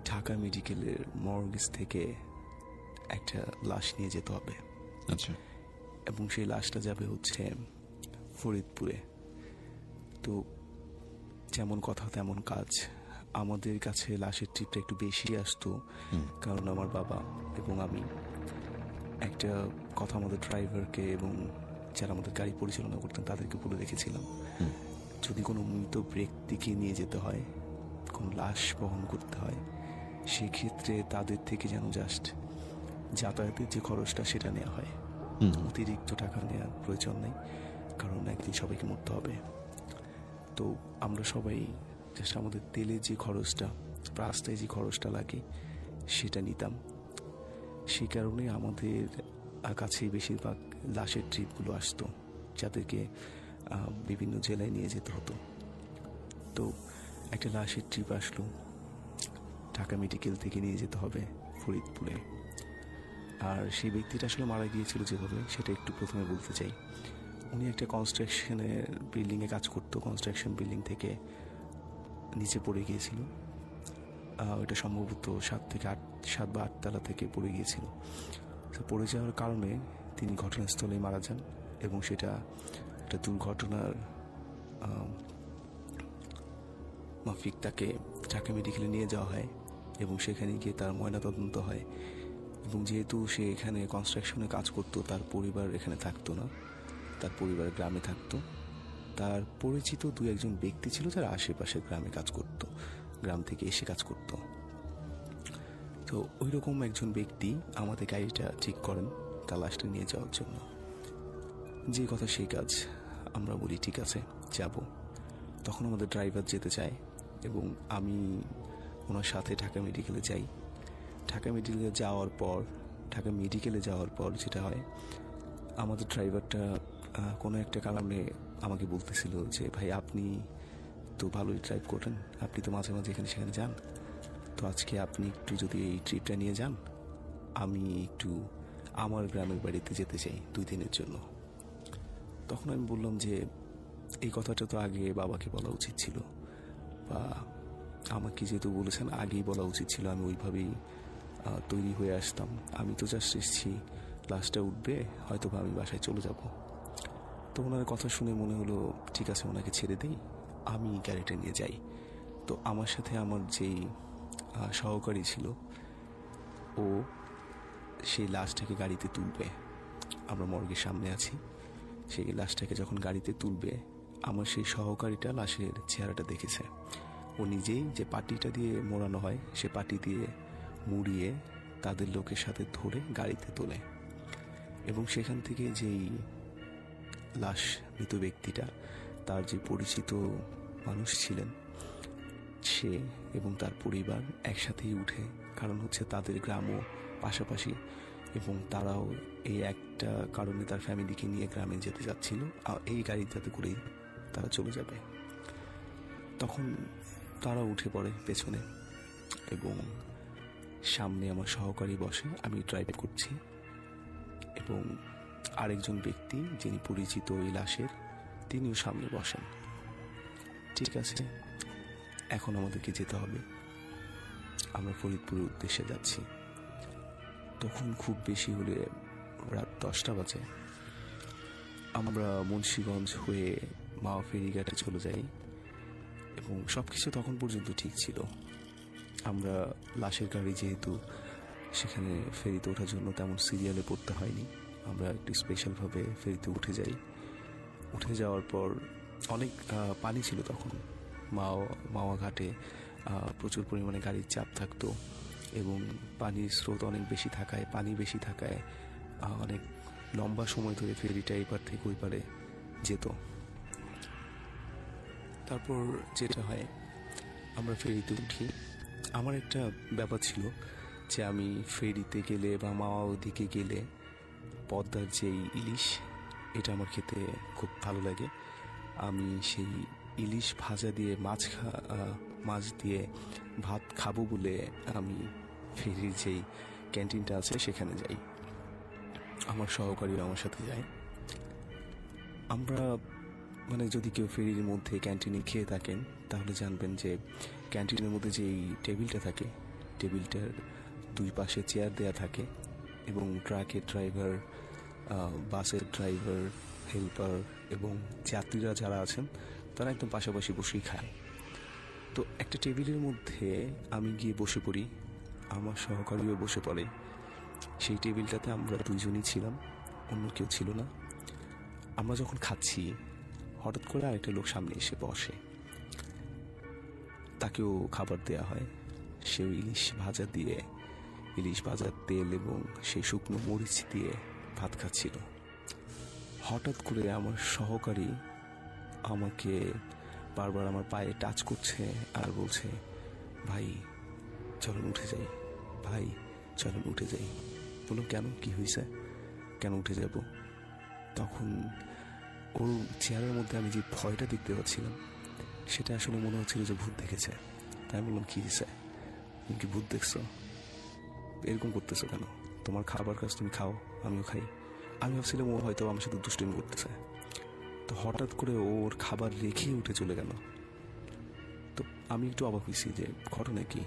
ঢাকা মেডিকেলের মর্গেজ থেকে একটা লাশ নিয়ে যেতে হবে। আচ্ছা। এবং সেই লাশটা যাবে হচ্ছে ফরিদপুরে। তো যেমন কথা তেমন কাজ। আমাদের কাছে লাশের ট্রিপটা একটু বেশি আসতো, কারণ আমার বাবা এবং আমি একটা কথা আমাদের ড্রাইভারকে এবং যারা আমাদের গাড়ি পরিচালনা করতেন তাদেরকে বলে রেখেছিলাম, যদি কোনো মৃত ব্যক্তিকে নিয়ে যেতে হয়, কোনো লাশ বহন করতে হয়, সেক্ষেত্রে তাদের থেকে যেন জাস্ট যাতায়াতের যে খরচটা সেটা নেওয়া হয়, অতিরিক্ত টাকা নেওয়ার প্রয়োজন নেই, কারণ একদিন সবাইকে মরতে হবে। তো আমরা সবাই জাস্ট আমাদের তেলের যে খরচটা, রাস্তায় যে খরচটা লাগে সেটা নিতাম। সেই কারণে আমাদের কাছে বেশিরভাগ লাশের ট্রিপগুলো আসতো, যাদেরকে বিভিন্ন জেলায় নিয়ে যেতে হতো। তো একটা লাশের ট্রিপ আসলো, ঢাকা মেডিকেল থেকে নিয়ে যেতে হবে ফরিদপুরে। আর সেই ব্যক্তিটা আসলে মারা গিয়েছিল যেভাবে, সেটা একটু প্রথমে বলতে চাই। উনি একটা কনস্ট্রাকশনের বিল্ডিংয়ে কাজ করতো, কনস্ট্রাকশন বিল্ডিং থেকে নিচে পড়ে গিয়েছিল। ওটা সম্ভবত 7 বা 8 তলা থেকে পড়ে গিয়েছিল। তো পড়ে যাওয়ার কারণে তিনি ঘটনাস্থলে মারা যান এবং সেটা একটা দুর্ঘটনার মাফিক তাকে ঢাকা মেডিকেলে নিয়ে যাওয়া হয় এবং সেখানে গিয়ে তার ময়নাতদন্ত হয়। এবং যেহেতু সে এখানে কনস্ট্রাকশনে কাজ করতো, তার পরিবার এখানে থাকতো না, তার পরিবার গ্রামে থাকতো। তার পরিচিত 2-1 ব্যক্তি ছিল যারা আশেপাশের গ্রামে কাজ করতো, গ্রাম থেকে এসে কাজ করতো। তো ওই রকম একজন ব্যক্তি আমাদের গাড়িটা ঠিক করেন তার লাশটা নিয়ে যাওয়ার জন্য। যে কথা সেই কাজ, আমরা বলি ঠিক আছে যাব। তখন আমাদের ড্রাইভার যেতে চায় এবং আমি ওনার সাথে ঢাকা মেডিকেলে যাই। ঢাকা মেডিকেলে যাওয়ার পর যেটা হয়, আমাদের ড্রাইভারটা কোনো একটা কারণে আমাকে বলতেছিল যে ভাই আপনি তো ভালোই ড্রাইভ করেন, আপনি তো মাঝে মাঝে এখানে সেখানে যান, তো আজকে আপনি একটু যদি এই ট্রিপটা নিয়ে যান, আমি একটু আমার গ্রামের বাড়িতে যেতে চাই 2 দিনের জন্য। তখন আমি বললাম যে এই কথাটা তো আগে বাবাকে বলা উচিত ছিল, বা আমাকে যেহেতু বলেছেন আগেই বলা উচিত ছিল, আমি ওইভাবেই তৈরি হয়ে আসতাম। আমি তো জাস্ট এসেছি, ক্লাসটা উঠবে হয়তো বা আমি বাসায় চলে যাব। তো ওনার কথা শুনে মনে হলো ঠিক আছে, ওনাকে ছেড়ে দিই, আমি গাড়িটা নিয়ে যাই। তো আমার সাথে আমার যেই সহকারী ছিল, ও সেই লাশটাকে গাড়িতে তুলবে। আমরা মর্গের সামনে আছি, সেই লাশটাকে যখন গাড়িতে তুলবে, আমার সেই সহকারীটা লাশের চেহারাটা দেখেছে। ও নিজেই যে পাটিটা দিয়ে মোড়ানো হয়, সে পাটি দিয়ে মুড়িয়ে তাদের লোকের সাথে ধরে গাড়িতে তোলে, এবং সেখান থেকে যেই লাশ মৃত ব্যক্তিটা, তার যে পরিচিত মানুষ ছিলেন সে এবং তার পরিবার একসাথেই উঠে, কারণ হচ্ছে তাদের গ্রামও পাশাপাশি, এবং তারাও এই একটা কারণে তার ফ্যামিলিকে নিয়ে গ্রামে যেতে যাচ্ছিল, আর এই গাড়িটাতে করেই তারা চলে যাবে। তখন তারা উঠে পড়ে পেছনে, এবং সামনে আমার সহকারী বসে, আমি ড্রাইভ করছি, এবং আরেকজন ব্যক্তি যিনি পরিচিত ওই লাশের, তিনিও সামনে বসেন। ঠিক আছে, এখন আমাদেরকে যেতে হবে, আমরা ফরিদপুরের উদ্দেশ্যে যাচ্ছি। তখন খুব বেশি হলে রাত 10টা বাজে। আমরা মুন্সিগঞ্জ হয়ে মাওয়া ফেরিঘাটে চলে যাই, এবং সব কিছু তখন পর্যন্ত ঠিক ছিল। আমরা লাশের গাড়ি, যেহেতু সেখানে ফেরিতে ওঠার জন্য তেমন সিরিয়ালে পড়তে হয়নি, আমরা একটু স্পেশালভাবে ফেরিতে উঠে যাই। উঠে যাওয়ার পর অনেক পানি ছিল তখন মাওয়া ঘাটে, প্রচুর পরিমাণে গাড়ির চাপ থাকতো, এবং পানির স্রোত অনেক বেশি থাকায়, পানি বেশি থাকায় অনেক লম্বা সময় ধরে ফেরিটা এপার থেকে ওই পারে যেত। তারপর যেটা হয়, আমরা ফেরিতে উঠি। আমার একটা ব্যাপার ছিল যে আমি ফেরিতে গেলে বা মাওয়া ওদিকে গেলে পদ্মার যেই ইলিশ, এটা আমার খেতে খুব ভালো লাগে। আমি সেই ইলিশ ভাজা দিয়ে মাছ দিয়ে ভাত খাবো বলে আমি ফেরির যেই ক্যান্টিনটা আছে সেখানে যাই। আমার সহকারীও আমার সাথে যায়। আমরা যদি কেউ ফেরির মধ্যে ক্যান্টিনে খেয়ে থাকেন তাহলে জানবেন যে ক্যান্টিনের মধ্যে যেই টেবিলটা থাকে, টেবিলটার 2 পাশে চেয়ার দেয়া থাকে, এবং ট্রাকের ড্রাইভার, বাসের ড্রাইভার, হেল্পার এবং যাত্রীরা যারা আছেন তারা একদম পাশাপাশি বসেই খায়। তো একটা টেবিলের মধ্যে আমি গিয়ে বসে পড়ি, আমার সহকারীও বসে পড়ে। সেই টেবিলটাতে আমরা 2 জনই ছিলাম, অন্য কেউ ছিল না। আমরা যখন খাচ্ছি, হঠাৎ করে আরেকটা লোক সামনে এসে বসে, তাকেও খাবার দেয়া হয়। সেও ইলিশ ভাজার তেল এবং সেই শুকনো মরিচ দিয়ে ভাত খাচ্ছিল। হঠাৎ করে আমার সহকারী আমাকে বারবার আমার পায়ে টাচ করছে আর বলছে, ভাই চলুন উঠে যাই, ভাই চলুন উঠে যাই। বললাম কেন, কি হয়েছে, কেন উঠে যাব? তখন ওর চেহারার মধ্যে আমি যে ভয়টা দেখতে পাচ্ছিলাম, সেটা আসলে মনে হচ্ছিল যে ভূত দেখেছে। তাই বললাম, কি হয়েছে, তুমি কি ভূত দেখছো? এরকম করতেছো কেন? তোমার খাবার কাজ তুমি খাও, আমিও খাই। আমি ভাবছিলাম ও হয়তো আমার সাথে দুষ্টুমি করতেছে। তো হঠাৎ করে ওর খাবার রেখে উঠে চলে গেল। তো আমি একটু অবাক হয়েছি যে ঘটনা কি,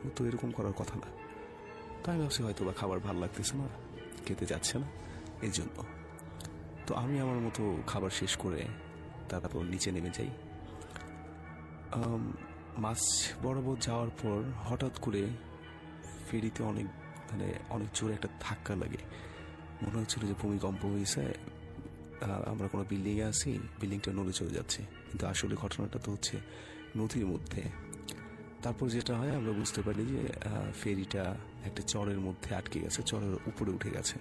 ও তো এরকম করার কথা না। তো আমি ভাবছি হয়তো বা খাবার ভালো লাগতেছে না, খেতে যাচ্ছে না, এই জন্য। তো আমি আমার মতো খাবার শেষ করে তারপর নিচে নেমে যাই। মাছ বরাবর যাওয়ার পর হঠাৎ করে ফেরিতে অনেক জোরে একটা ধাক্কা লাগে। মনে হচ্ছিল যে ভূমিকম্প হয়েছে, আমরা কোনো বিল্ডিংয়ে আছি, বিল্ডিংটা নড়ে চলে যাচ্ছে, কিন্তু আসলে ঘটনাটা তো হচ্ছে নদীর মধ্যে। তারপর যেটা হয়, আমরা বুঝতে পারি যে ফেরিটা একটা চরের মধ্যে আটকে গেছে, চরের উপরে উঠে গেছে।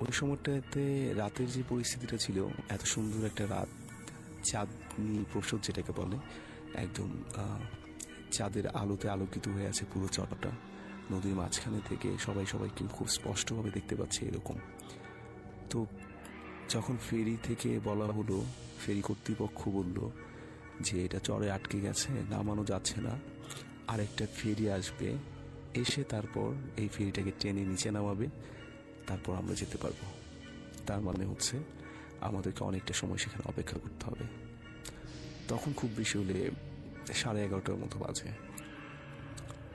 ওই সময়টাতে রাতের যে পরিস্থিতিটা ছিল, এত সুন্দর একটা রাত, চাঁদনি প্রসব যেটাকে বলে, একদম চাঁদের আলোতে আলোকিত হয়ে আছে পুরো চরটা। নদীর মাঝখানে থেকে সবাইকে খুব স্পষ্টভাবে দেখতে পাচ্ছে এরকম। তো যখন ফেরি থেকে বলা হলো, ফেরি কর্তৃপক্ষ বলল যে এটা চরে আটকে গেছে, নামানো যাচ্ছে না, আরেকটা ফেরি আসবে, এসে তারপর এই ফেরিটাকে টেনে নিচে নামাবে, তারপর আমরা যেতে পারবো। তার মানে হচ্ছে আমাদেরকে অনেকটা সময় সেখানে অপেক্ষা করতে হবে। তখন খুব বেশি হলে 11:30টার মতো বাজে,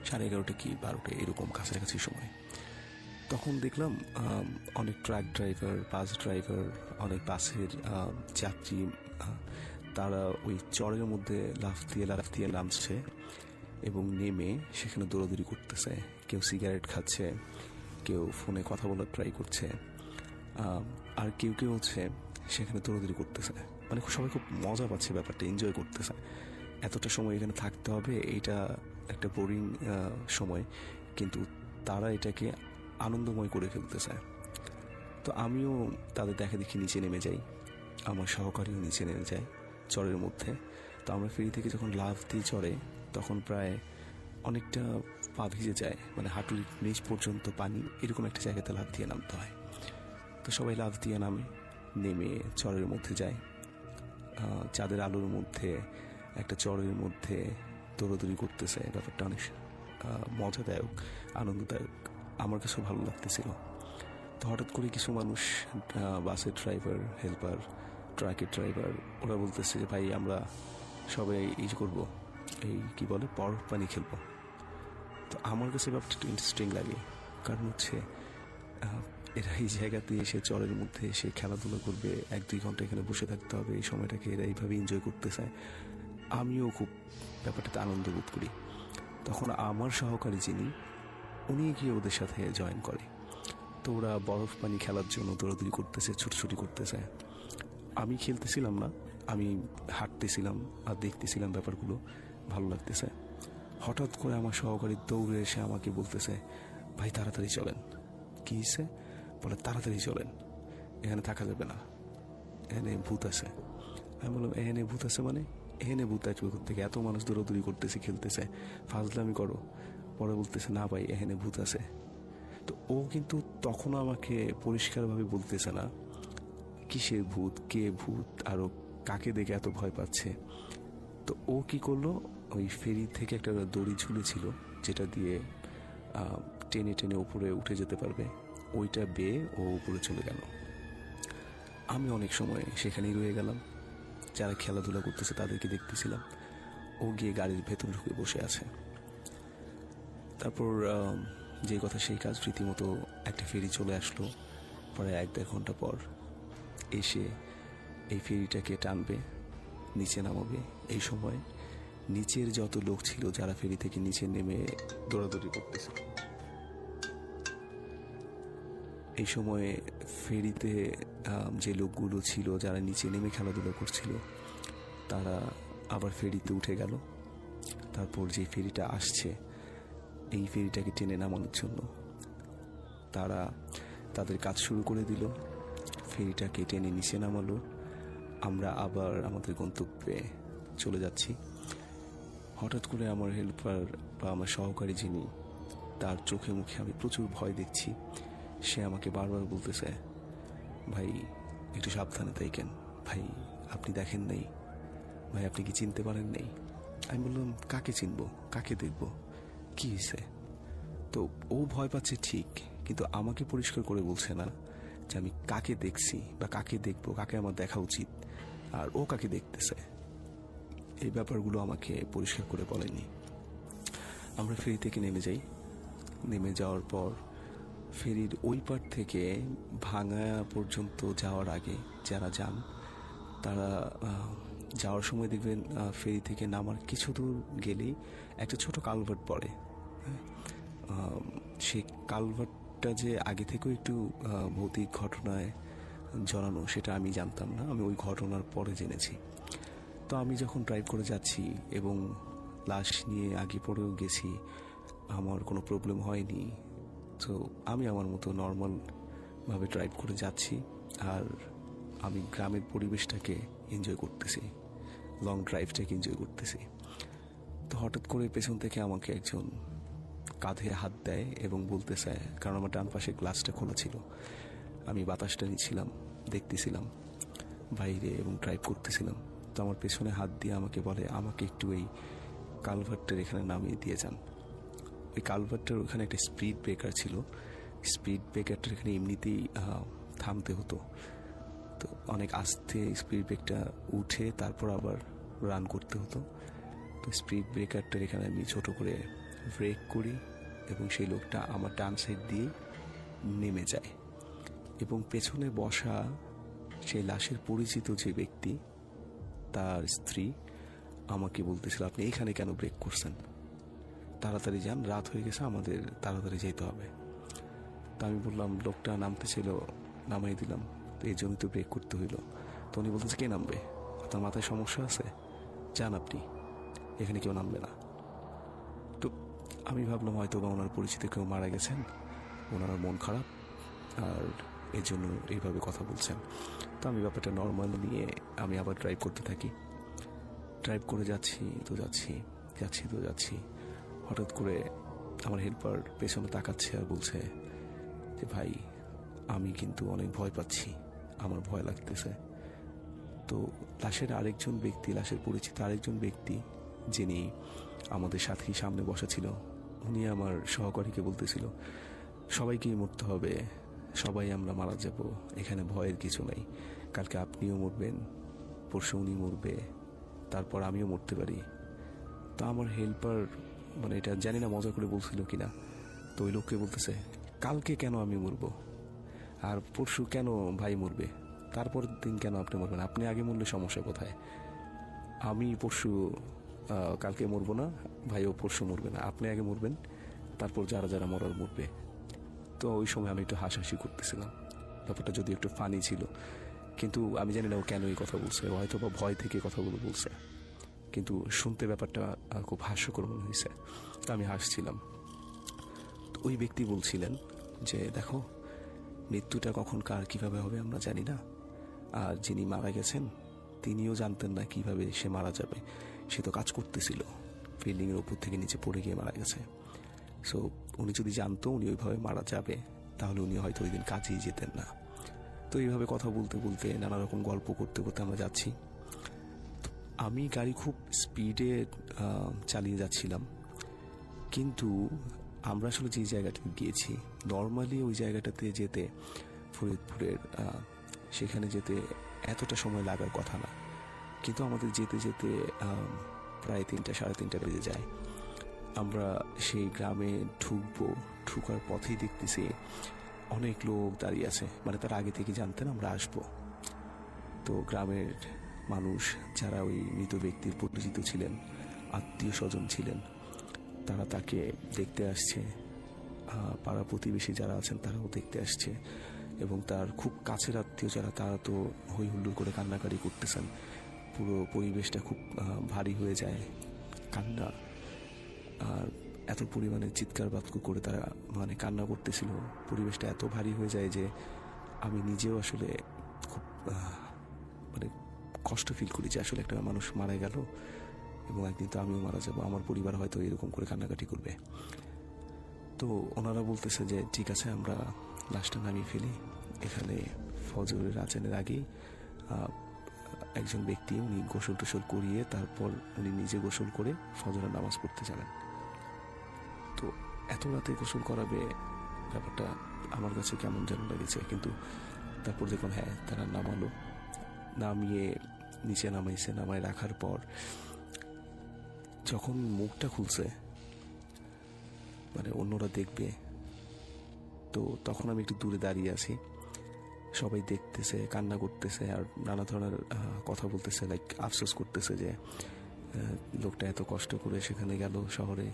11:30 কি 12টা এরকম কাছাকাছি সময়। তখন দেখলাম অনেক ট্রাক ড্রাইভার, বাস ড্রাইভার, অনেক বাসের যাত্রী তারা ওই চরের মধ্যে লাফ দিয়ে নামছে এবং নেমে সেখানে দৌড়াদৌড়ি করতেছে। কেউ সিগারেট খাচ্ছে, কেউ ফোনে কথা বলার ট্রাই করছে, আর কেউ কেউ হচ্ছে সেখানে দৌড়াদৌড়ি করতেছে। মানে সবাই খুব মজা পাচ্ছে, ব্যাপারটা এনজয় করতেছে। এতটা সময় এখানে থাকতে হবে, এটা একটা বোরিং সময়, কিন্তু তারা এটাকে আনন্দময় করে ফেলতেছে। তো আমিও তাদের দেখা দেখি নিচে নেমে যাই, আমার সহকারীও নিচে নেমে যায় চরের মধ্যে। তো আমরা ফেরি থেকে যখন লাফ দিয়ে চড়ে তখন প্রায় অনেকটা পা ভিজে যায়, মানে হাঁটুর নিচ পর্যন্ত পানি, এরকম একটা জায়গাতে লাফ দিয়ে নামতে হয়। তো সবাই লাফ দিয়ে নেমে চরের মধ্যে যায়। চাঁদের আলোর মধ্যে একটা চরের মধ্যে দৌড়াদৌড়ি করতেছে, ব্যাপারটা অনেক মজাদায়ক, আনন্দদায়ক, আমার কাছেও ভালো লাগতেছিল। তো হঠাৎ করে কিছু মানুষ, বাসের ড্রাইভার, হেল্পার, ট্রাকের ড্রাইভার, ওরা বলতেছে যে ভাই আমরা সবাই করবো, এই কি বলে বরফ পানি খেলবো। তো আমার কাছে ব্যাপারটা একটু ইন্টারেস্টিং লাগে, কারণ হচ্ছে এরা এই জায়গাতে এসে চরের মধ্যে এসে খেলাধুলা করবে, 1-2 ঘন্টা এখানে বসে থাকতে হবে, এই সময়টাকে এরা এইভাবে এনজয় করতে চায়। আমিও খুব ব্যাপারটাতে আনন্দ বোধ করি। তখন আমার সহকারী যিনি, উনি গিয়ে ওদের সাথে জয়েন করে। তো ওরা বরফ পানি খেলার জন্য দৌড়াদৌড়ি করতেছে, ছুটছুটি করতেছে। আমি খেলতেছিলাম না, আমি হাঁটতেছিলাম আর দেখতেছিলাম ব্যাপারগুলো, ভালো লাগতেছে। হঠাৎ করে আমার সহকারী দৌড়ে এসে আমাকে বলতেছে, ভাই তাড়াতাড়ি চলেন। কি হয়েছে? বলে তাড়াতাড়ি চলেন, এখানে থাকা যাবে না, এখানে ভূত আছে। আমি বললাম এখানে ভূত আছে মানে? এখানে ভূত আসবে থেকে, এত মানুষ দৌড়াদৌড়ি করতেছে, খেলতেছে, ফাজলামি করো। পরে বলতেছে না ভাই এখানে ভূত আছে। তো ও কিন্তু তখনও আমাকে পরিষ্কারভাবে বলতেছে না কিসের ভূত, কে ভূত, আরো কাকে দেখে এত ভয় পাচ্ছে। তো ও কি করলো, ওই ফেরি থেকে একটা দড়ি ঝুলেছিল যেটা দিয়ে টেনে টেনে উপরে উঠে যেতে পারবে, ওইটা বেয়ে ও উপরে চলে গেল। আমি অনেক সময় সেখানেই রয়ে গেলাম, যারা খেলাধুলা করতেছে তাদেরকে দেখতেছিলাম। ও গিয়ে গাড়ির ভেতর ঢুকে বসে আছে। তারপর যে কথা সেই কাজ, রীতিমতো একটা ফেরি চলে আসলো। পরে 1-1.5 ঘন্টা পর এসে এই ফেরিটাকে টানবে, নিচে নামাবে। এই সময় নিচের যত লোক ছিল যারা ফেরি থেকে নিচে নেমে দৌড়াদৌড়ি করতেছিল, এই সময়ে ফেরিতে যে লোকগুলো ছিল যারা নিচে নেমে খেলাধুলা করছিল, তারা আবার ফেরিতে উঠে গেল। তারপর যে ফেরিটা আসছে এই ফেরিটাকে টেনে নামানোর জন্য তারা তাদের কাজ শুরু করে দিল, ফেরিটাকে টেনে নিচে নামালো। আমরা আবার আমাদের গন্তব্যে চলে যাচ্ছি। হঠাৎ করে আমার হেল্পার বা আমার সহকারী যিনি, তার চোখে মুখে আমি প্রচুর ভয় দেখছি। সে আমাকে বারবার বলতেছে, ভাই একটু সাবধানে থাকেন, ভাই আপনি দেখেন নাই, ভাই আপনি কি চিনতে পারেন নাই। আমি বললাম কাকে চিনবো, কাকে দেখবো, কি হয়েছে? তো ও ভয় পাচ্ছে ঠিক, কিন্তু আমাকে পরিষ্কার করে বলছে না যে আমি কাকে দেখছি বা কাকে দেখবো, কাকে আমার দেখা উচিত, আর ও কাকে দেখতেছে। এই ব্যাপারগুলো আমাকে পরিষ্কার করে বলেনি। আমরা ফেরি থেকে নেমে যাই। নেমে যাওয়ার পর ফেরির ওই পার থেকে ভাঙা পর্যন্ত যাওয়ার আগে যারা যান, তারা যাওয়ার সময় দেখবেন ফেরি থেকে নামার কিছু দূর গেলেই একটা ছোট কালভার্ট পড়ে। সেই কালভার্টটা যে আগে থেকেও একটু ভৌতিক ঘটনায় জড়ানো, সেটা আমি জানতাম না, আমি ওই ঘটনার পরে জেনেছি। তো আমি যখন ড্রাইভ করে যাচ্ছি এবং লাশ নিয়ে আগে পরেও গেছি, আমার কোনো প্রবলেম হয়নি। তো আমি আমার মতো নর্মালভাবে ড্রাইভ করে যাচ্ছি, আর আমি গ্রামের পরিবেশটাকে এনজয় করতেছি, লং ড্রাইভটাকে এনজয় করতেছি। তো হঠাৎ করে পেছন থেকে আমাকে একজন কাঁধে হাত দেয় এবং বলতে চায়, কারণ আমার ডান পাশে গ্লাসটা খোলা ছিল, আমি বাতাসটা নিচ্ছিলাম, দেখতেছিলাম বাইরে এবং ড্রাইভ করতেছিলাম। তো তো আমার পেছনে হাত দিয়ে আমাকে বলে আমাকে একটু এই কালভার্টের এখানে নামিয়ে দিয়ে যান। ওই কালভার্টের ওখানে একটা স্পিড ব্রেকার ছিল, স্পিড ব্রেকারটার এখানে এমনিতেই থামতে হতো, তো অনেক আস্তে স্পিড ব্রেকটা উঠে তারপর আবার রান করতে হতো। তো স্পিড ব্রেকারটার এখানে আমি ছোট করে ব্রেক করি এবং সেই লোকটা আমার ডান সাইড দিয়ে নেমে যায় এবং পেছনে বসা সেই লাশের পরিচিত যে ব্যক্তি তার স্ত্রী আমাকে বলতেছিল আপনি এখানে কেন ব্রেক করছেন, তাড়াতাড়ি যান, রাত হয়ে গেছে, আমাদের তাড়াতাড়ি যেতে হবে। তো আমি বললাম লোকটা নামতে ছিল, নামাই দিলাম, তো এই জন্য তো ব্রেক করতে হইলো। তো উনি বলতেছে কে নামবে, আপনার মাথায় সমস্যা আছে, যান আপনি, এখানে কেউ নামবে না। তো আমি ভাবলাম হয়তো বা ওনার পরিচিত কেউ মারা গেছেন, ওনার মন খারাপ আর এই জন্য এইভাবে কথা বলছেন। তো আমি ব্যাপারটা নর্মাল নিয়ে আমি আবার ড্রাইভ করতে থাকি। ড্রাইভ করে যাচ্ছি তো যাচ্ছি, হঠাৎ করে আমার হেল্পার পেছনে তাকাচ্ছে আর বলছে যে ভাই আমি কিন্তু অনেক ভয় পাচ্ছি, আমার ভয় লাগতেছে। তো লাশের আরেকজন ব্যক্তি, লাশের পরিচিত আরেকজন ব্যক্তি যিনি আমাদের সাথেই সামনে বসা ছিল, উনি আমার সহকারীকে বলতেছিল সবাইকেই মরতে হবে, সবাই আমরা মারা যাব, এখানে ভয়ের কিছু নাই, কালকে আপনিও মরবেন, পরশু উনি মরবে, তারপর আমিও মরতে পারি। তো আমার হেল্পার মানে এটা জানি না মজা করে বলছিল কিনা, তো ওই লোককে বলতেছে কালকে কেন আমি মরবো, আর পরশু কেন ভাই মরবে, তারপর দিন কেন আপনি মরবেন, আপনি আগে মরলে সমস্যা কোথায়, আমি পরশু কালকে মরবো না, ভাইও পরশু মরবে না, আপনি আগে মরবেন, তারপর যারা যারা মরার মরবে। তো ওই সময় আমি একটু হাসাহাসি করতেছিলাম, ব্যাপারটা যদি একটু ফানি ছিল, কিন্তু আমি জানি না ও কেন এই কথা বলছে, ও হয়তো বা ভয় থেকে কথাগুলো বলছে, কিন্তু শুনতে ব্যাপারটা খুব হাস্যকর মনে হয়েছে, তো আমি হাসছিলাম। তো ওই ব্যক্তি বলছিলেন যে দেখো মৃত্যুটা কখন কার কিভাবে হবে আমরা জানি না, আর যিনি মারা গেছেন তিনিও জানতেন না কিভাবে সে মারা যাবে, সে তো কাজ করতেছিল, বিল্ডিংয়ের উপর থেকে নিচে পড়ে গিয়ে মারা গেছে। সো উনি যদি জানতো উনি ওইভাবে মারা যাবে তাহলে উনি হয়তো ওই দিন কাজেই যেতেন না। তো এইভাবে কথা বলতে বলতে নানা রকম গল্প করতে করতে আমরা যাচ্ছি। আমি গাড়ি খুব স্পিডে চালিয়ে যাচ্ছিলাম, কিন্তু আমরা আসলে যে জায়গাটাতে গিয়েছি নর্মালি ওই জায়গাটাতে যেতে ফরিদপুরের সেখানে যেতে এতটা সময় লাগার কথা না, কিন্তু আমাদের যেতে যেতে প্রায় 3টা সাড়ে 3টা বেজে যায়। আমরা সেই গ্রামে ঢুকার পথেই দেখতেছি অনেক লোক দাঁড়িয়ে আছে, মানে তার আগে থেকে জানতেন আমরা আসবো। তো গ্রামের মানুষ যারা ওই মৃত ব্যক্তির পরিচিত ছিলেন, আত্মীয় স্বজন ছিলেন, তারা তাকে দেখতে আসছে, পাড়া প্রতিবেশী যারা আছেন তারাও দেখতে আসছে, এবং তার খুব কাছের আত্মীয় যারা তারা তো হই হুল্লোড় করে কান্নাকাটি করতেছেন, পুরো পরিবেশটা খুব ভারী হয়ে যায়, কান্না আর এত পরিমাণে চিৎকার বাতকু করে তারা মানে কান্না করতেছিল, পরিবেশটা এত ভারী হয়ে যায় যে আমি নিজেও আসলে খুব মানে কষ্ট ফিল করি যে আসলে একটা মানুষ মারা গেল এবং একদিন তো আমিও মারা যাব, আমার পরিবার হয়তো এরকম করে কান্নাকাটি করবে। তো ওনারা বলতেছে যে ঠিক আছে আমরা লাশটা নামিয়ে ফেলি, এখানে ফজরের আজানের আগেই একজন ব্যক্তি উনি গোসল টোসল করিয়ে তারপর উনি নিজে গোসল করে ফজরের নামাজ পড়তে যাবেন। তো এত রাতে গোসল করাবে, ব্যাপারটা আমার কাছে কেমন যেন লেগেছে, কিন্তু তারপর দেখুন হ্যাঁ তারা নামালো, নামিয়ে নিচে নামাইছে, নামায় রাখার পর যখন মুখটা খুলছে মানে অন্যরা দেখবে, তো তখন আমি একটু দূরে দাঁড়িয়ে আছি, সবাই দেখতেছে, কান্না করতেছে আর নানা ধরনের কথা বলতেছে, লাইক আফসোস করতেছে যে লোকটা এত কষ্ট করে সেখানে গেল শহরে,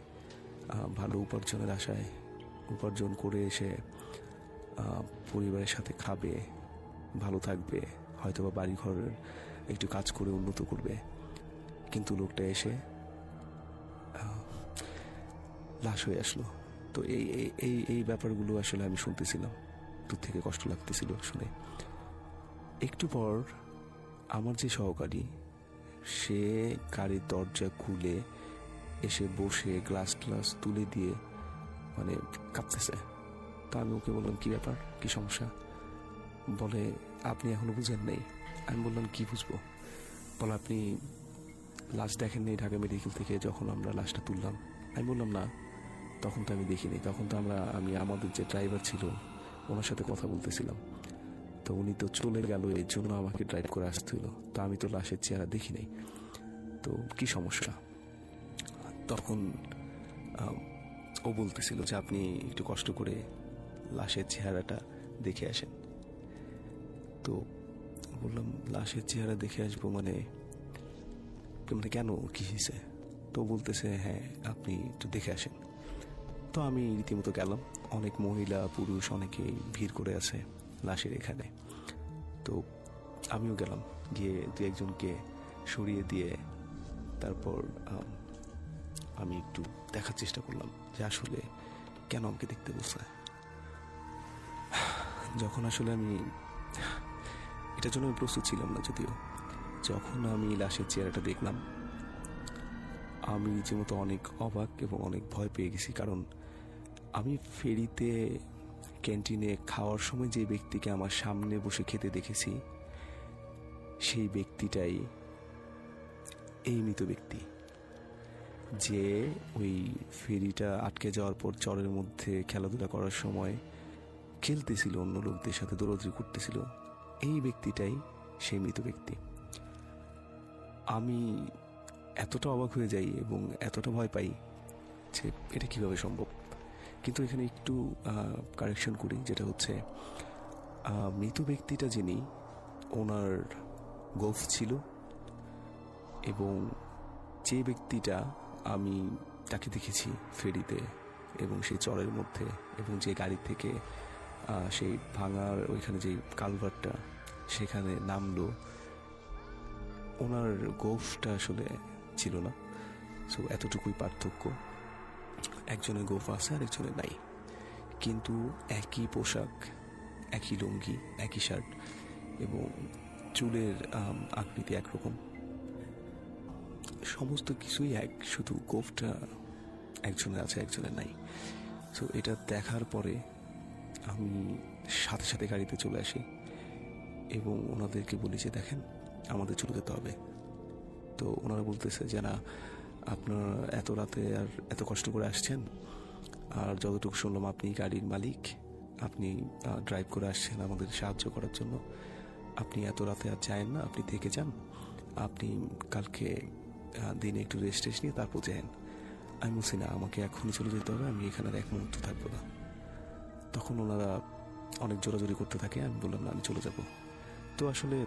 ভালো উপার্জনের আশায় উপার্জন করে এসে পরিবারের সাথে খাবে, ভালো থাকবে, হয়তো বা বাড়ি ঘরের একটু কাজ করে উন্নত করবে, কিন্তু লোকটা এসে লাশ হয়ে আসলো। তো এই ব্যাপারগুলো আসলে আমি শুনতেছিলাম, দূর থেকে কষ্ট লাগতেছিল শুনে। একটু পর আমার যে সহকারী সে গাড়ির দরজা খুলে এসে বসে গ্লাস তুলে দিয়ে মানে কাঁপতেছে। তা আমি ওকে বললাম কি ব্যাপার, কি সমস্যা, বলে আপনি এখনো বুঝেন নাই। আমি বললাম কি বুঝবো, বলে আপনি লাশ দেখেননি ঢাকা মেডিকেল থেকে যখন আমরা লাশটা তুললাম? আমি বললাম না, তখন তো আমি দেখিনি, তখন তো আমি আমাদের যে ড্রাইভার ছিল ওনার সাথে কথা বলতেছিলাম, তো উনি তো চলে গেল, এর জন্য আমাকে ড্রাইভ করে আসতে হলো, তো আমি তো লাশের চেহারা দেখি নাই, তো কি সমস্যা? তখন ও বলতেছিল যে আপনি একটু কষ্ট করে লাশের চেহারাটা দেখে আসেন। তো বললাম লাশের চেহারা দেখে আসবো মানে কেন, কি হয়েছে? তো বলতেছে হ্যাঁ আপনি একটু দেখে আসেন। তো আমি রীতিমতো গেলাম, অনেক মহিলা পুরুষ অনেকেই ভিড় করে আছে লাশের এখানে, তো আমিও গেলাম, গিয়ে দু একজনকে সরিয়ে দিয়ে তারপর আমি একটু দেখার চেষ্টা করলাম যে আসলে কেন আমাকে দেখতে বলছে। যখন আসলে আমি এটার জন্য আমি প্রস্তুত ছিলাম না, যদিও যখন আমি লাশের চেহারাটা দেখলাম আমি রীতিমতো অনেক অবাক এবং অনেক ভয় পেয়ে গেছি, কারণ আমি ফেরিতে ক্যান্টিনে খাওয়ার সময় যে ব্যক্তিকে আমার সামনে বসে খেতে দেখেছি সেই ব্যক্তিটাই এই মৃত ব্যক্তি, যে ওই ফেরিটা আটকে যাওয়ার পর চরের মধ্যে খেলাধুলা করার সময় খেলতেছিল, অন্য লোকদের সাথে দৌড়াদৌড়ি করতেছিল, এই ব্যক্তিটাই সেই মৃত ব্যক্তি। আমি এতটা অবাক হয়ে যাই এবং এতটা ভয় পাই যে এটা কিভাবে সম্ভব। কিন্তু এখানে একটু কারেকশন করি, যেটা হচ্ছে মৃত ব্যক্তিটা যিনি, ওনার গোফ ছিল, এবং যে ব্যক্তিটা আমি তাকে দেখেছি ফেরিতে এবং সেই চরের মধ্যে, এবং যে গাড়ি থেকে সেই ভাঙার ওইখানে যে কালভারটা সেখানে নামলো, ওনার গোফটা আসলে ছিল না। সো এতটুকুই পার্থক্য, একজনের গোফ আছে আর একজনের নাই, কিন্তু একই পোশাক, একই লুঙ্গি, একই শার্ট এবং চুলের আকৃতি একরকম, সমস্ত কিছুই এক, শুধু গোফটা একজনের আছে একজনের নাই। সো এটা দেখার পরে আমি সাথে সাথে গাড়িতে চলে আসি এবং ওনাদেরকে বলি যে দেখেন আমাদের চলে যেতে হবে। তো ওনারা বলতেছে যে না, আপনারা এত রাতে আর এত কষ্ট করে আসছেন, আর যতটুকু শুনলাম আপনি গাড়ির মালিক, আপনি ড্রাইভ করে আসছেন আমাদের সাহায্য করার জন্য, আপনি এত রাতে আর যায়েন না, আপনি থেকে যান, আপনি কালকে দিনে একটু রেস্ট নিয়ে তারপর যান। আমি বলছি না, আমাকে এখনই চলে যেতে হবে, আমি এখানে আর এক মুহূর্ত থাকবো না। তখন ওনারা অনেক জোরাজোরি করতে থাকে, আমি বললাম না আমি চলে যাব। তো আসলে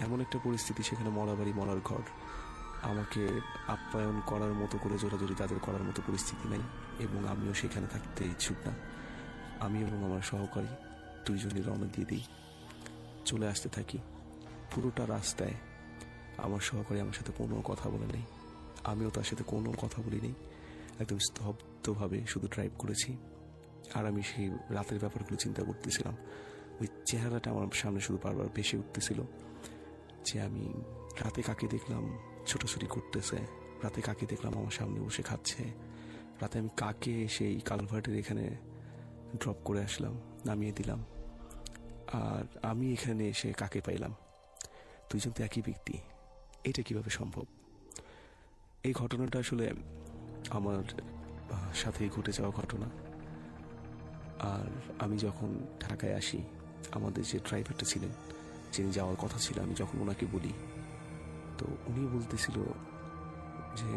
এমন একটা পরিস্থিতি, সেখানে মরা বাড়ি মরার ঘর, আমাকে আপ্যায়ন করার মতো করে জোরাজোরি তাদের করার মতো পরিস্থিতি নেই, এবং আমিও সেখানে থাকতে ইচ্ছুক না। আমি এবং আমার সহকারী দুইজনই রওনা দিয়ে দিই, চলে আসতে থাকি। পুরোটা রাস্তায় আমার সহকারী আমার সাথে কোনো কথা বলে নেই, আমিও তার সাথে কোনো কথা বলি নেই, একদম স্তব্ধভাবে শুধু ড্রাইভ করেছি। আর আমি সেই রাতের ব্যাপারগুলো চিন্তা করতেছিলাম, ওই চেহারাটা আমার সামনে শুধু বারবার ভেসে উঠতেছিল, যে আমি রাতে কাকে দেখলাম ছোটাছুটি করতেছে, রাতে কাকে দেখলাম আমার সামনে বসে খাচ্ছে, রাতে আমি কাকে সেই কালভার্টের এখানে ড্রপ করে আসলাম, নামিয়ে দিলাম, আর আমি এখানে এসে কাকে পাইলাম, দুইজন তো একই ব্যক্তি, এটা কিভাবে সম্ভব? এই ঘটনাটা আসলে আমার সাথেই ঘটে যাওয়া ঘটনা। আর আমি যখন ঢাকায় আসি, আমাদের যে ড্রাইভারটা ছিলেন, যিনি যাওয়ার কথা ছিল, আমি যখন ওনাকে বলি, তো উনি বলতেছিল যে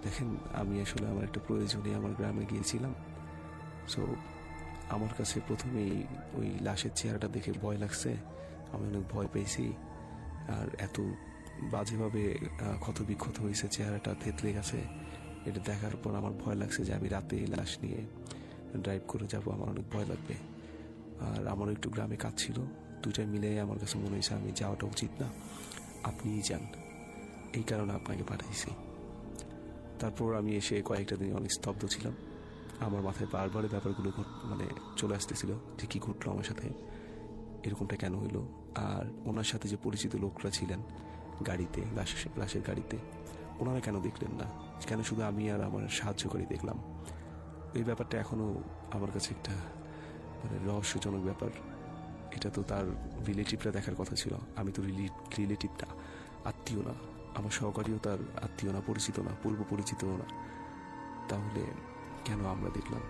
দেখেন আমি আসলে আমার একটা প্রয়োজনে আমার গ্রামে গিয়েছিলাম, সো আমার কাছে প্রথমেই ওই লাশের চেহারাটা দেখে ভয় লাগছে, আমি অনেক ভয় পেয়েছি, আর এত বাজেভাবে ক্ষত বিক্ষত হয়েছে, চেহারাটা থেতলে গেছে, এটা দেখার পর আমার ভয় লাগছে যে আমি রাতে লাশ নিয়ে ড্রাইভ করে যাব, আমার অনেক ভয় লাগবে, আর আমার একটু গ্রামে কাজ ছিল, দুইটাই মিলে আমার কাছে মনে হয়েছে আমি যাওয়াটা উচিত না, আপনিই যান, এই কারণে আপনাকে পাঠাইছি। তারপর আমি এসে কয়েকটা দিন অনেক স্তব্ধ ছিলাম, আমার মাথায় বারবার ব্যাপারগুলো মানে চলে আসতেছিল যে কি ঘটলো আমার সাথে, এরকমটা কেন হইলো, আর ওনার সাথে যে পরিচিত লোকরা ছিলেন গাড়িতে, লাশের গাড়িতে, ওনারা কেন দেখলেন না, কেন শুধু আমি আর আমার সাহায্যকারী দেখলাম? এই ব্যাপারটা এখনো আমার কাছে একটা মানে রহস্যজনক ব্যাপার। এটা তো তার রিলেটিভরা দেখার কথা ছিল, আমি তো রিলেটিভ না, আত্মীয় না, আমার সহকারীও তার আত্মীয় না, পরিচিত না, পূর্ব পরিচিতও না, তাহলে কেন আমরা দেখলাম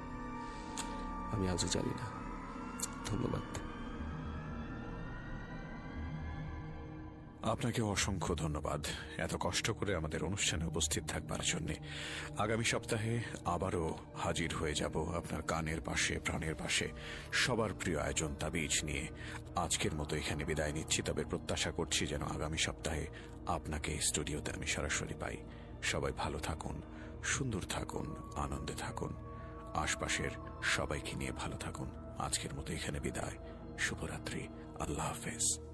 আমি আজও জানি না। ধন্যবাদ। আপনাকে অসংখ্য ধন্যবাদ এত কষ্ট করে আমাদের অনুষ্ঠানে উপস্থিত থাকবার জন্য। আগামী সপ্তাহে আবারও হাজির হয়ে যাব আপনার কানের পাশে, প্রাণের পাশে, সবার প্রিয় আয়োজন তাবিজ নিয়ে। আজকের মতো এখানে বিদায় নিচ্ছি, তবে প্রত্যাশা করছি যেন আগামী সপ্তাহে আপনাকে স্টুডিওতে আমি সরাসরি পাই। সবাই ভালো থাকুন, সুন্দর থাকুন, আনন্দে থাকুন, আশপাশের সবাইকে নিয়ে ভালো থাকুন। আজকের মতো এখানে বিদায়। শুভরাত্রি। আল্লাহ হাফেজ।